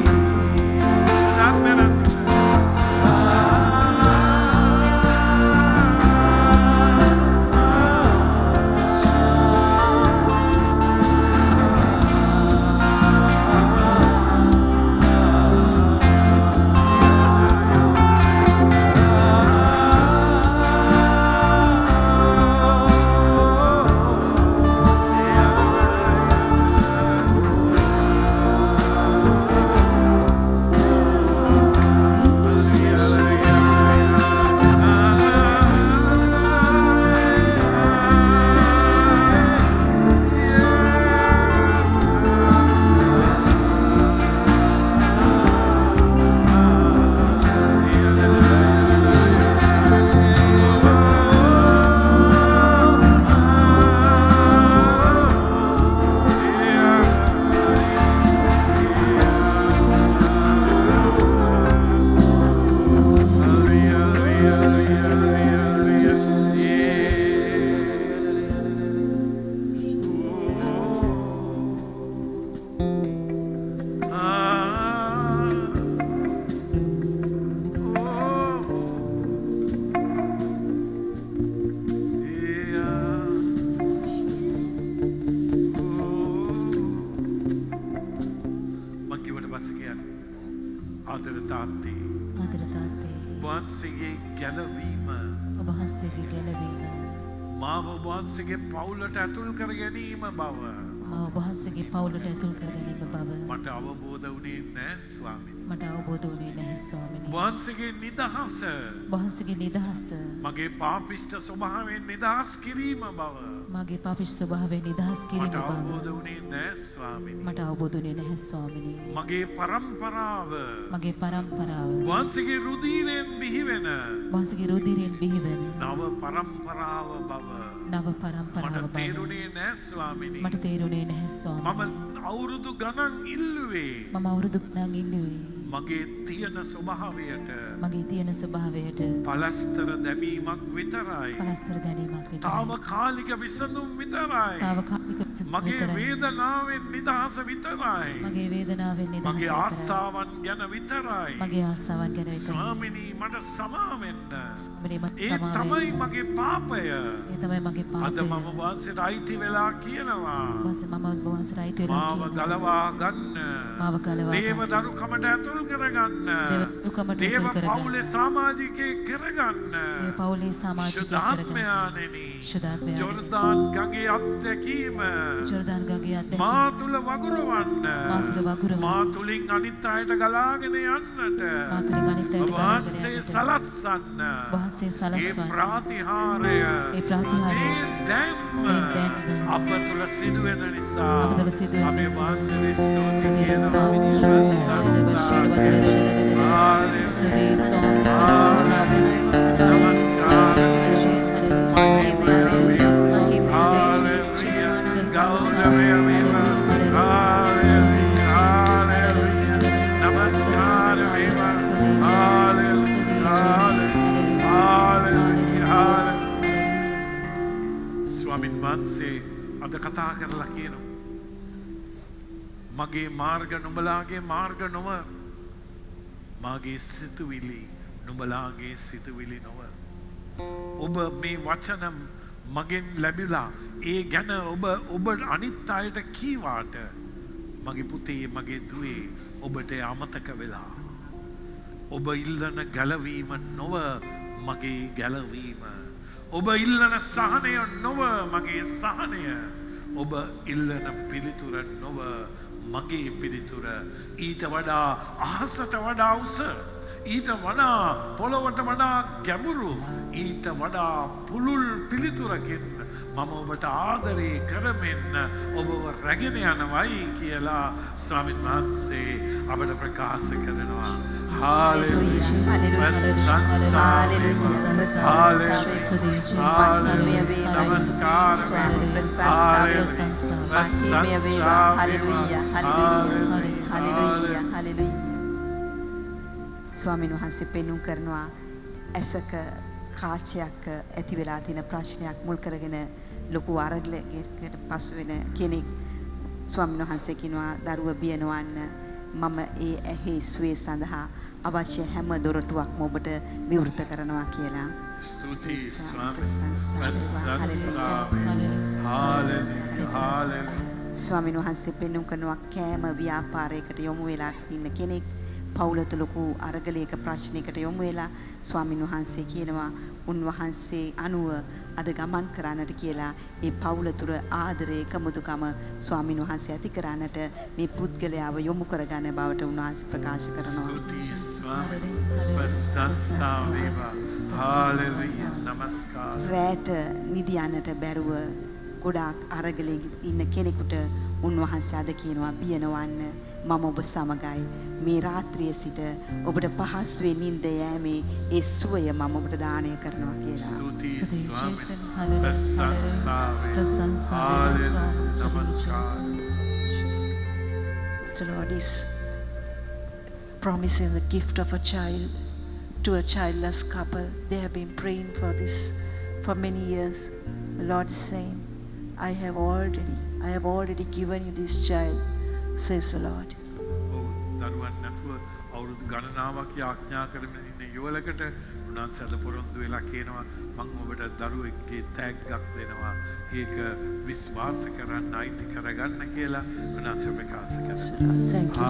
මංකිවට පස්ස කියන්න ආදර තාත්තේ ආදර තාත්තේ වහන්සේගේ ගැලවීම ඔබ වහන්සේගේ ගැලවීම මාව වහන්සේගේ පවුලට ඇතුල් කර ගැනීම බව මා ඔබ වහන්සේගේ පවුලට ඇතුල් කර ගැනීම බව මට අවබෝධ වුණේ නෑ ස්වාමීනි. මට අවබෝධ වුණේ නැහැ ස්වාමිනී. වහන්සේගේ නිදහස වහන්සේගේ නිදහස මගේ පාපිෂ්ඨ ස්වභාවයෙන් නිදහස් කිරීම බව මගේ පාපිෂ්ඨ ස්වභාවයෙන් නිදහස් කිරීම මට බව අවබෝධ වුණේ නෑ ස්වාමීනි. මට අවබෝධ වුණේ නැහැ ස්වාමිනී. මගේ පරම්පරාව මගේ පරම්පරාව වහන්සේගේ රුධිරයෙන් බිහිවෙන වහන්සේගේ රුධිරයෙන් බිහිවෙන නව පරම්පරාව බව නව පරම්පරාව මට බව තේරුණේ නෑ ස්වාමීනි. මට තේරුණේ නැහැ ස්වාමිනී. මම අවුරුදු ගණන් ඉල්ලුවේ මම අවුරුදු ගණන් ඉල්ලුවේ මගේ තියෙන ස්වභාවයට මගේ තියෙන ස්වභාවයට පලස්තර දැමීමක් විතරයි. පලස්තර දැනීමක් විතරයි. තාවකාලික විසඳුම් විතරයි. තාවකාලික විසඳුම් මගේ විතරයි. වේදනාවෙන් නිදහස විතරයි. මගේ වේදනාවෙන් නිදහස මගේ විතරයි. ආසාවන් ගැන විතරයි. මගේ ආසාවන් ගැන විතරයි. ස්වාමිනී මට සමා වෙන්න. ස්වාමිනී මට ඒ සමා තමයි වෙන්න. මගේ පාපය. ඒ තමයි මගේ පාපය. අද මම වහන්සේට අයිති වෙලා කියනවා. මම ඔබ වහන්සේට අයිති වෙලා මාව කියනවා. ගලවා ගන්න. මාව ගලවා ගන්න. දේව දරුකමට ඇතුල් කරගන්න. දේව දේව ඇතුල් කරගන්න. පවුලේ සමාජිකයෙක් කරගන්න. දේව පවුලේ සමාජිකයෙක් කරගන්න. ශුද්ධාත්මයාණෙනි. ශුද්ධාත්මයාණෙනි. ජෝර්දාන් ගඟේ අත්දැකීම ජෝර්දාන් ගඟේ අත්දැකීම මා තුල වගුරවන්න. මා තුල වගුරවන්න. මා තුලින් අනිත් අයට ගලාගෙන යන්නට. මා තුලින් අනිත් අයට ගලාගෙන වහන්සේ යන්නට. සලස්සන්න. වහන්සේ ඒ සලස්වන්න. ප්‍රාතිහාරය ඒ ප්‍රාතිහාරය මේ දැන්ම දැන්ම අප තුල සිදුවෙන නිසා අප තුල සිදුවෙන අපේ නිසා වහන්සේට ස්තුති සුදී කියනවා. සුදී සෝම ප්‍රශංසාව ස්වාමින් වහන්සේ අද කතා කරලා කියනවා මගේ මාර්ග නුඹලාගේ මාර්ග නොව මාගේ සිතුවිලි නුඹලාගේ සිතුවිලි නොව ඔබ මේ වචන මගෙන් ලැබිලා ඒ ගැන ඔබ අනිත් අයට කීවාට මගේ පුතේ මගේ දුවේ ඔබට අමතක වෙලා ඔබ ඉල්ලන ගැලවීම නොව මගේ ගැලවීම ඔබ ඉල්ලන සහනය නොව මගේ සහනය ඔබ ඉල්ලන පිළිතුර නොව මගේ පිළිතුර ඊට වඩා අහසට වඩා උස ඊට වඩා පොළොවට වඩා ගැඹුරු ඊට වඩා පුළුල් පිළිතුරකින් මම ඔබට ආදරේ කරමින් ඔබව රැගෙන යනවයි කියලා ස්වාමීන් වහන්සේ අපට ප්‍රකාශ කරනවා. ස්වාමීන් වහන්සේ පෙන්වුම් කරනවා ඇසක කාචයක් ඇති වෙලා තියෙන ප්‍රශ්නයක් මුල් කරගෙන ලොකු අරගලයකට පසු වෙන කෙනෙක් ස්වාමීන් වහන්සේ කියනවා දරුව බියනවන්න මම ඒ ඇහි සුවේ සඳහා අවශ්‍ය හැම දොරටුවක්ම ඔබට විවෘත කරනවා කියලා. ස්තුතියි ස්වාමීන් වහන්සේ පෙන්වුම් කරනවා කෑම ව්‍යාපාරයකට යොමු වෙලා ඉන්න කෙනෙක් පවුලත ලොකු අරගලයක ප්‍රශ්නයකට යොමු වෙලා ස්වාමීන් වහන්සේ කියනවා උන්වහන්සේ අනුව අද ගමන් කරන්නට කියලා ඒ පවුල තුර ආදරේ එකමුතුකම ස්වාමීන් වහන්සේ ඇති කරන්නට මේ පුද්ගලයාව යොමු කරගන්න බවට උන්වහන්සේ ප්‍රකාශ කරනවා. රැට නිදියන්නට බැරුව ගොඩාක් අරගලේ ඉන්න කෙනෙකුට උන්වහන්සේ අද කියනවා බියනවන්න මම ඔබ සමගයි මේ රාත්‍රියේ සිට ඔබට පහසුවේ නිින්ද යෑමේ ඒ සුවය මම ඔබට දානය කරනවා කියලා. The Lord is promising the gift of a child to a childless couple. They have been praying for this for many years. The Lord is saying, I have already given you this child, says the Lord. දරුවන් නැතුව අවුරුදු ගණනාවක් යාඥා කරමින් ඉන්න යුවලකට උන්වහන්සේ අද පොරොන්දු වෙලා කියනවා මම ඔබට දරුවෙක්ගේ තෑග්ගක් දෙනවා ඒක විශ්වාස කරන්න අයිති කරගන්න කියලා උන්වහන්සේ ප්‍රකාශ කරනවා. Thank you,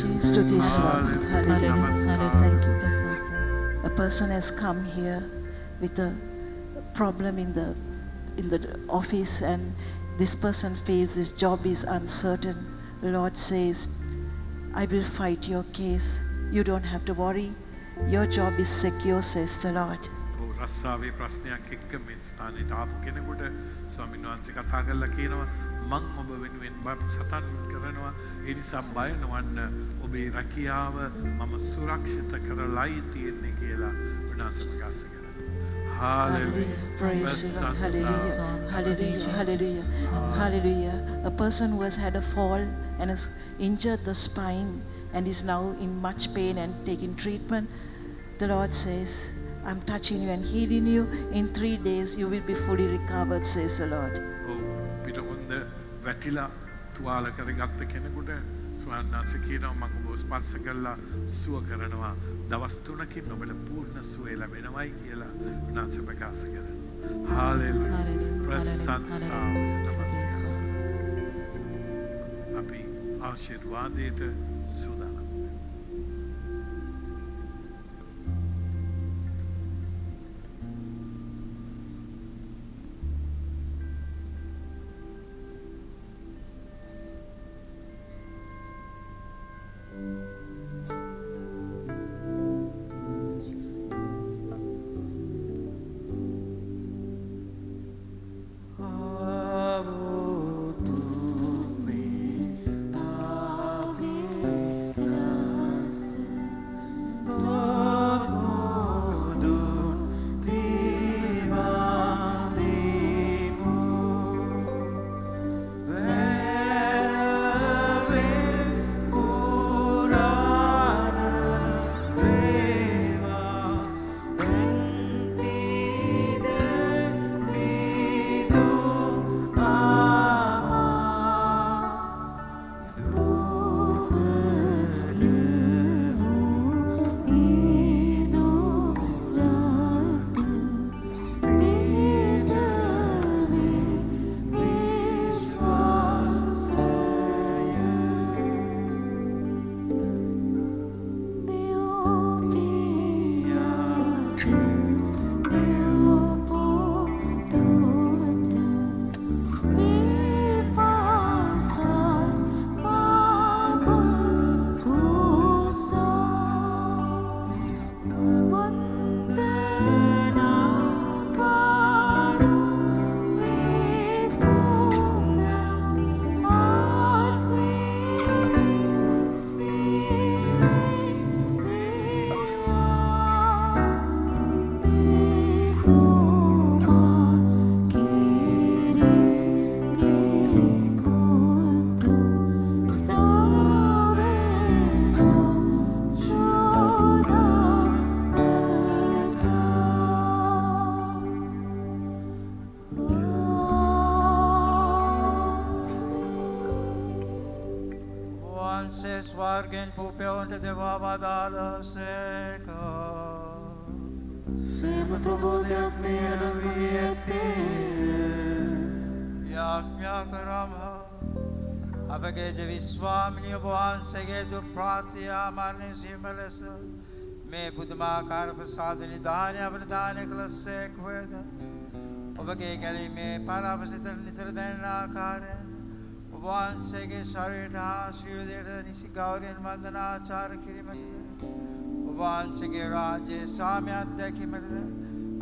Jesus. Stuti Swami. Hallelujah. Thank you. A person has come here with a problem in the office and this person feels his job is uncertain. The Lord says, I will fight your case. You don't have to worry. Your job is secure, says the Lord. රස්සාවේ ප්‍රශ්නයක් එක්ක මේ ස්ථානෙට ආපු කෙනෙකුට ස්වාමීන් වහන්සේ කතා කරලා කියනවා මං ඔබ වෙනුවෙන් සටන් කරනවා ඒ නිසා බය නොවන්න ඔබේ රැකියාව මම සුරක්ෂිත කරලායි තියෙන්නේ කියලා උන්වහන්සේ ප්‍රකාශ කරනවා. Hallelujah. Praise the Lord. Hallelujah. Hallelujah. Hallelujah. Hallelujah. A person who has had a fall and has injured the spine and is now in much pain and taking treatment, the Lord says, I'm touching you and healing you. In 3 days, you will be fully recovered, says the Lord. පිට හොඳ වැටිලා තුවාල කරගත්ත කෙනෙකුට ස්වාමීන් වහන්සේ කියනවා මම ඔබ ස්පර්ශ කළා සුව කරනවා දවස් 3කින් ඔබට පූර්ණ සුවය ලැබෙනවයි කියලා උන්වහන්සේ ප්‍රකාශ කරනවා. හාලෙලූයා. ප්‍රශංසා. අපි ආශිර්වාදයට සූදානම්. ස්වර්ගෙන් පුපයවන්ට දෙවා වදාළසේක. සේම ප්‍රබෝධයක් මේ අඩවී ඇත්තේ. යාඥා කරම අපගේ දෙවිස්වාමිනිය වහන්සේගේ දුප්‍රාතියා මරණය සීම ලෙස මේ පුදුමාකාර ප්‍රසාද නිධානය අපට දානය කළසේක වේද. ඔබගේ ගැලීමේ පරාපසිත නිතර දැනෙන ආකාරයෙන් වහන්සේගේ ශරීරයට හා ශීලයට නිසි ගෞරවයෙන් වන්දනාචාර කිරීමට වහන්සේගේ රාජ්‍යයේ සාමය අත්දැකීමටද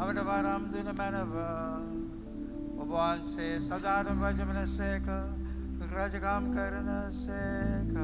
අපට වරම් දුන මැනව. වහන්සේ සදාතම රජ වනසේක රජකම් කරනසේක.